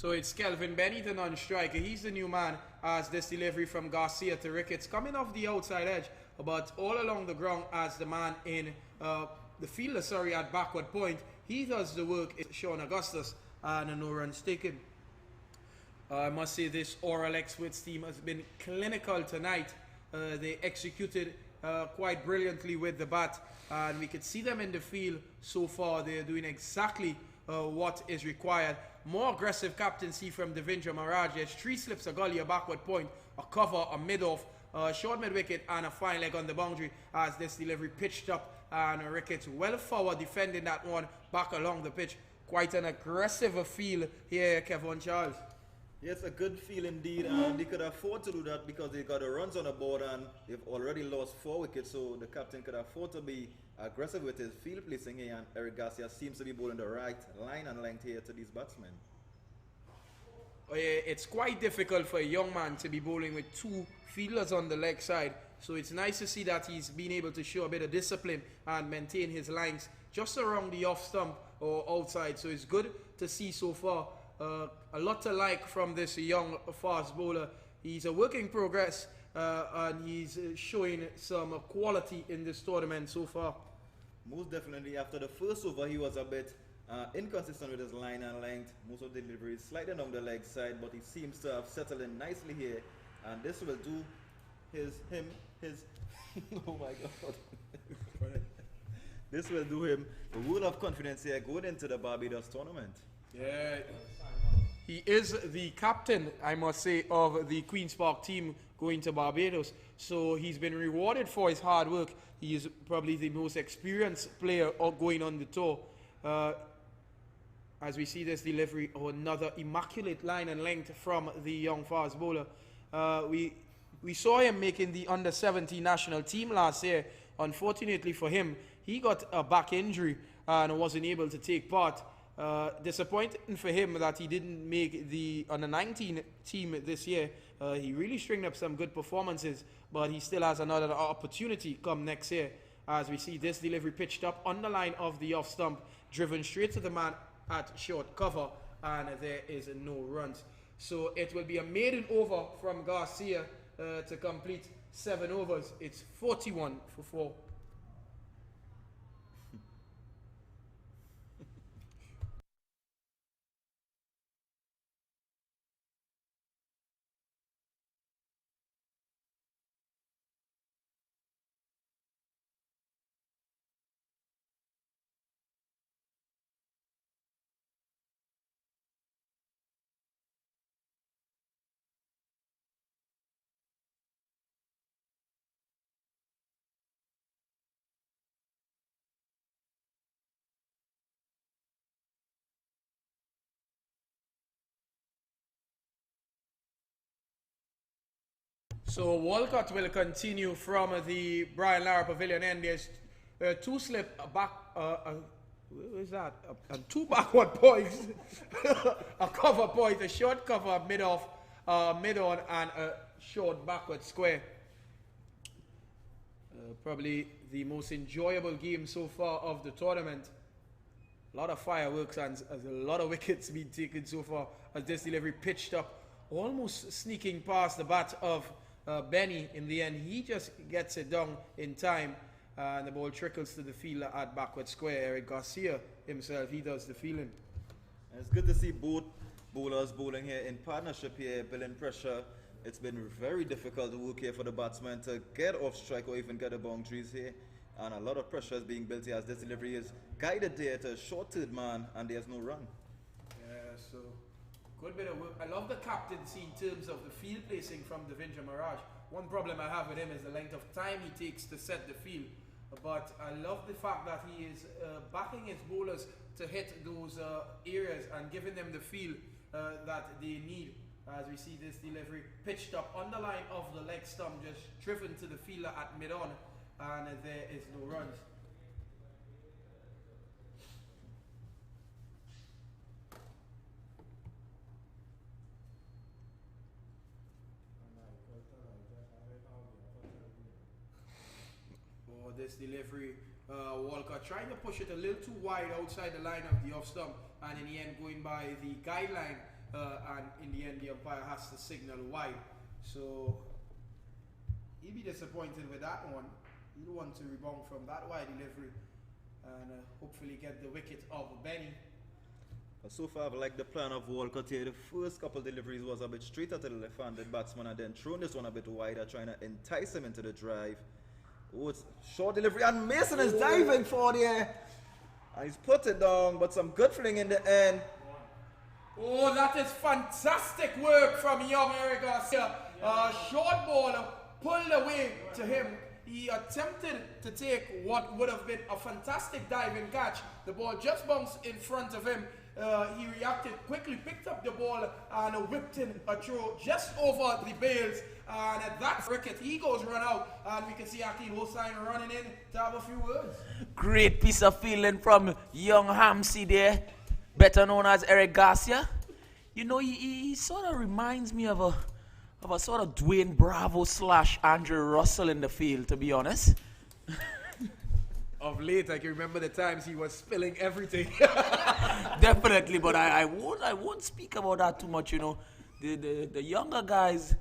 So it's Kelvin Bennington on striker. He's the new man as this delivery from Garcia to Ricketts. Coming off the outside edge, but all along the ground as the man in the fielder, sorry, at backward point. He does the work. It's Sean Augustus and no runs taken. I must say this Oral Experts team has been clinical tonight. They executed quite brilliantly with the bat, and we could see them in the field so far. They're doing exactly what is required. More aggressive captaincy from Devendra Maharaj. There's 3 slips, a gully, a backward point, a cover, a mid-off, short mid-wicket, and a fine leg on the boundary as this delivery pitched up, and Ricketts well forward defending that one back along the pitch. Quite an aggressive feel here, Kevin Charles. Yes, a good feel indeed, and they could afford to do that because they got the runs on the board and they've already lost 4 wickets, so the captain could afford to be aggressive with his field placing here, and Eric Garcia seems to be bowling the right line and length here to these batsmen. It's quite difficult for a young man to be bowling with 2 fielders on the leg side, so it's nice to see that he's been able to show a bit of discipline and maintain his lines just around the off stump or outside, so it's good to see so far. A lot to like from this young fast bowler. He's a work in progress and he's showing some quality in this tournament so far. Most definitely, after the first over, he was a bit inconsistent with his line and length. Most of the deliveries sliding down the leg side, but he seems to have settled in nicely here, and this will do his oh my God. This will do him a world of confidence here going into the Barbados tournament. Yeah, he is the captain, I must say, of the Queen's Park team going to Barbados. So he's been rewarded for his hard work. He is probably the most experienced player going on the tour. As we see this delivery, another immaculate line and length from the young fast bowler. We saw him making the under-17 national team last year. Unfortunately for him, he got a back injury and wasn't able to take part. Disappointing for him that he didn't make the under-19 team this year. He really stringed up some good performances, but he still has another opportunity come next year. As we see this delivery pitched up on the line of the off stump, driven straight to the man at short cover, and there is no runs. So it will be a maiden over from Garcia to complete 7 overs. It's 41 for 4. So Walcott will continue from the Bryan Lara Pavilion end. There's 2 slip back, where is that? 2 backward points, a cover point, a short cover, mid-off, mid-on, and a short backward square. Probably the most enjoyable game so far of the tournament. A lot of fireworks and a lot of wickets being taken so far as this delivery pitched up, almost sneaking past the bat of Benny. In the end, he just gets it down in time, and the ball trickles to the fielder at backward square. Eric Garcia himself, he does the fielding. And it's good to see both bowlers bowling here in partnership here, building pressure. It's been very difficult to work here for the batsman to get off strike or even get the boundaries here, and a lot of pressure is being built here as this delivery is guided there to a short third man, and there's no run. Yeah, so good bit of work. I love the captaincy in terms of the field placing from Devendra Maharaj. One problem I have with him is the length of time he takes to set the field. But I love the fact that he is backing his bowlers to hit those areas and giving them the feel that they need. As we see this delivery pitched up on the line of the leg stump, just driven to the fielder at mid-on, and there is no runs. This delivery, Walcott trying to push it a little too wide outside the line of the off stump, and in the end going by the guideline and in the end the umpire has to signal wide. So he'll be disappointed with that one. He'll want to rebound from that wide delivery and hopefully get the wicket of Benny. So far, I've liked the plan of Walcott here. The first couple deliveries was a bit straighter to the left-handed batsman and then throwing this one a bit wider, trying to entice him into the drive. Oh, it's short delivery and Mason is diving for the air. And he's put it down, but some good fling in the end. Oh, that is fantastic work from young Eric Garcia. Short ball pulled away to him. He attempted to take what would have been a fantastic diving catch. The ball just bounced in front of him. He reacted quickly, picked up the ball and whipped in a throw just over the bails. And at that cricket, he goes run out. And we can see Akeem Hossain running in to have a few words. Great piece of fielding from young Hamsey there, better known as Eric Garcia. You know, he sort of reminds me of a sort of Dwayne Bravo / Andrew Russell in the field, to be honest. Of late, I can remember the times he was spilling everything. Definitely, but I won't speak about that too much. You know, the younger guys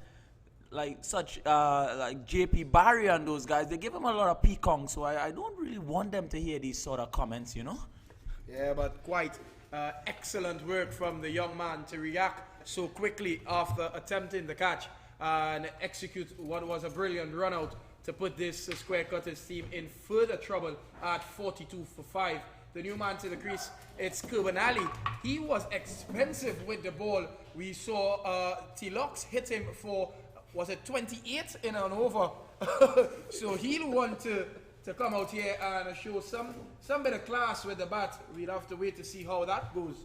like JP Barry and those guys, they give him a lot of peacock, so I don't really want them to hear these sort of comments. You know. Yeah, but quite excellent work from the young man to react so quickly after attempting the catch and execute what was a brilliant run out to put this Square Cutters team in further trouble at 42 for 5. The new man to the crease, it's Kurban Ali. He was expensive with the ball. We saw Tallawahs hit him for, was it 28 in an over? So he'll want to come out here and show some bit of class with the bat. We'll have to wait to see how that goes.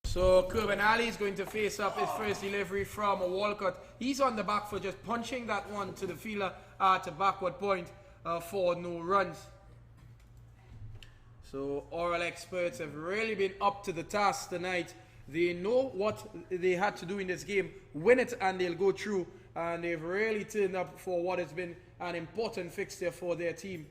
So Kurban Ali is going to face up his first delivery from a Walcott. He's on the back for just punching that one to the fielder at a backward point for no runs. So oral experts have really been up to the task tonight. They know what they had to do in this game, win it and they'll go through. And they've really turned up for what has been an important fixture for their team.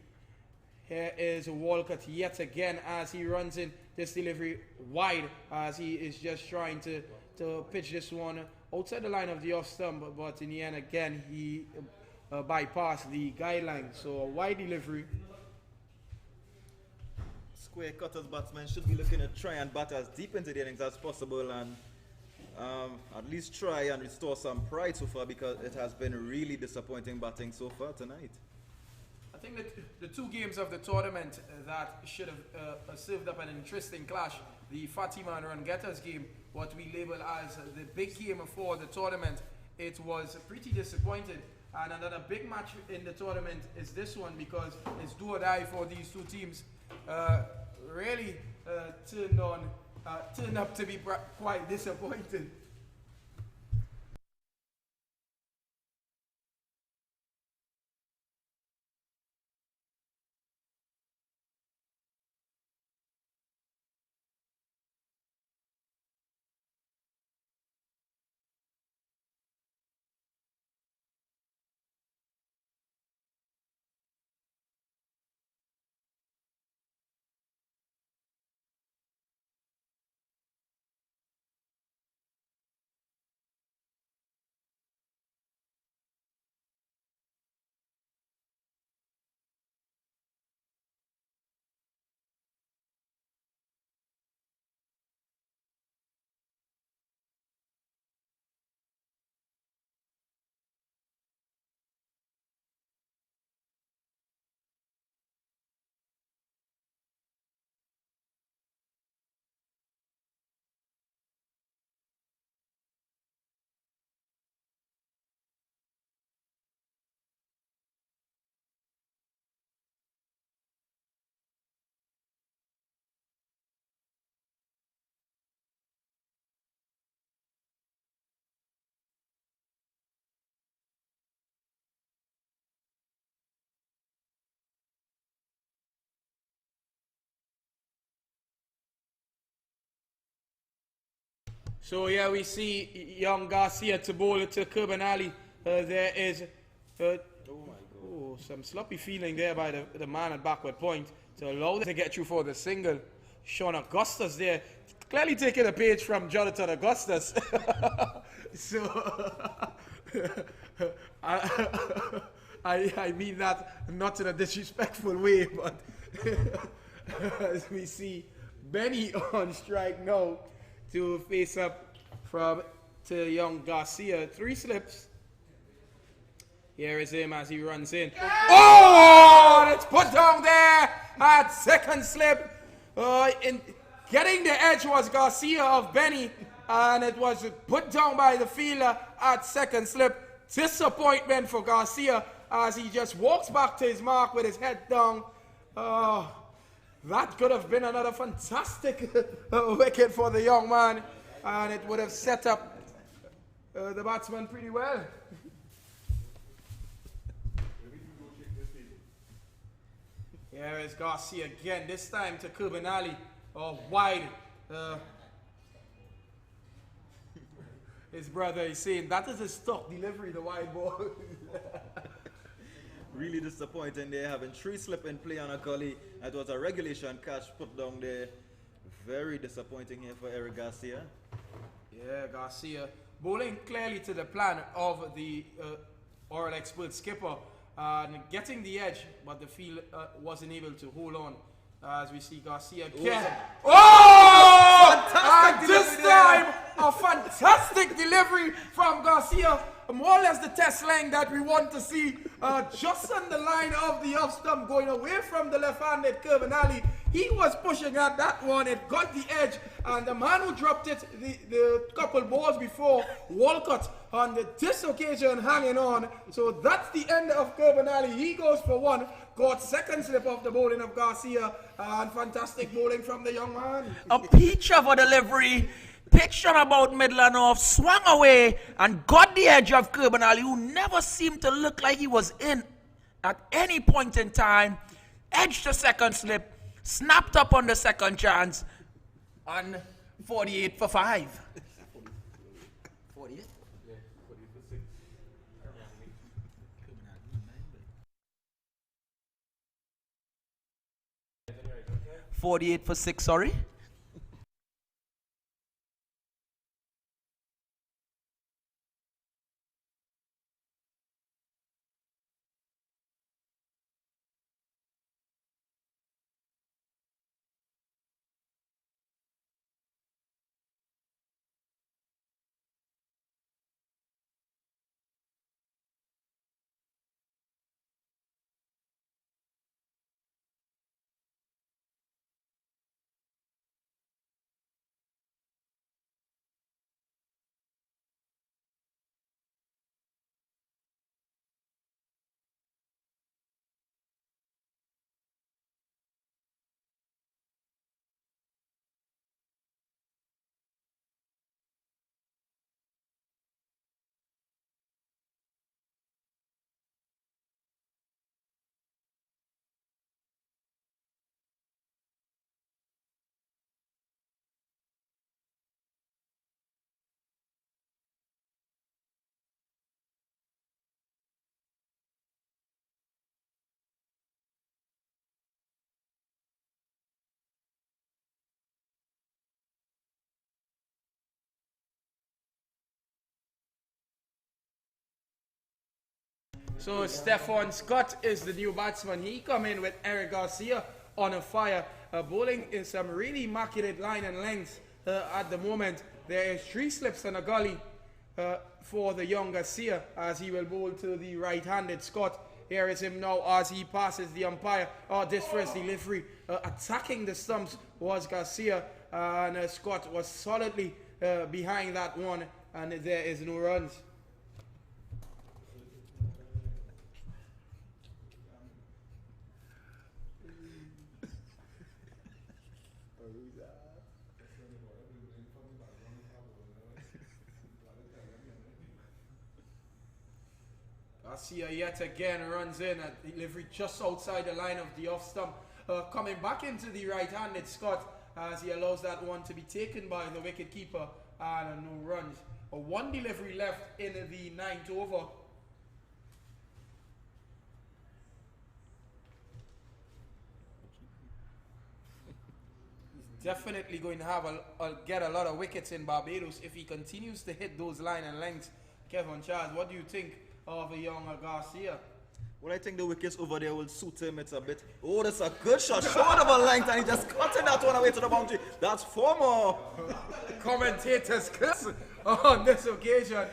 Here is Walcott yet again as he runs in this delivery wide as he is just trying to pitch this one outside the line of the off stump, but in the end again he bypassed the guideline. So a wide delivery. Square Cutters batsmen should be looking to try and bat as deep into the innings as possible and at least try and restore some pride so far, because it has been really disappointing batting so far tonight. I think that the two games of the tournament that should have served up an interesting clash, the Fatima and Run Getters game, what we label as the big game for the tournament, it was pretty disappointing. And another big match in the tournament is this one, because it's do or die for these two teams. Really turned up to be quite disappointing. So here we see young Garcia to bowl it to Curban Ali. There is some sloppy feeling there by the man at backward point to allow them to get through for the single. Sean Augustus there, clearly taking a page from Jonathan Augustus. So I mean that not in a disrespectful way, but as we see Benny on strike now to face up to young Garcia. 3 slips. Here is him as he runs in. Oh! And it's put down there at second slip. In getting the edge was Garcia of Benny, and it was put down by the fielder at second slip. Disappointment for Garcia as he just walks back to his mark with his head down. That could have been another fantastic wicket for the young man, and it would have set up the batsman pretty well. Here is Garcia again, this time to Curban Ali, wide. His brother is saying that is a stock delivery, the wide ball. Really disappointing there, having 3 slip in play on a gully. That was a regulation catch put down there. Very disappointing here for Eric Garcia. Yeah, Garcia bowling clearly to the plan of the Oral Expert skipper and getting the edge, but the field wasn't able to hold on. As we see Garcia again. And this time, a fantastic delivery from Garcia. More or less the test line that we want to see. Just on the line of the off stump, going away from the left-handed Curban Ali. He was pushing at that one. It got the edge. And the man who dropped it the couple balls before, Walcott, on this occasion hanging on. So that's the end of Curban Ali. He goes for 1. Got second slip of the bowling of Garcia. And fantastic bowling from the young man. A peach of a delivery. Pitched on about middle and off, swung away and got the edge of Curban Ali, who never seemed to look like he was in at any point in time. Edged the second slip, snapped up on the second chance, and 48 for 5. 48? 48 for 6, sorry. So Stefan Scott is the new batsman. He come in with Eric Garcia on a fire. Bowling in some really immaculate line and length at the moment. There is 3 slips and a gully for the young Garcia as he will bowl to the right-handed Scott. Here is him now as he passes the umpire. This first delivery attacking the stumps was Garcia, and Scott was solidly behind that one, and there is no runs. Garcia yet again runs in at delivery just outside the line of the off stump. Coming back into the right-handed Scott as he allows that one to be taken by the wicket keeper and no runs. One delivery left in the 9th over. He's definitely going to have get a lot of wickets in Barbados if he continues to hit those line and lengths. Kevin Charles, what do you think of a young Garcia? Well, I think the wickets over there will suit him. It's a bit. Oh, that's a good shot. Short of a length, and he just cutting that one away to the boundary. That's 4 more. Commentators curse on this occasion,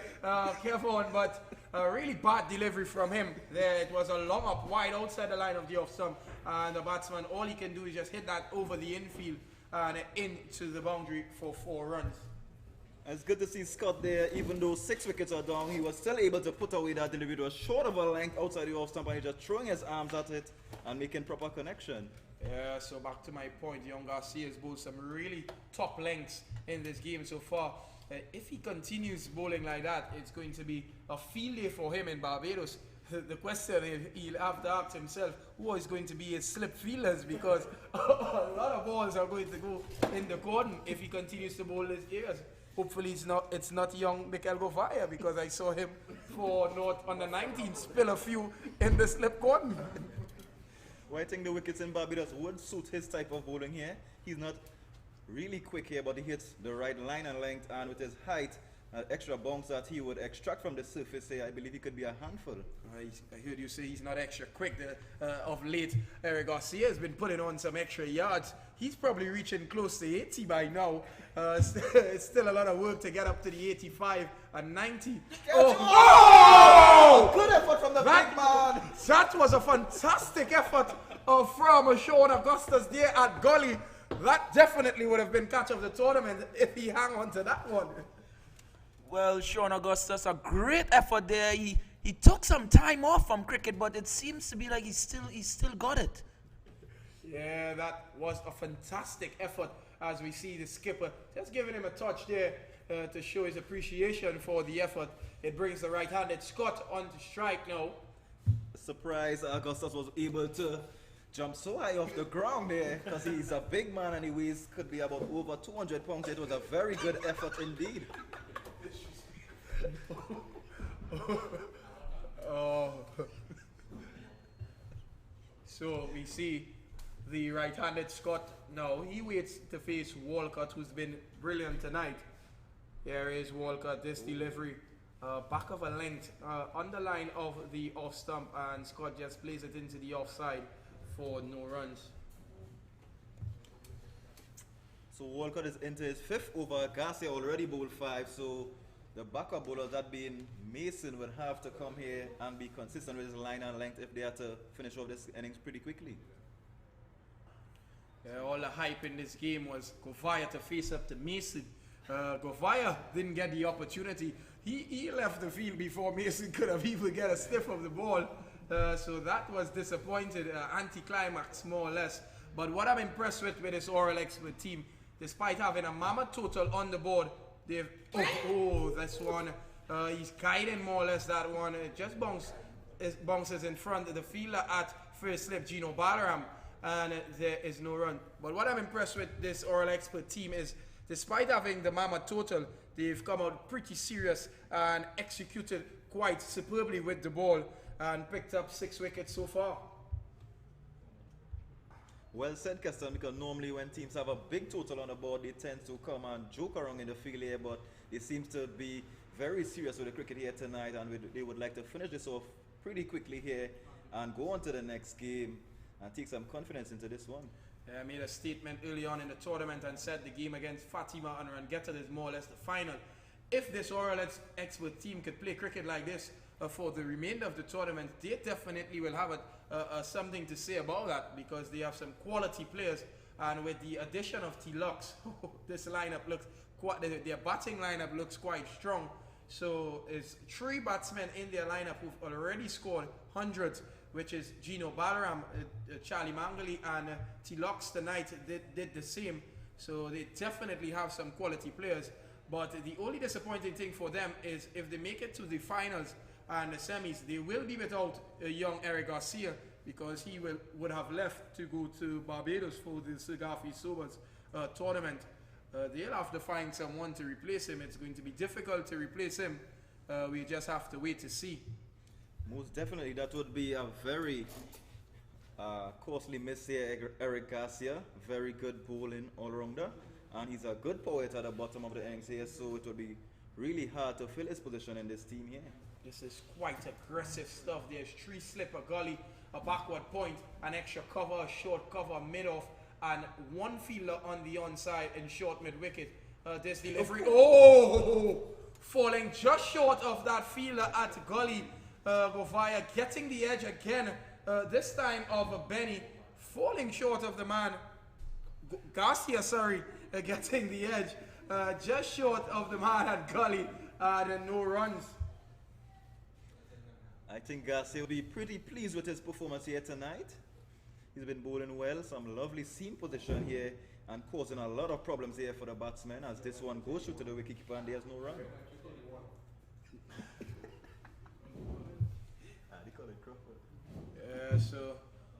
Kevin, but a really bad delivery from him. There, it was a long up wide outside the line of the off stump, and the batsman, all he can do is just hit that over the infield and into the boundary for 4 runs. It's good to see Scott there. Even though 6 wickets are down, he was still able to put away that delivery. It was short of a length outside the off stump, and he just throwing his arms at it and making proper connection. Yeah, so back to my point, young Garcia has bowled some really top lengths in this game so far. If he continues bowling like that, it's going to be a field day for him in Barbados. The question he'll have to ask himself, who is going to be his slip fielders, because a lot of balls are going to go in the cordon if he continues to bowl these areas. Hopefully it's not young Mikel Govaya, because I saw him for North under 19 spill a few in the slip cordon. Well, I think the wickets in Barbados would suit his type of bowling here. He's not really quick here, but he hits the right line and length, and with his height, extra bounce that he would extract from the surface here, I believe he could be a handful. I heard you say he's not extra quick. Of late, Eric Garcia has been putting on some extra yards. He's probably reaching close to 80 by now. It's still a lot of work to get up to the 85 and 90. Oh! Good effort from the big man. That was a fantastic effort from Sean Augustus there at Gully. That definitely would have been catch of the tournament if he hung on to that one. Well, Sean Augustus, a great effort there. He took some time off from cricket, but it seems to be like he's still got it. Yeah, that was a fantastic effort, as we see the skipper just giving him a touch there to show his appreciation for the effort. It brings the right-handed Scott on to strike now. Surprise, Augustus was able to jump so high off the ground there, because he's a big man and he weighs, could be about over 200 pounds. It was a very good effort indeed. Oh. So we see the right-handed Scott now. He waits to face Walcott, who's been brilliant tonight. Here is Walcott, this delivery. Back of a length on the line of the off stump, and Scott just plays it into the offside for no runs. So Walcott is into his 5th over. Garcia already bowled 5, so the backup bowler, that being Mason, would have to come here and be consistent with his line and length if they are to finish off this innings pretty quickly. All the hype in this game was Govaya to face up to Mason. Govaya didn't get the opportunity. He left the field before Mason could have even get a sniff of the ball. So that was disappointed, anticlimax more or less. But what I'm impressed with this Oral Expert team, despite having a mammoth total on the board, they've, this one, he's guiding more or less that one. It just bounces in front of the fielder at first slip, Gino Balaram, and there is no run. But what I'm impressed with this Oral Expert team is, despite having the mammoth total, they've come out pretty serious and executed quite superbly with the ball and picked up 6 wickets so far. Well said, Keston, because normally when teams have a big total on the board, they tend to come and joke around in the field here, but they seem to be very serious with the cricket here tonight, and they would like to finish this off pretty quickly here and go on to the next game and take some confidence into this one. I made a statement early on in the tournament and said the game against Fatima and Rangetta is more or less the final. If this Oral Expert team could play cricket like this for the remainder of the tournament, they definitely will have something to say about that, because they have some quality players, and with the addition of Tallawahs, this lineup looks quite, their batting lineup looks quite strong. So it's 3 batsmen in their lineup who've already scored hundreds, which is Gino Balaram, Charlie Mangali, and Tallawahs tonight did the same. So they definitely have some quality players. But the only disappointing thing for them is if they make it to the finals and the semis, they will be without young Eric Garcia, because he would have left to go to Barbados for the Sir Garfield Sobers tournament. they'll have to find someone to replace him. It's going to be difficult to replace him. We just have to wait to see. Most definitely, that would be a very costly miss here, Eric Garcia. Very good bowling all-rounder. And he's a good poet at the bottom of the innings here, so it would be really hard to fill his position in this team here. This is quite aggressive stuff. There's 3 slip, a gully, a backward point, an extra cover, a short cover, mid-off, and 1 fielder on the onside in short mid-wicket. This delivery, falling just short of that fielder at gully. Govaya getting the edge again, this time of Benny, falling short of the man. Garcia, getting the edge, just short of the man at gully, and no runs. I think Garcia will be pretty pleased with his performance here tonight. He's been bowling well, some lovely seam position here, and causing a lot of problems here for the batsmen as this one goes through to the wicketkeeper and there's no run. So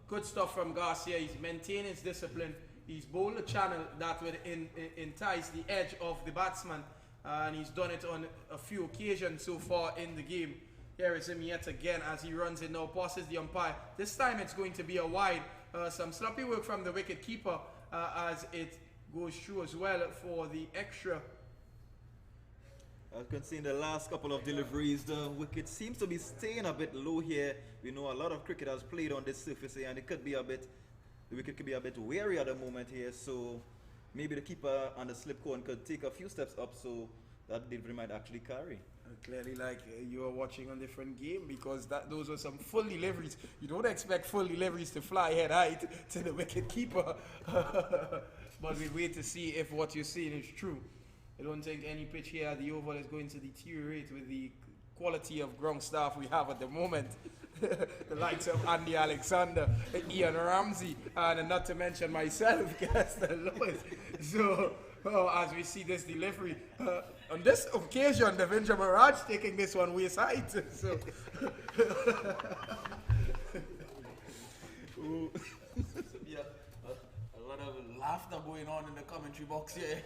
good stuff from Garcia. He's maintained his discipline. He's bowled a channel that would entice the edge of the batsman, and he's done it on a few occasions so far in the game. Here is him yet again as he runs it now, passes the umpire. This time it's going to be a wide. Some sloppy work from the wicket keeper as it goes through as well for the extra. As you can see in the last couple of deliveries, the wicket seems to be staying a bit low here. We know a lot of cricketers played on this surface here, and it could be a bit, the wicket could be a bit wary at the moment here. So maybe the keeper and the slip cone could take a few steps up so that delivery might actually carry. Clearly, like you are watching a different game, because those are some full deliveries. You don't expect full deliveries to fly head height to the wicket keeper. But we wait to see if what you're seeing is true. I don't think any pitch here at the Oval is going to deteriorate with the quality of ground staff we have at the moment. The likes of Andy Alexander, Ian Ramsey, and not to mention myself, the lowest. So, as we see this delivery, on this occasion, Devendra Mirage taking this one waist height. So, yeah, a lot of laughter going on in the commentary box here.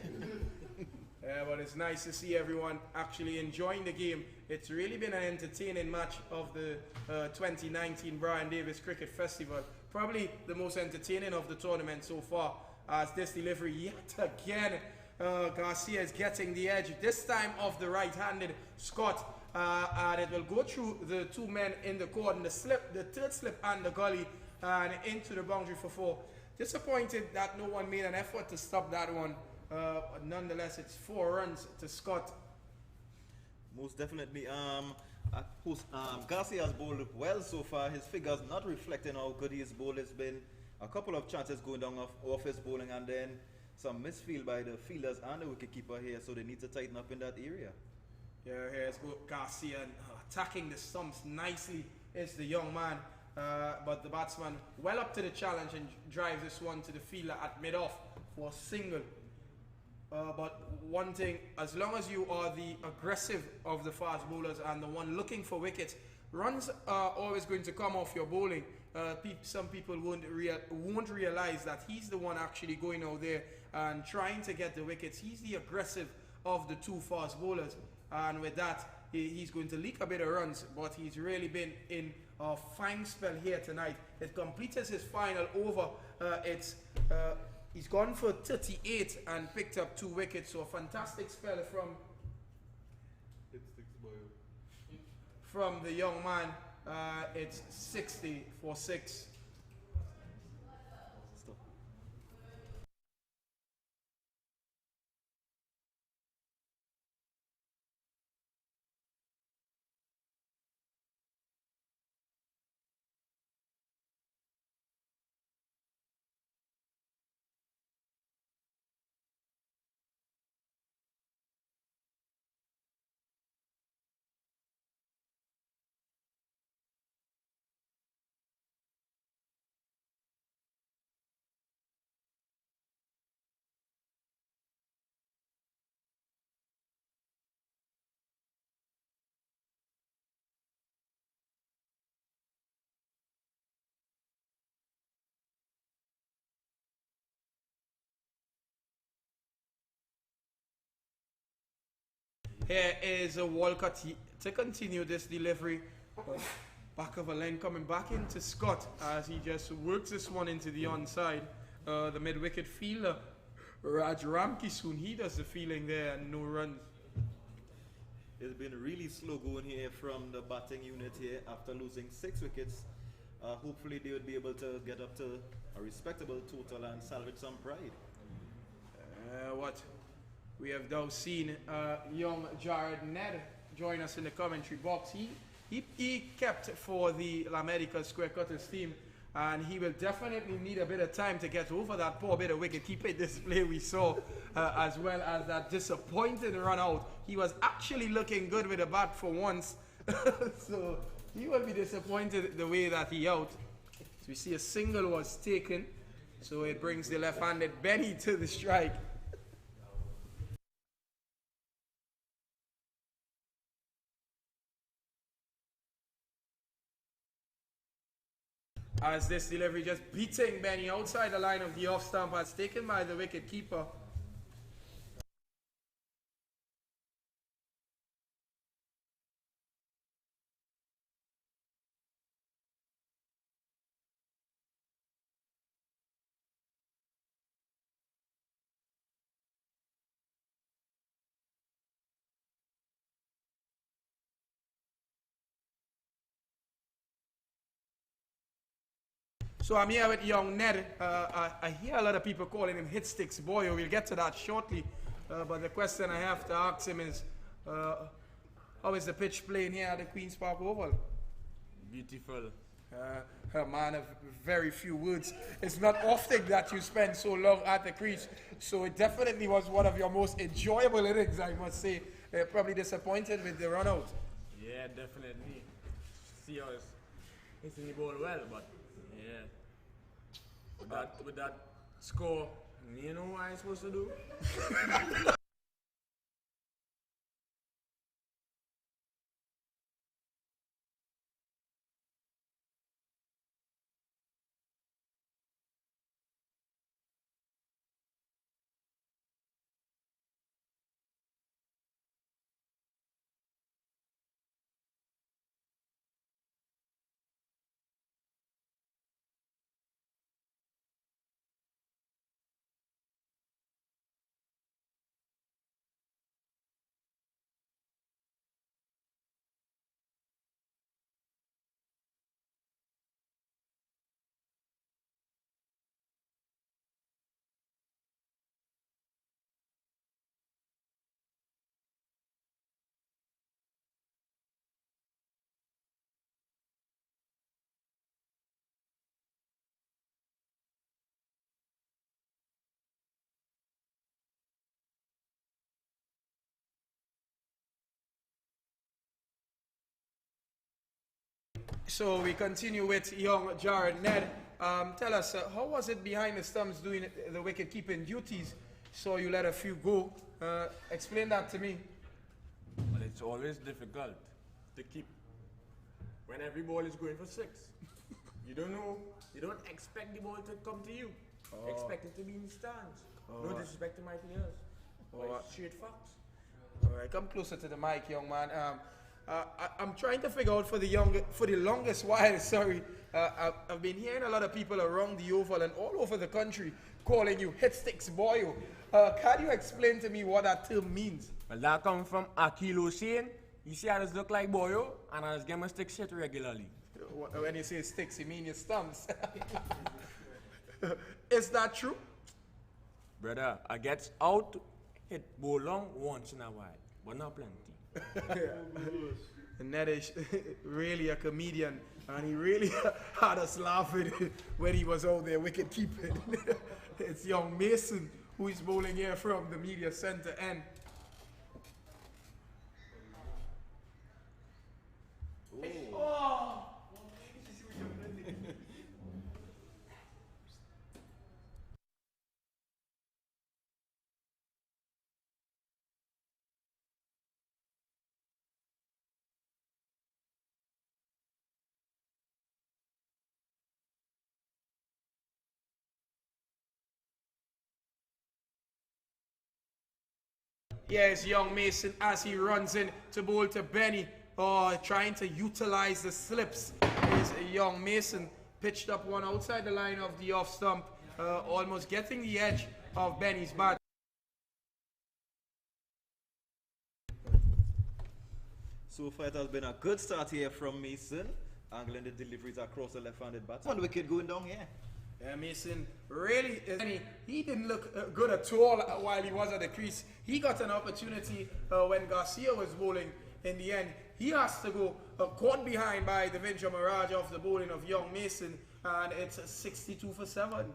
Yeah, but it's nice to see everyone actually enjoying the game. It's really been an entertaining match of the 2019 Bryan Davis Cricket Festival. Probably the most entertaining of the tournament so far, as this delivery yet again, Garcia is getting the edge, this time of the right-handed Scott, and it will go through the 2 men in the cordon, the third slip and the gully, and into the boundary for 4. Disappointed that no one made an effort to stop that one. Nonetheless, it's 4 runs to Scott. Most definitely. Garcia has bowled well so far. His figures not reflecting how good his bowl has been. A couple of chances going down off his bowling, and then some misfield by the fielders and the wicketkeeper here, so they need to tighten up in that area. Yeah, here's Garcia attacking the stumps nicely is the young man. But the batsman well up to the challenge and drives this one to the fielder at mid-off for a single. But one thing, as long as you are the aggressive of the fast bowlers and the one looking for wickets, runs are always going to come off your bowling. Some people won't realize that he's the one actually going out there and trying to get the wickets. He's the aggressive of the 2 fast bowlers, and with that, he's going to leak a bit of runs, but he's really been in a fine spell here tonight. It completes his final over. He's gone for 38 and picked up 2 wickets, so a fantastic spell from the young man. It's 60 for 6. Here is a Walcott to continue this delivery. Back of a lane coming back into Scott as he just works this one into the onside. The mid-wicket fielder, Raj Ramkissoon, he does the fielding there and no runs. It's been really slow going here from the batting unit here after losing 6 wickets. Hopefully they would be able to get up to a respectable total and salvage some pride. What we have now seen young Jared Ned join us in the commentary box. He kept for the La Medica Square Cutters team, and he will definitely need a bit of time to get over that poor bit of wicket-keeping display we saw, as well as that disappointing run out. He was actually looking good with the bat for once, so he will be disappointed the way that he out. So we see a single was taken, so it brings the left-handed Benny to the strike. As this delivery just beating Benny outside the line of the off stump as taken by the wicket keeper. So I'm here with young Ned. I hear a lot of people calling him Hit Sticks Boy. We'll get to that shortly. But the question I have to ask him is, how is the pitch playing here at the Queen's Park Oval? Beautiful. A man of very few words. It's not often that you spend so long at the crease. So it definitely was one of your most enjoyable innings, I must say. Probably disappointed with the run out. Yeah, definitely. See how it's hitting the ball well, but yeah. With that score, you know what I'm supposed to do? So we continue with young Jared Ned. Tell us, how was it behind the stumps doing the wicket-keeping duties? So you let a few go. Explain that to me. Well, it's always difficult to keep when every ball is going for 6. You don't know, you don't expect the ball to come to you. Expect it to be in the stands. No disrespect to my players. But it's straight facts. All right, come closer to the mic, young man. I'm trying to figure out for the longest while. Sorry, I've been hearing a lot of people around the oval and all over the country calling you Hit Sticks Boy. Can you explain to me what that term means? Well, that comes from Akilo saying, you see how this look like boyo, and I just get my stick shit regularly. When you say sticks, you mean your stumps. Is that true? Brother, I get out to hit ball long once in a while, but not plenty. And Ned is really a comedian, and he really had us laughing when he was out there wicket keeping. It's young Mason who is bowling here from the media center end. Here's young Mason as he runs in to bowl to Benny. Trying to utilize the slips is young Mason. Pitched up one outside the line of the off stump. Almost getting the edge of Benny's bat. So far it has been a good start here from Mason. Angling the deliveries across the left-handed bat. One wicket going down here. Yeah, Mason really he didn't look good at all while he was at the crease. He got an opportunity when Garcia was bowling. In the end, he has to go caught behind by Devendra Mirage off the bowling of young Mason, and it's 62 for 7.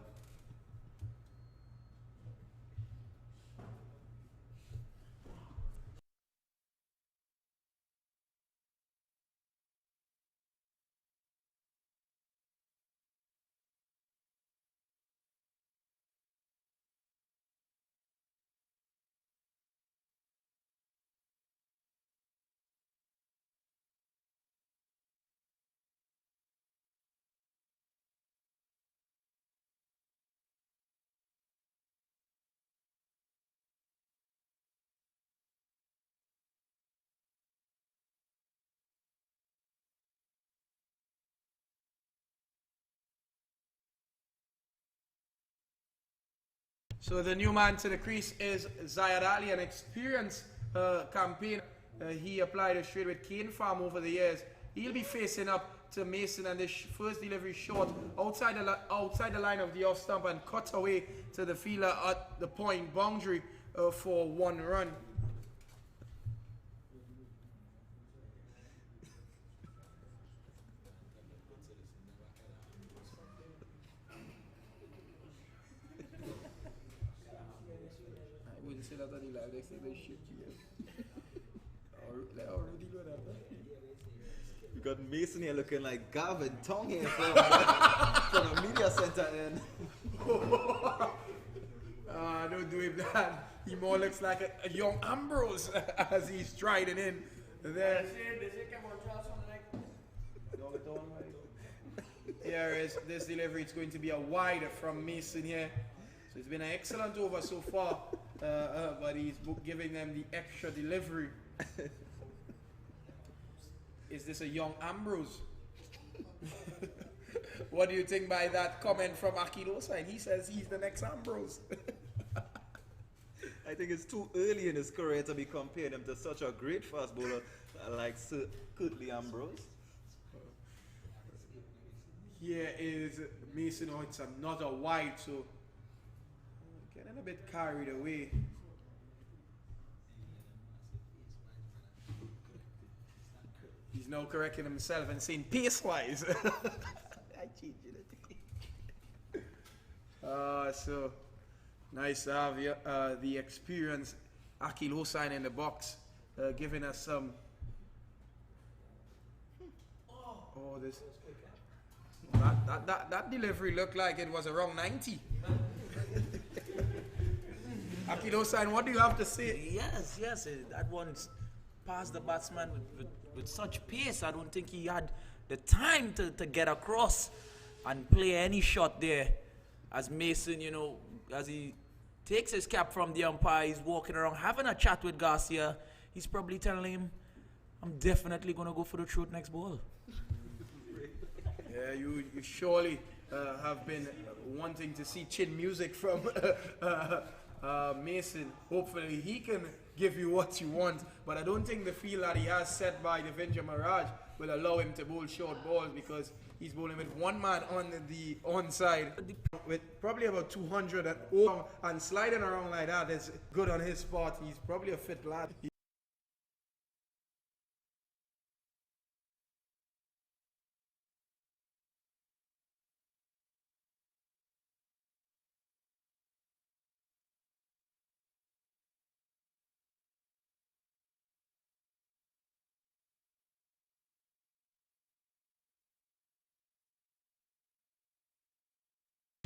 So the new man to the crease is Zayed Ali, an experienced campaign. He applied a straight with Kane Farm over the years. He'll be facing up to Mason, and this first delivery short outside the line of the off stump and cut away to the fielder at the point boundary for 1 run. We got Mason here looking like Gavin Tong here from the media center end. Don't do him that. He more looks like a young Ambrose as he's striding in there. Here is this delivery. It's going to be a wide from Mason here. So it's been an excellent over so far, but he's giving them the extra delivery. Is this a young Ambrose? What do you think by that comment from Akilosa? And he says he's the next Ambrose. I think it's too early in his career to be comparing him to such a great fast bowler like Sir Curtly Ambrose. Here is Mason. Oh, it's another wide, so getting a bit carried away. He's now correcting himself and saying pace-wise. I changed it. So nice to have the experienced Akil Hossain in the box, giving us some. Oh, this. That delivery looked like it was around 90. Akil Hossain, what do you have to say? Yes, that one's past the batsman with such pace. I don't think he had the time to get across and play any shot there. As Mason, as he takes his cap from the umpire, he's walking around having a chat with Garcia. He's probably telling him, I'm definitely going to go for the throat next ball. Yeah, you surely have been wanting to see chin music from Mason. Hopefully he can give you what you want, but I don't think the field that he has set by Devendra Mirage will allow him to bowl short balls, because he's bowling with one man on the onside with probably about 200 and over, and sliding around like that is good on his part. He's probably a fit lad.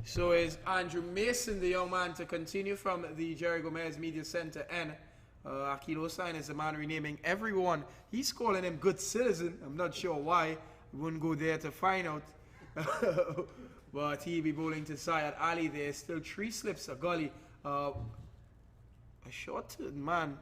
So is Andrew Mason, the young man, to continue from the Jerry Gomez Media Center, and Akil Hossain is the man renaming everyone. He's calling him good citizen. I'm not sure why. We wouldn't go there to find out. But he'll be bowling to Zayed Ali. There's still 3 slips, a gully. A short man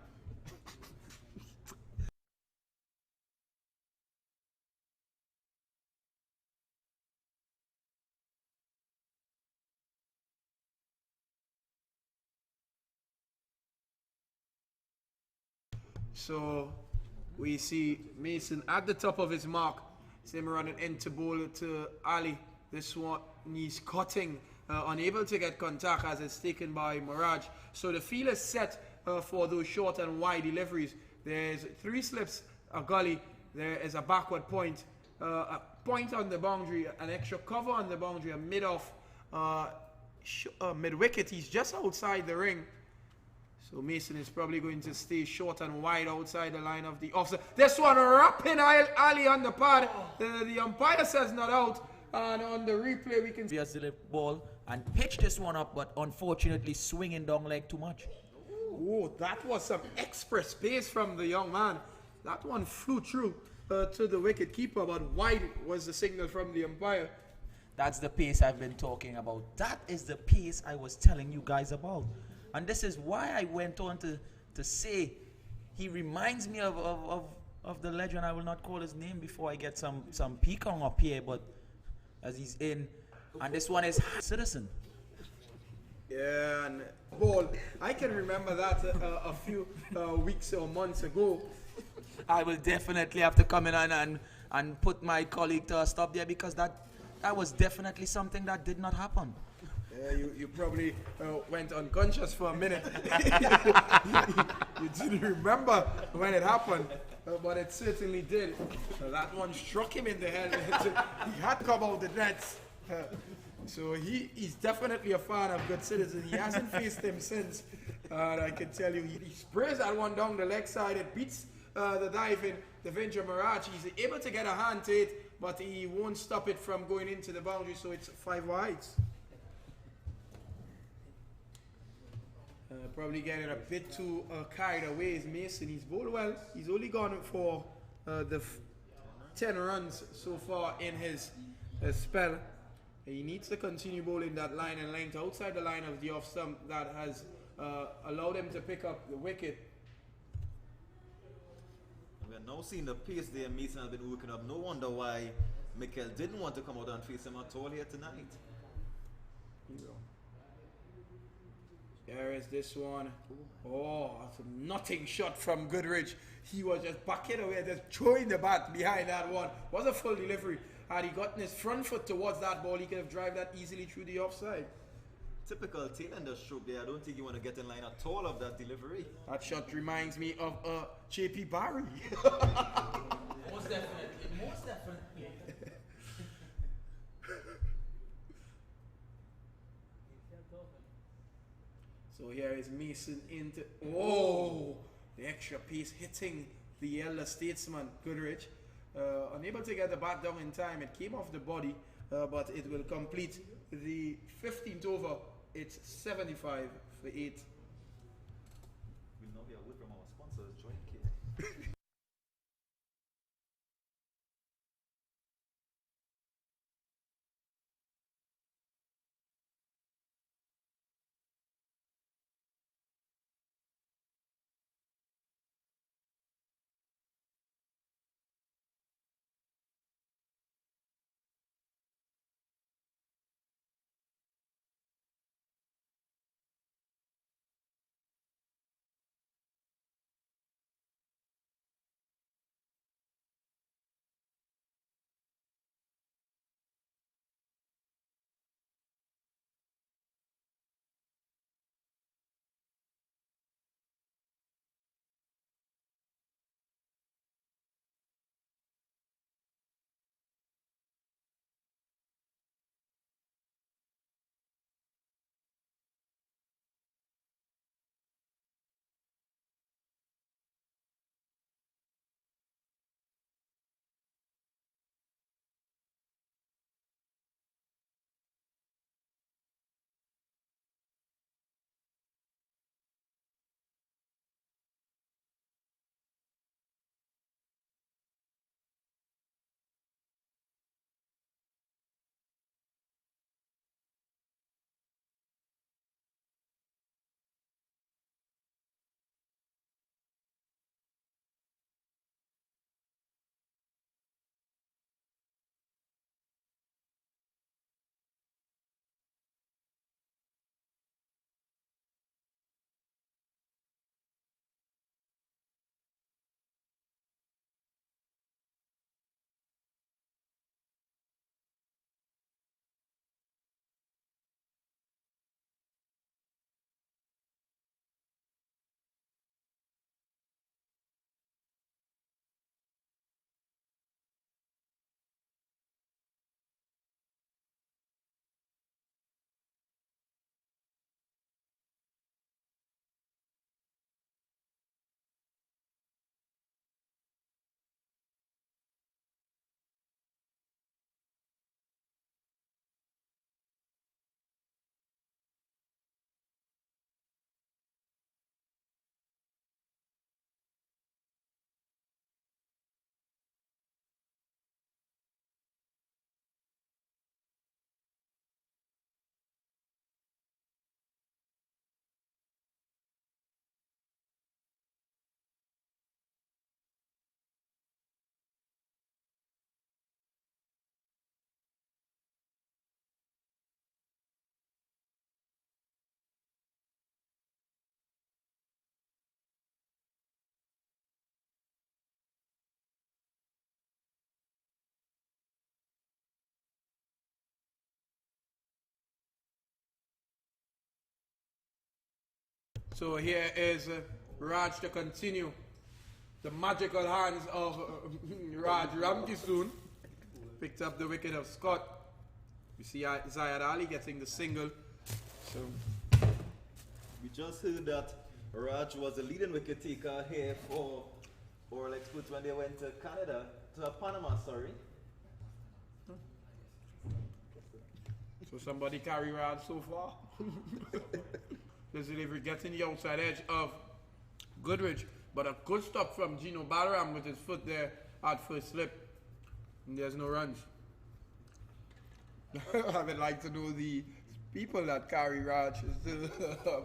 So we see Mason at the top of his mark. See him running into ball to Ali. This one he's cutting, unable to get contact as it's taken by Mirage. So the field is set for those short and wide deliveries. There's 3 slips, a gully, there is a backward point, a point on the boundary, an extra cover on the boundary, a mid-off, mid-wicket. He's just outside the ring. So Mason is probably going to stay short and wide outside the line of the offside. This one wrapping Ali on the pad. The umpire says not out. And on the replay we can see The ball and pitch this one up, but unfortunately swinging down leg too much. oh, that was some express pace from the young man. That one flew through to the wicket keeper, but wide was the signal from the umpire. That's the pace I've been talking about. That is the pace I was telling you guys about. And this is why I went on to say he reminds me of the legend. I will not call his name before I get some peacock up here, but as he's in. And this one is Citizen. Yeah, and ball. I can remember that a few weeks or months ago. I will definitely have to come in and put my colleague to a stop there, because that was definitely something that did not happen. You probably went unconscious for a minute. You didn't remember when it happened, but it certainly did. That one struck him in the head. He had to come out the nets. So he's definitely a fan of Good Citizen. He hasn't faced him since. And I can tell you, he sprays that one down the leg side. It beats the diving Devendra Mirage. He's able to get a hand to it, but he won't stop it from going into the boundary, so it's 5 wides. Probably getting a bit too carried away is Mason. He's bowled well. He's only gone for the 10 runs so far in his spell. He needs to continue bowling that line and length outside the line of the off stump that has allowed him to pick up the wicket. We are now seeing the pace there Mason has been working up. No wonder why Mikel didn't want to come out and face him at all here tonight. There is this one. Oh, that's a nutting shot from Goodrich. He was just backing away, just throwing the bat behind that one. Was a full delivery. Had he gotten his front foot towards that ball, he could have driven that easily through the offside. Typical tail-ender stroke there. I don't think you want to get in line at all of that delivery. That shot reminds me of JP Barry. Most definitely. Most definitely. So here is Mason into. Oh, the extra pace hitting the elder statesman, Goodrich. Unable to get the bat down in time. It came off the body, but it will complete the 15th over. It's 75 for 8. So here is Raj to continue. The magical hands of Raj Ramkisoon picked up the wicket of Scott. We see Zayed Ali getting the single. So We just heard that Raj was the leading wicket taker here for Oral Experts when they went to Canada, to Panama, sorry. So somebody carry Raj so far. This delivery getting the outside edge of Goodrich, but a good stop from Gino Balaram with his foot there at first slip. And there's no runs. I would like to know the people that carry Raj.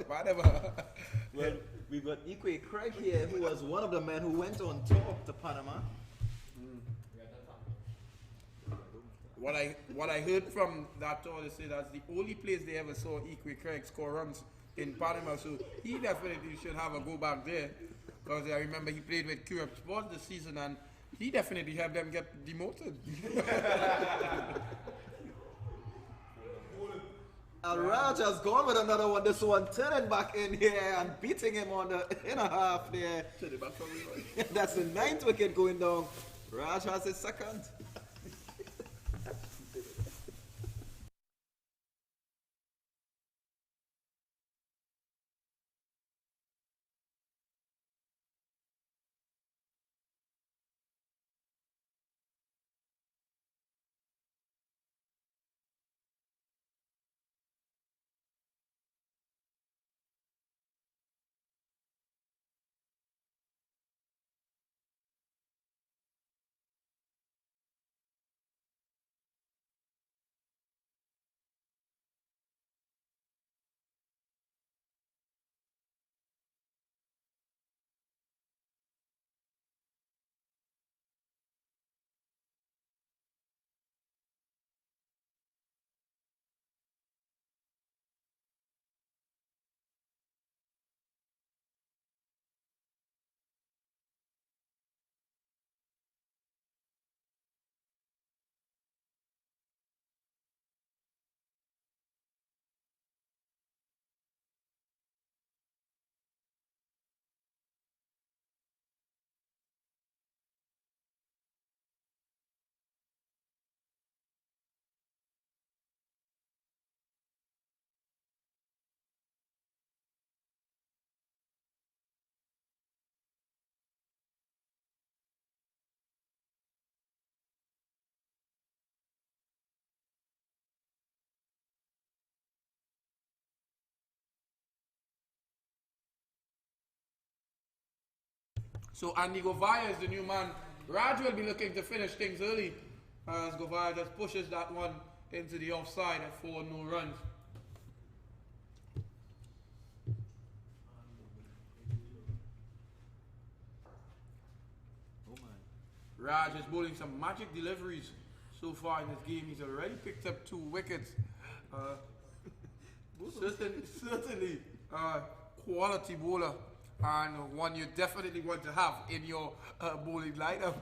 Whatever. Well, we've got Ikwe Craig here, who was one of the men who went on tour to Panama. What I heard from that tour, they say that's the only place they ever saw Ikwe Craig score runs in Panama. So he definitely should have a go back there, because I remember he played with Curab Sports this season and he definitely helped them get demoted. And Raj has gone with another one. This one turning back in here and beating him on the inner half there. That's the 9th wicket going down. Raj has his second. So Andy Govaya is the new man. Raj will be looking to finish things early, as Govaya just pushes that one into the offside for no runs. Raj is bowling some magic deliveries so far in this game. He's already picked up 2 wickets. Certainly quality bowler, and one you definitely want to have in your bowling lineup.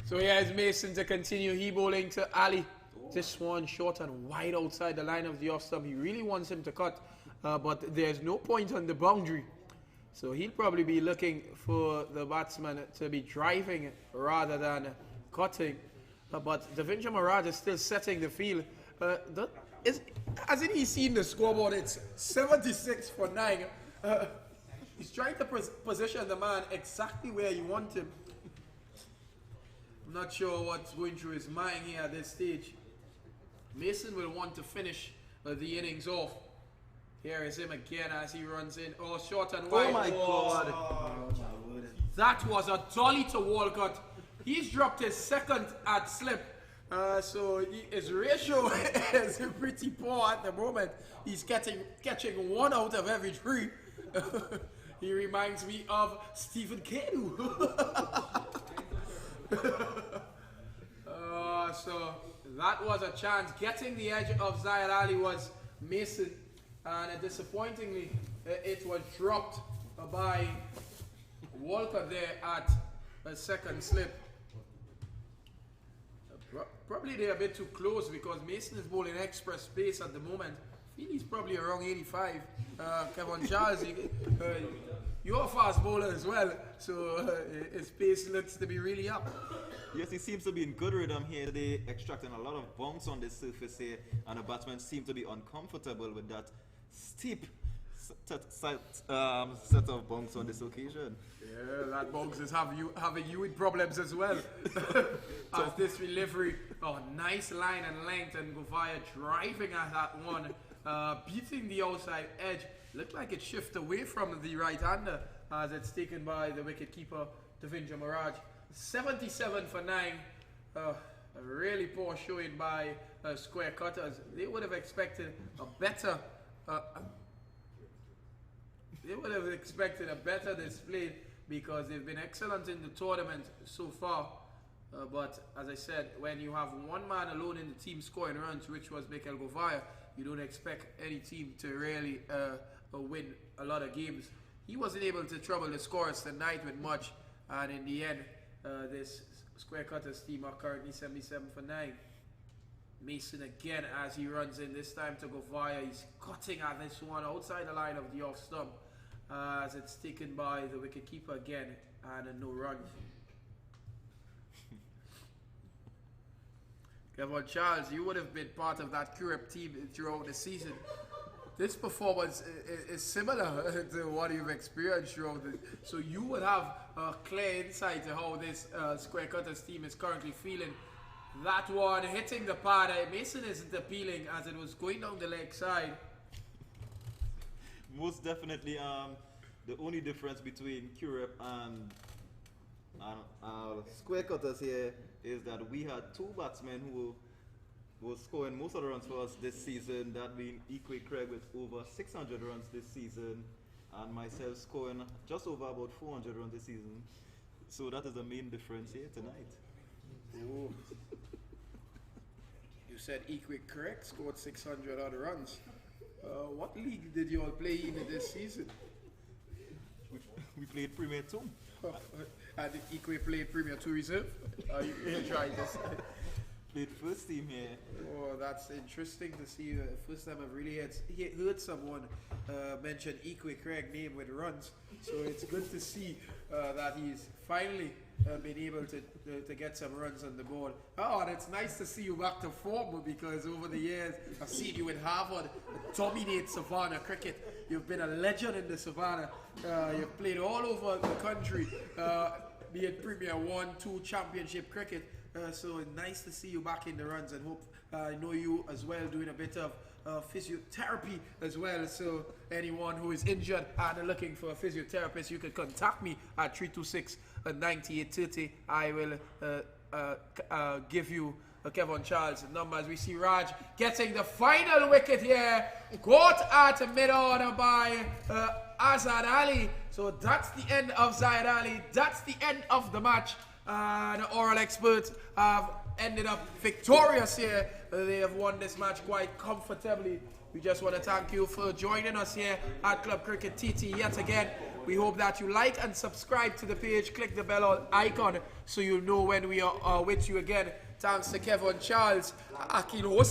So here's Mason to continue. He bowling to Ali. This one short and wide outside the line of the off stump. He really wants him to cut, but there's no point on the boundary. So he'll probably be looking for the batsman to be driving rather than cutting. But Davincha Maharaj is still setting the field. Hasn't he seen the scoreboard? It's 76 for 9. He's trying to position the man exactly where you want him. I'm not sure what's going through his mind here at this stage. Mason will want to finish the innings off. Here is him again as he runs in. Oh, short and wide. Oh my God. That was a dolly to Walcott. He's dropped his second at slip. So his ratio is pretty poor at the moment. He's catching 1 out of every 3. He reminds me of Stephen Kanu. So that was a chance. Getting the edge of Zayed Ali was Mason, and disappointingly, it was dropped by Walker there at a second slip. Probably they're a bit too close because Mason is bowling express pace at the moment. I feel he's probably around 85. Kevin Charles, you're a fast bowler as well, so his pace looks to be really up. Yes, he seems to be in good rhythm here. They're extracting a lot of bounce on this surface here, and the batsmen seem to be uncomfortable with that steep set of bounce on this occasion. Yeah, that bounce is having you with problems as well. As this delivery, nice line and length, and Govaya driving at that one, beating the outside edge. Looked like it shifted away from the right-hander as it's taken by the wicket-keeper, Devendra Maharaj. 77 for 9. A really poor showing by square cutters. They would have expected a better display because they've been excellent in the tournament so far. But as I said, when you have one man alone in the team scoring runs, which was Mikel Govaya, you don't expect any team to really win a lot of games. He wasn't able to trouble the scorers tonight with much, and in the end, this square cutters team are currently 77 for 9. Mason again as he runs in, this time to Govaya. He's cutting at this one outside the line of the off stump as it's taken by the wicketkeeper again, and no run. Kevin Charles, you would have been part of that Curep team throughout the season. This performance is similar to what you've experienced throughout the, so you would have a clear insight to how this square cutters team is currently feeling. That one hitting the pad, Mason isn't appealing as it was going down the leg side. Most definitely, the only difference between Curep and square cutters here is that we had 2 batsmen who was scoring most of the runs for us this season, that being Ikwe Craig with over 600 runs this season, and myself scoring just over about 400 runs this season. So that is the main difference here tonight. Oh. You said Ikwe Craig scored 600 odd runs. What league did you all play in this season? We played Premier 2. And Ikwe played Premier 2 Reserve? Are you trying this? Played first team here. Oh, that's interesting to see. First time I've really heard someone mention Ikwe Craig name with runs. So it's good to see that he's finally been able to get some runs on the board. Oh, and it's nice to see you back to form because over the years I've seen you in Harvard dominate Savannah cricket. You've been a legend in the Savannah. You've played all over the country, be it Premier 1, 2 championship cricket. So nice to see you back in the runs, and hope I know you as well doing a bit of physiotherapy as well. So anyone who is injured and looking for a physiotherapist, you can contact me at 326-9830. I will give you Kevin Charles' number as we see Raj getting the final wicket here. Caught at mid-order by Azad Ali. So that's the end of Zayed Ali. That's the end of the match. The oral experts have ended up victorious here. They have won this match quite comfortably. We just want to thank you for joining us here at Club Cricket TT yet again. We hope that you like and subscribe to the page. Click the bell icon so you'll know when we are with you again. Thanks to Kevin Charles, Akin Hosa.